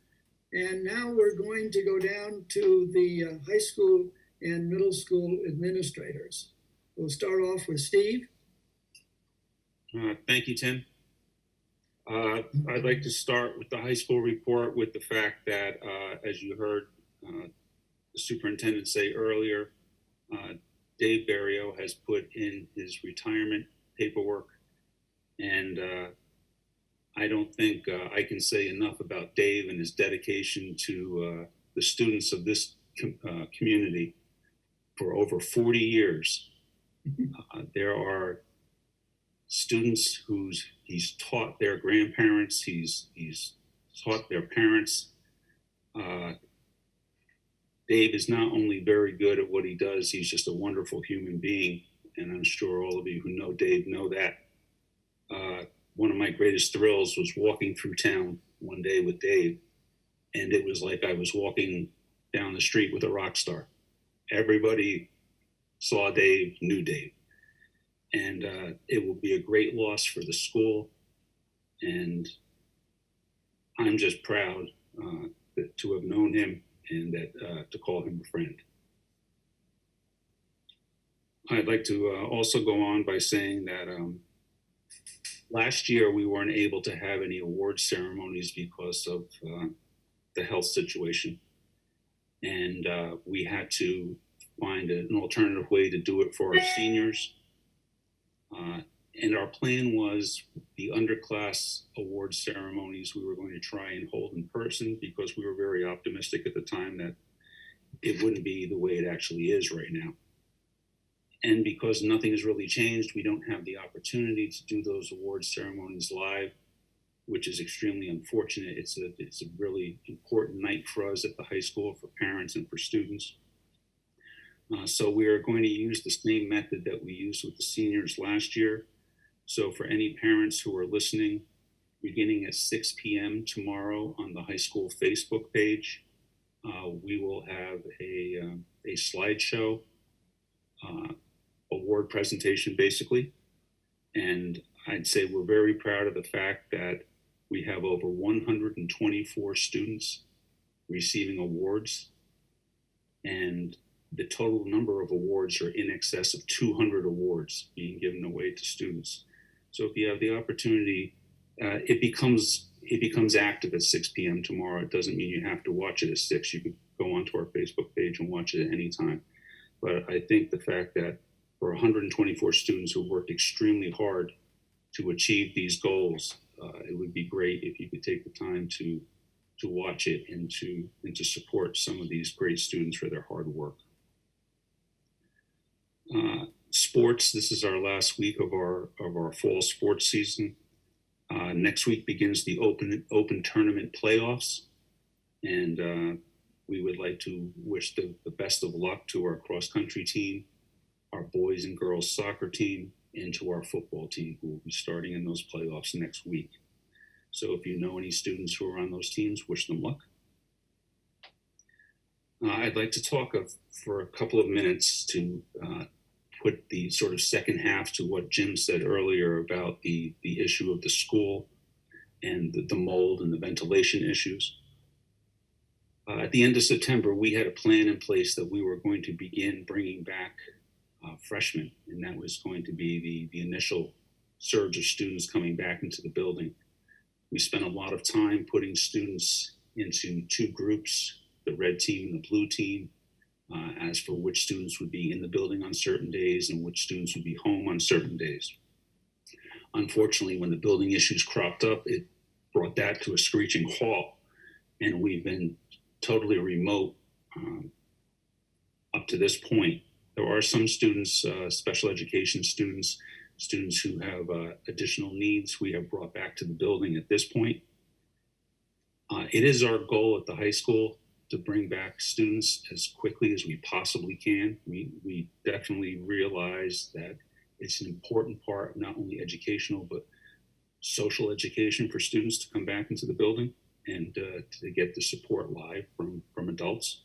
Speaker 1: And now we're going to go down to the high school and middle school administrators. We'll start off with Steve.
Speaker 21: Thank you, Tim. I'd like to start with the high school report with the fact that, as you heard the superintendent say earlier, Dave Berrio has put in his retirement paperwork, and I don't think I can say enough about Dave and his dedication to the students of this community for over 40 years. There are students who's he's taught their grandparents, he's taught their parents. Dave is not only very good at what he does, he's just a wonderful human being. And I'm sure all of you who know Dave know that. One of my greatest thrills was walking through town one day with Dave, and it was like I was walking down the street with a rock star. Everybody saw Dave, knew Dave. And it will be a great loss for the school. And I'm just proud to have known him and to call him a friend. I'd like to also go on by saying that last year we weren't able to have any award ceremonies because of the health situation. And we had to find an alternative way to do it for our seniors. And our plan was the Underclass award ceremonies we were going to try and hold in person, because we were very optimistic at the time that it wouldn't be the way it actually is right now. And because nothing has really changed, we don't have the opportunity to do those award ceremonies live, which is extremely unfortunate. It's a really important night for us at the high school, for parents and for students. So we are going to use the same method that we used with the seniors last year. So for any parents who are listening, beginning at 6 p.m. tomorrow on the high school Facebook page, we will have a slideshow, award presentation basically. And I'd say we're very proud of the fact that we have over 124 students receiving awards, and the total number of awards are in excess of 200 awards being given away to students. So if you have the opportunity, it becomes active at 6 p.m. tomorrow. It doesn't mean you have to watch it at 6. You could go onto our Facebook page and watch it at any time. But I think the fact that for 124 students who worked extremely hard to achieve these goals, it would be great if you could take the time to watch it and to support some of these great students for their hard work. Sports, this is our last week of our fall sports season. Next week begins the open tournament playoffs, and we would like to wish the best of luck to our cross-country team, our boys and girls soccer team, and to our football team, who will be starting in those playoffs next week. So if you know any students who are on those teams, wish them luck. I'd like to talk for a couple of minutes to put the sort of second half to what Jim said earlier about the issue of the school and the mold and the ventilation issues. At the end of September, we had a plan in place that we were going to begin bringing back freshmen, and that was going to be the initial surge of students coming back into the building. We spent a lot of time putting students into two groups, the red team and the blue team, as for which students would be in the building on certain days and which students would be home on certain days. Unfortunately, when the building issues cropped up, it brought that to a screeching halt, and we've been totally remote up to this point. There are some students, special education students who have additional needs we have brought back to the building at this point. It is our goal at the high school to bring back students as quickly as we possibly can. We definitely realize that it's an important part of not only educational, but social education for students to come back into the building and to get the support live from adults.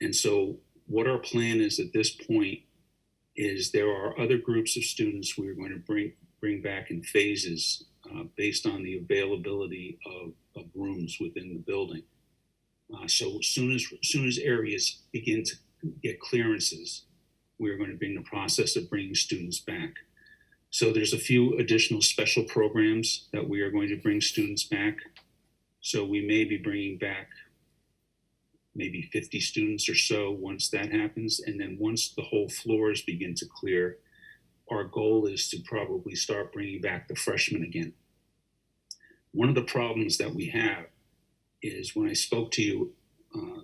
Speaker 21: And so what our plan is at this point is there are other groups of students we're going to bring back in phases based on the availability of rooms within the building. So as soon as areas begin to get clearances, we're going to begin the process of bringing students back. So there's a few additional special programs that we are going to bring students back. So we may be bringing back maybe 50 students or so once that happens. And then once the whole floors begin to clear, our goal is to probably start bringing back the freshmen again. One of the problems that we have is when I spoke to you a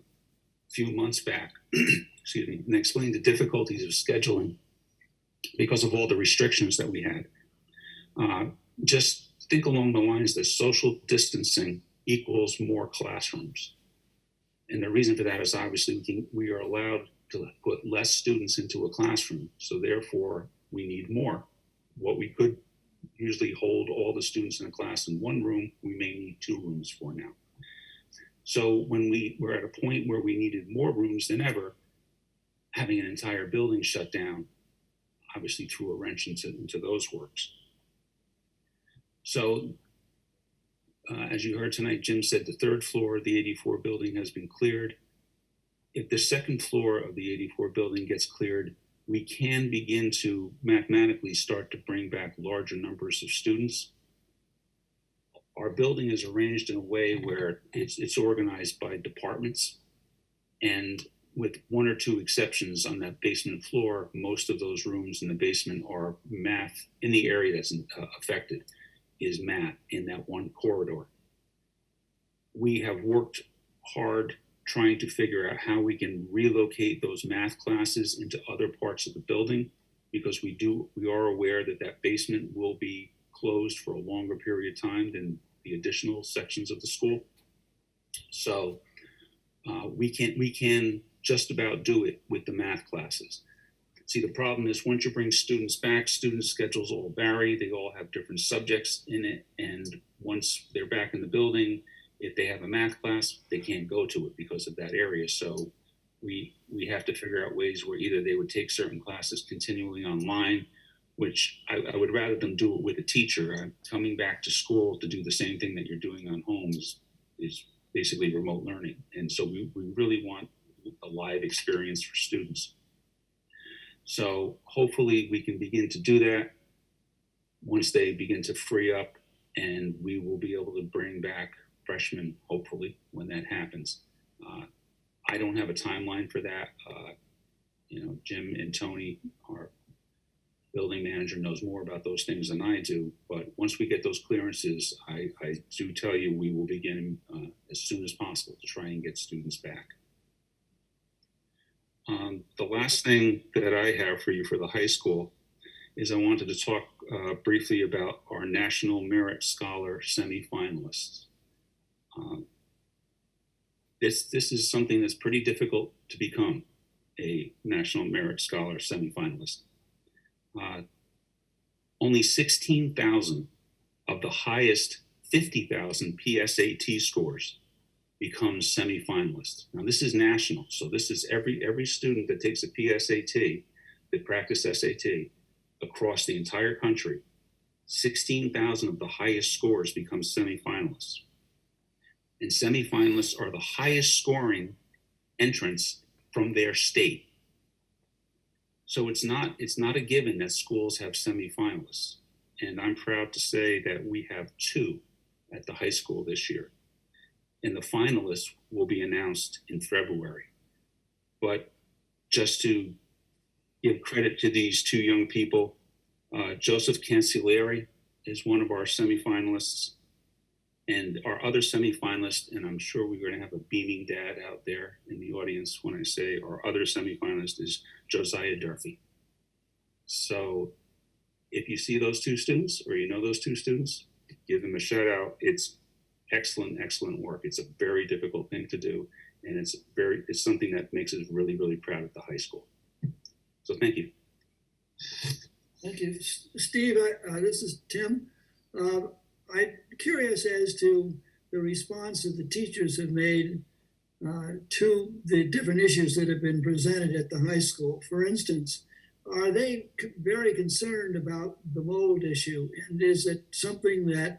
Speaker 21: few months back, excuse me, and explained the difficulties of scheduling because of all the restrictions that we had. Just think along the lines that social distancing equals more classrooms. And the reason for that is obviously we are allowed to put less students into a classroom. So therefore we need more. What we could usually hold all the students in a class in one room, we may need 2 rooms for now. So when we were at a point where we needed more rooms than ever, having an entire building shut down obviously threw a wrench into those works. So as you heard tonight, Jim said the 3rd floor of the 84 building has been cleared. If the 2nd floor of the 84 building gets cleared, we can begin to mathematically start to bring back larger numbers of students. our building is arranged in a way where it's organized by departments, and with one or two exceptions on that basement floor, most of those rooms in the basement are math in the area that's affected is math in that one corridor. We have worked hard trying to figure out how we can relocate those math classes into other parts of the building, because we are aware that that basement will be closed for a longer period of time than the additional sections of the school. So we can just about do it with the math classes. See, the problem is once you bring students back, student schedules all vary. They all have different subjects in it. And once they're back in the building, if they have a math class, they can't go to it because of that area. So we have to figure out ways where either they would take certain classes continually online, which I would rather them do it with a teacher. Coming back to school to do the same thing that you're doing on home is basically remote learning. And so we really want a live experience for students. So hopefully we can begin to do that once they begin to free up, and we will be able to bring back freshmen, hopefully, when that happens. I don't have a timeline for that. Jim and Tony, our building manager, knows more about those things than I do. But once we get those clearances, I do tell you we will begin as soon as possible to try and get students back. The last thing that I have for you for the high school is I wanted to talk briefly about our National Merit Scholar semi-finalists. This is something that's pretty difficult to become a National Merit Scholar semi-finalist. Only 16,000 of the highest 50,000 PSAT scores becomes semi-finalists. Now this is national, so this is every student that takes a PSAT, that practice SAT across the entire country. 16,000 of the highest scores become semi-finalists. And semi-finalists are the highest scoring entrants from their state. So it's not a given that schools have semi-finalists. And I'm proud to say that we have 2 at the high school this year. And the finalists will be announced in February. But just to give credit to these 2 young people, Joseph Cancellieri is one of our semi-finalists. And our other semi-finalist, and I'm sure we're going to have a beaming dad out there in the audience when I say our other semi-finalist, is Josiah Durfee. So if you see those 2 students, or you know those 2 students, give them a shout out. It's excellent, excellent work. It's a very difficult thing to do, and it's something that makes us really, really proud at the high school. So thank you.
Speaker 1: Thank you. Steve, this is Tim. I'm curious as to the response that the teachers have made to the different issues that have been presented at the high school. For instance, are they very concerned about the mold issue? And is it something that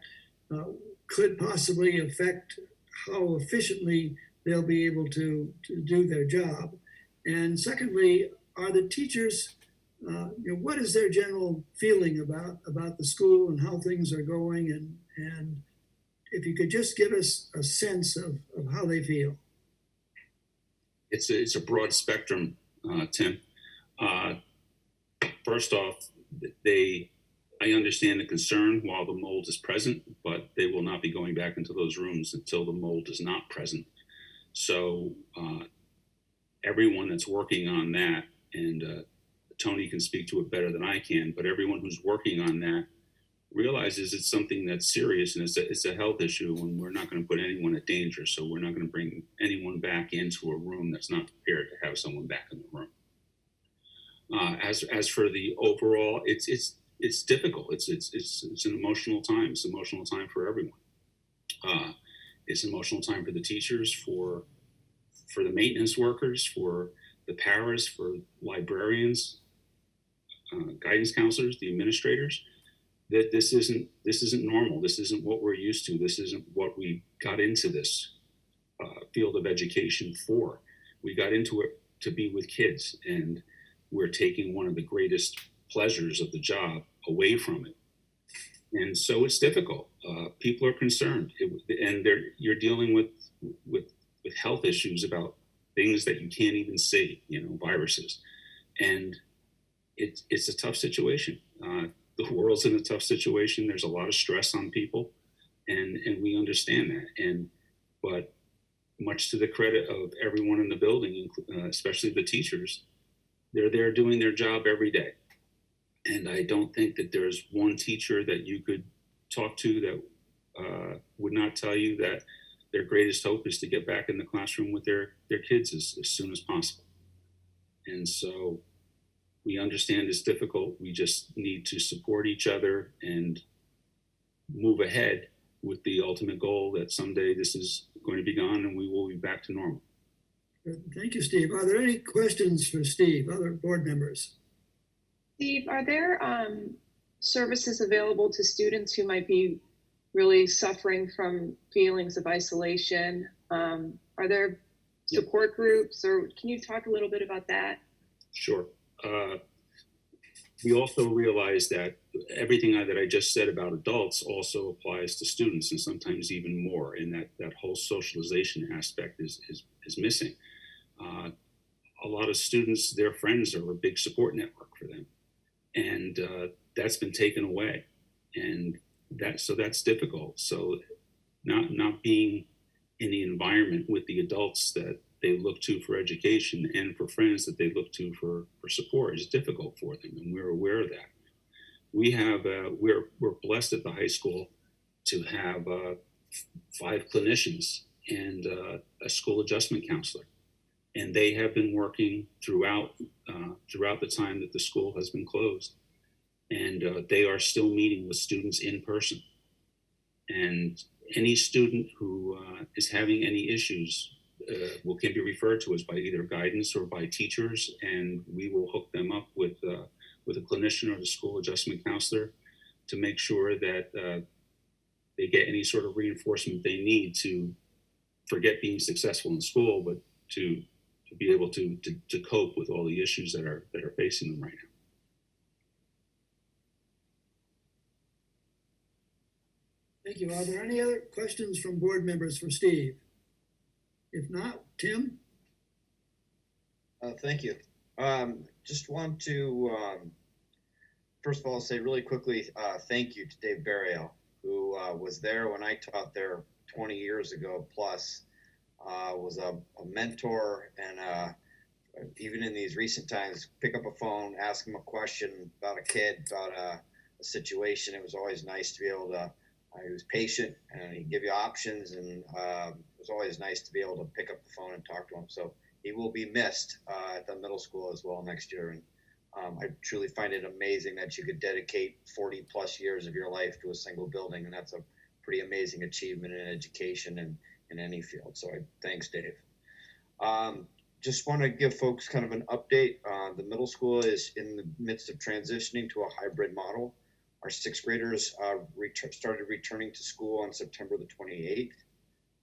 Speaker 1: could possibly affect how efficiently they'll be able to do their job? And secondly, are the teachers, what is their general feeling about the school and how things are going? And if you could just give us a sense of how they feel.
Speaker 21: It's a broad spectrum, Tim. First off, I understand the concern while the mold is present, but they will not be going back into those rooms until the mold is not present. So everyone that's working on that, and Tony can speak to it better than I can, but everyone who's working on that realizes it's something that's serious, and it's a health issue, and we're not going to put anyone at danger. So we're not going to bring anyone back into a room that's not prepared to have someone back in the room. As for the overall, it's difficult. It's an emotional time. It's an emotional time for everyone. It's an emotional time for the teachers, for the maintenance workers, for the paras, for librarians, guidance counselors, the administrators. That this isn't normal. This isn't what we're used to. This isn't what we got into this field of education for. We got into it to be with kids, and we're taking one of the greatest pleasures of the job away from it. And so it's difficult. People are concerned, and you're dealing with health issues about things that you can't even see, viruses, and it's a tough situation. The world's in a tough situation. There's a lot of stress on people, and we understand that. But much to the credit of everyone in the building, especially the teachers, they're there doing their job every day. And I don't think that there's one teacher that you could talk to that would not tell you that their greatest hope is to get back in the classroom with their kids as soon as possible. And so we understand it's difficult. We just need to support each other and move ahead with the ultimate goal that someday this is going to be gone and we will be back to normal.
Speaker 1: Thank you, Steve. Are there any questions for Steve, other board members?
Speaker 8: Steve, are there services available to students who might be really suffering from feelings of isolation? Are there support groups, or can you talk a little bit about that?
Speaker 21: Sure. We also realize that everything that I just said about adults also applies to students, and sometimes even more, and that whole socialization aspect is missing. A lot of students, their friends are a big support network for them. And that's been taken away, and that's difficult. So not being in the environment with the adults that they look to for education and for friends that they look to for support is difficult for them, and we're aware of that. We have we're blessed at the high school to have 5 clinicians and a school adjustment counselor. And they have been working throughout the time that the school has been closed, and they are still meeting with students in person. And any student who is having any issues can be referred to us by either guidance or by teachers, and we will hook them up with a clinician or the school adjustment counselor to make sure that they get any sort of reinforcement they need to forget being successful in school, but to be able to cope with all the issues that are facing them right now.
Speaker 1: Thank you. Are there any other questions from board members for Steve? If not, Tim?
Speaker 15: Thank you. Just want to, first of all, say really quickly, thank you to Dave Barrio, who was there when I taught there 20 years ago plus. Was a mentor, and even in these recent times, pick up a phone, ask him a question about a kid, about a situation. It was always nice to be able to, he was patient and he'd give you options, and it was always nice to be able to pick up the phone and talk to him. So he will be missed at the middle school as well next year. And I truly find it amazing that you could dedicate 40 plus years of your life to a single building, and that's a pretty amazing achievement in education and in any field. So thanks, Dave. Just want to give folks kind of an update. The middle school is in the midst of transitioning to a hybrid model. Our 6th graders started returning to school on September the 28th.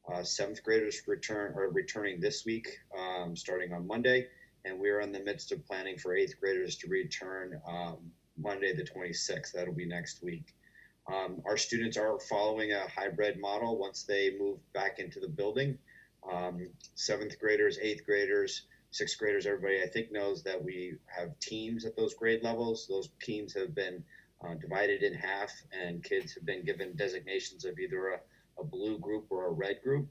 Speaker 15: 7th graders are returning this week, starting on Monday, and we're in the midst of planning for 8th graders to return Monday the 26th. That'll be next week. Our students are following a hybrid model once they move back into the building. 7th graders, 8th graders, 6th graders, everybody I think knows that we have teams at those grade levels. Those teams have been divided in half, and kids have been given designations of either a blue group or a red group.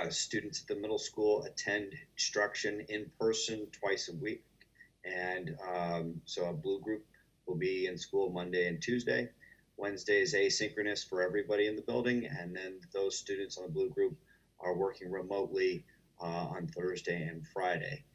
Speaker 15: Students at the middle school attend instruction in person twice a week. And so a blue group will be in school Monday and Tuesday. Wednesday is asynchronous for everybody in the building, and then those students on the blue group are working remotely on Thursday and Friday.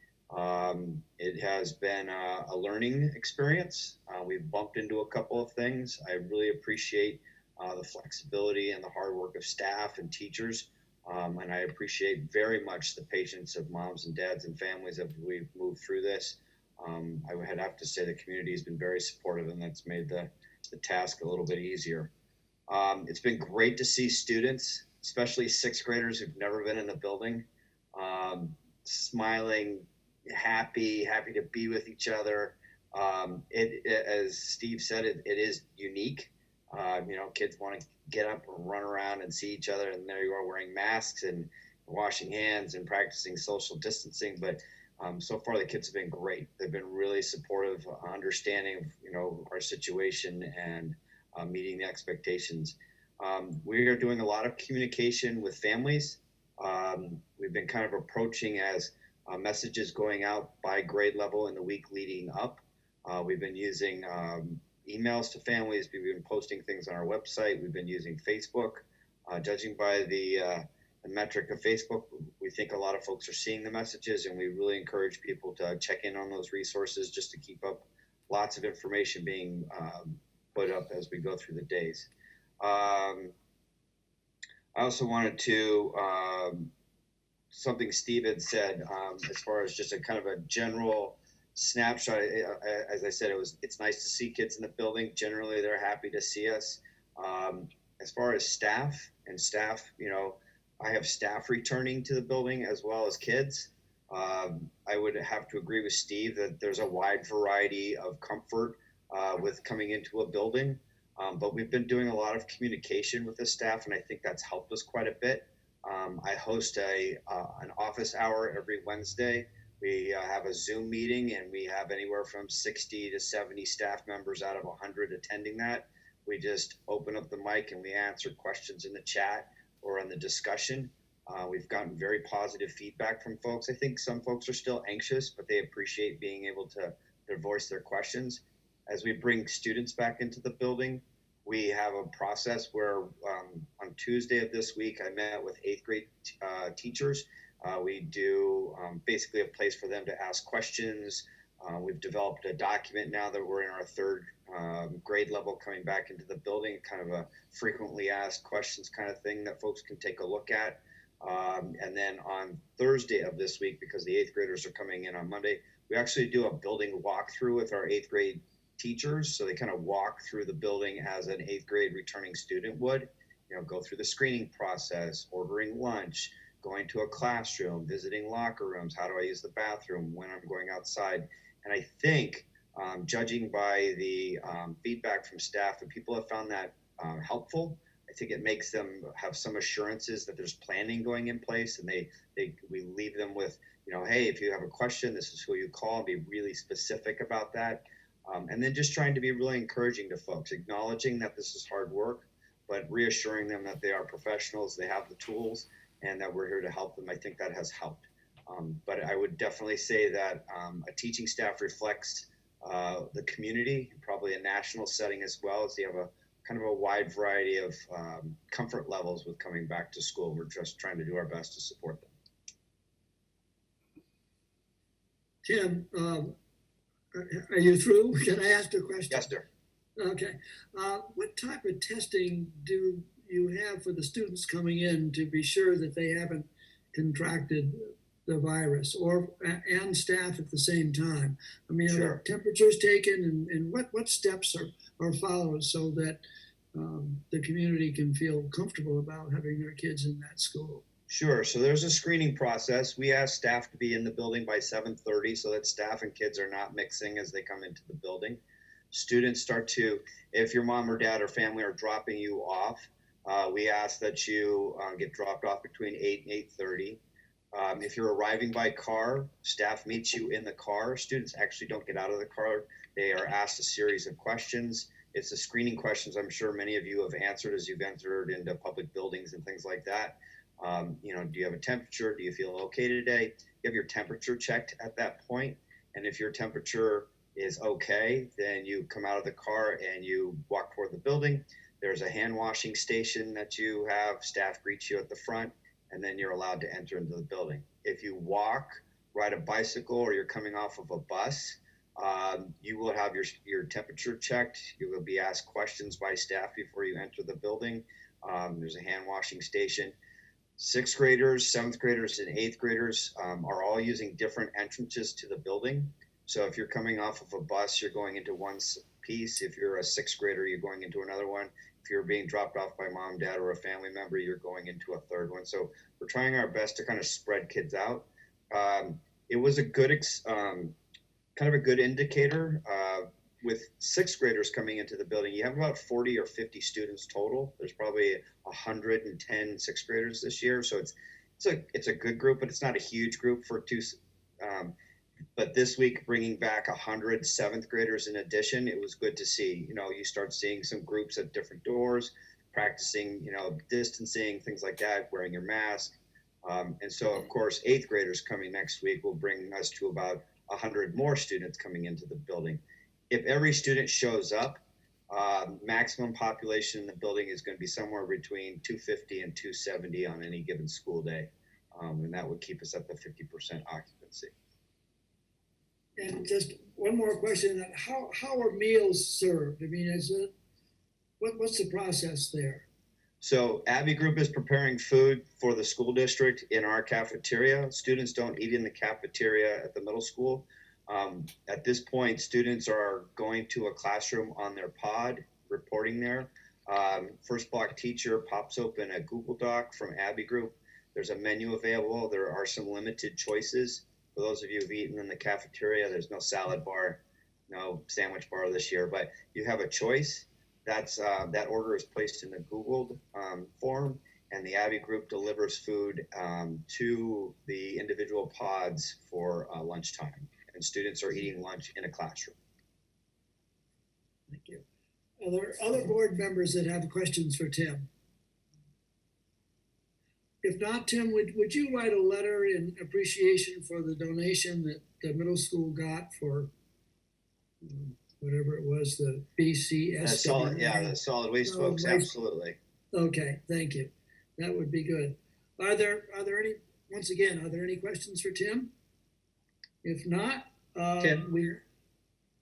Speaker 15: It has been a learning experience. We've bumped into a couple of things. I really appreciate the flexibility and the hard work of staff and teachers, and I appreciate very much the patience of moms and dads and families as we've moved through this. I would have to say the community has been very supportive, and that's made the task a little bit easier. It's been great to see students, especially 6th graders who've never been in the building, smiling, happy to be with each other. As Steve said, it is unique.
Speaker 9: Kids want to get up and run around and see each other, and there you are wearing masks and washing hands and practicing social distancing. But so far the kids have been great. They've been really supportive, understanding of, our situation and meeting the expectations. We are doing a lot of communication with families. We've been kind of approaching as messages going out by grade level in the week leading up. We've been using emails to families. We've been posting things on our website. We've been using Facebook. Judging by the metric of Facebook, we think a lot of folks are seeing the messages, and we really encourage people to check in on those resources just to keep up lots of information being put up as we go through the days. I also wanted to, something Steve had said, as far as just a kind of a general snapshot. As I said, it's nice to see kids in the building. Generally, they're happy to see us. As far as staff, I have staff returning to the building as well as kids. I would have to agree with Steve that there's a wide variety of comfort with coming into a building. But we've been doing a lot of communication with the staff, and I think that's helped us quite a bit. I host an office hour every Wednesday. We have a Zoom meeting, and we have anywhere from 60 to 70 staff members out of 100 attending that. We just open up the mic and we answer questions in the chat or in the discussion. We've gotten very positive feedback from folks. I think some folks are still anxious, but they appreciate being able to voice their questions. As we bring students back into the building, we have a process where on Tuesday of this week, I met with 8th grade teachers. We do basically a place for them to ask questions. We've developed a document now that we're in our 3rd grade level coming back into the building, kind of a frequently asked questions kind of thing that folks can take a look at. And then on Thursday of this week, because the 8th graders are coming in on Monday, we actually do a building walkthrough with our 8th grade teachers. So they kind of walk through the building as an 8th grade returning student would, go through the screening process, ordering lunch, going to a classroom, visiting locker rooms, how do I use the bathroom when I'm going outside. And I think, judging by the feedback from staff, that people have found that helpful. I think it makes them have some assurances that there's planning going in place, and we leave them with, hey, if you have a question, this is who you call, and be really specific about that. And then just trying to be really encouraging to folks, acknowledging that this is hard work, but reassuring them that they are professionals, they have the tools, and that we're here to help them. I think that has helped. But I would definitely say that a teaching staff reflects the community, probably a national setting as well, as they have a kind of a wide variety of comfort levels with coming back to school. We're just trying to do our best to support them.
Speaker 1: Tim, are you through? Can I ask a question?
Speaker 9: Yes, sir.
Speaker 1: Okay. What type of testing do you have for the students coming in to be sure that they haven't contracted the virus, and staff at the same time? I mean,
Speaker 9: Sure.
Speaker 1: Are temperatures taken, and what steps are followed so that the community can feel comfortable about having their kids in that school?
Speaker 9: Sure. So there's a screening process. We ask staff to be in the building by 7:30 so that staff and kids are not mixing as they come into the building. Students start to, if your mom or dad or family are dropping you off, we ask that you get dropped off between 8 and 8:30. If you're arriving by car, staff meets you in the car. Students actually don't get out of the car. They are asked a series of questions. It's the screening questions I'm sure many of you have answered as you've entered into public buildings and things like that. Do you have a temperature? Do you feel okay today? You have your temperature checked at that point. And if your temperature is okay, then you come out of the car and you walk toward the building. There's a hand washing station that you have. Staff greets you at the front, and then you're allowed to enter into the building. If you walk, ride a bicycle, or you're coming off of a bus, you will have your temperature checked. You will be asked questions by staff before you enter the building. There's a hand washing station. 6th graders, 7th graders, and 8th graders are all using different entrances to the building. So if you're coming off of a bus, you're going into one piece. If you're a 6th grader, you're going into another one. If you're being dropped off by mom, dad, or a family member, you're going into a third one. So we're trying our best to kind of spread kids out. It was a good, kind of a good indicator. with sixth graders coming into the building, you have about 40 or 50 students total. There's probably 110 sixth graders this year. So it's a good group, but it's not a huge group for two. But this week, bringing back 100 seventh graders in addition, it was good to see. You know, you start seeing some groups at different doors, practicing, you know, distancing, things like that, wearing your mask. And so, of course, eighth graders coming next week will bring us to about 100 more students coming into the building. If every student shows up, maximum population in the building is going to be somewhere between 250 and 270 on any given school day. And that would keep us at the 50% occupancy.
Speaker 1: And just one more question, how are meals served? I mean, what's the process there?
Speaker 9: So Abby Group is preparing food for the school district in our cafeteria. Students don't eat in the cafeteria at the middle school. At this point, students are going to a classroom on their pod, reporting there. First block teacher pops open a Google Doc from Abby Group. There's a menu available. There are some limited choices. For those of you who've eaten in the cafeteria, there's no salad bar, no sandwich bar this year, but you have a choice. That order is placed in the Googled form, and the Abby Group delivers food to the individual pods for lunchtime, and students are eating lunch in a classroom.
Speaker 1: Thank you. Are there other board members that have questions for Tim? If not, Tim, would you write a letter in appreciation for the donation that the middle school got for whatever it was, the Bcswa?
Speaker 9: The solid waste folks, absolutely.
Speaker 1: Okay, thank you. That would be good. Are there any, once again, are there any questions for Tim? If not,
Speaker 11: Tim?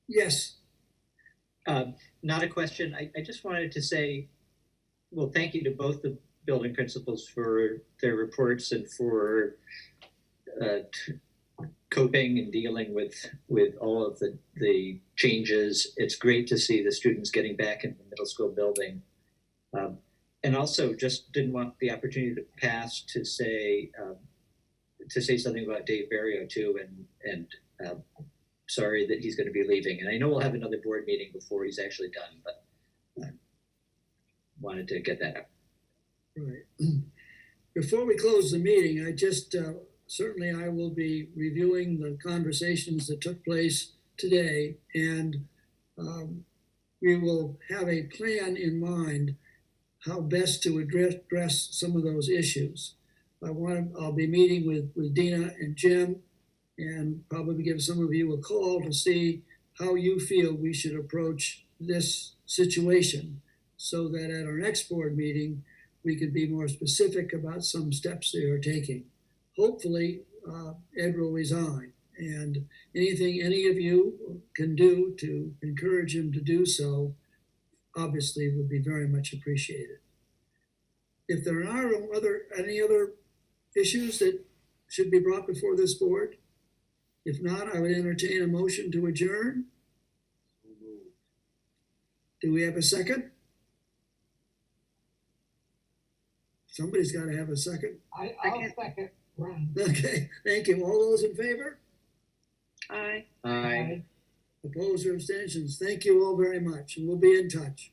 Speaker 1: Yes.
Speaker 11: Not a question. I just wanted to say, well, thank you to both the building principals for their reports and for coping and dealing with all of the changes. It's great to see the students getting back in the middle school building. And also just didn't want the opportunity to pass to say something about Dave Barrio too, and sorry that he's going to be leaving. And I know we'll have another board meeting before he's actually done, but wanted to get that out.
Speaker 1: Right. Before we close the meeting, I just certainly I will be reviewing the conversations that took place today, and we will have a plan in mind how best to address some of those issues. I'll be meeting with Dina and Jim, and probably give some of you a call to see how you feel we should approach this situation, so that at our next board meeting, we could be more specific about some steps they are taking. Hopefully, Ed will resign, and anything any of you can do to encourage him to do so, obviously would be very much appreciated. If there are any other issues that should be brought before this board, if not, I would entertain a motion to adjourn. Do we have a second? Somebody's got to have a second.
Speaker 2: I'll second.
Speaker 1: Okay, thank you. All those in favor?
Speaker 8: Aye.
Speaker 11: Aye.
Speaker 1: Opposed or abstentions? Thank you all very much, and we'll be in touch.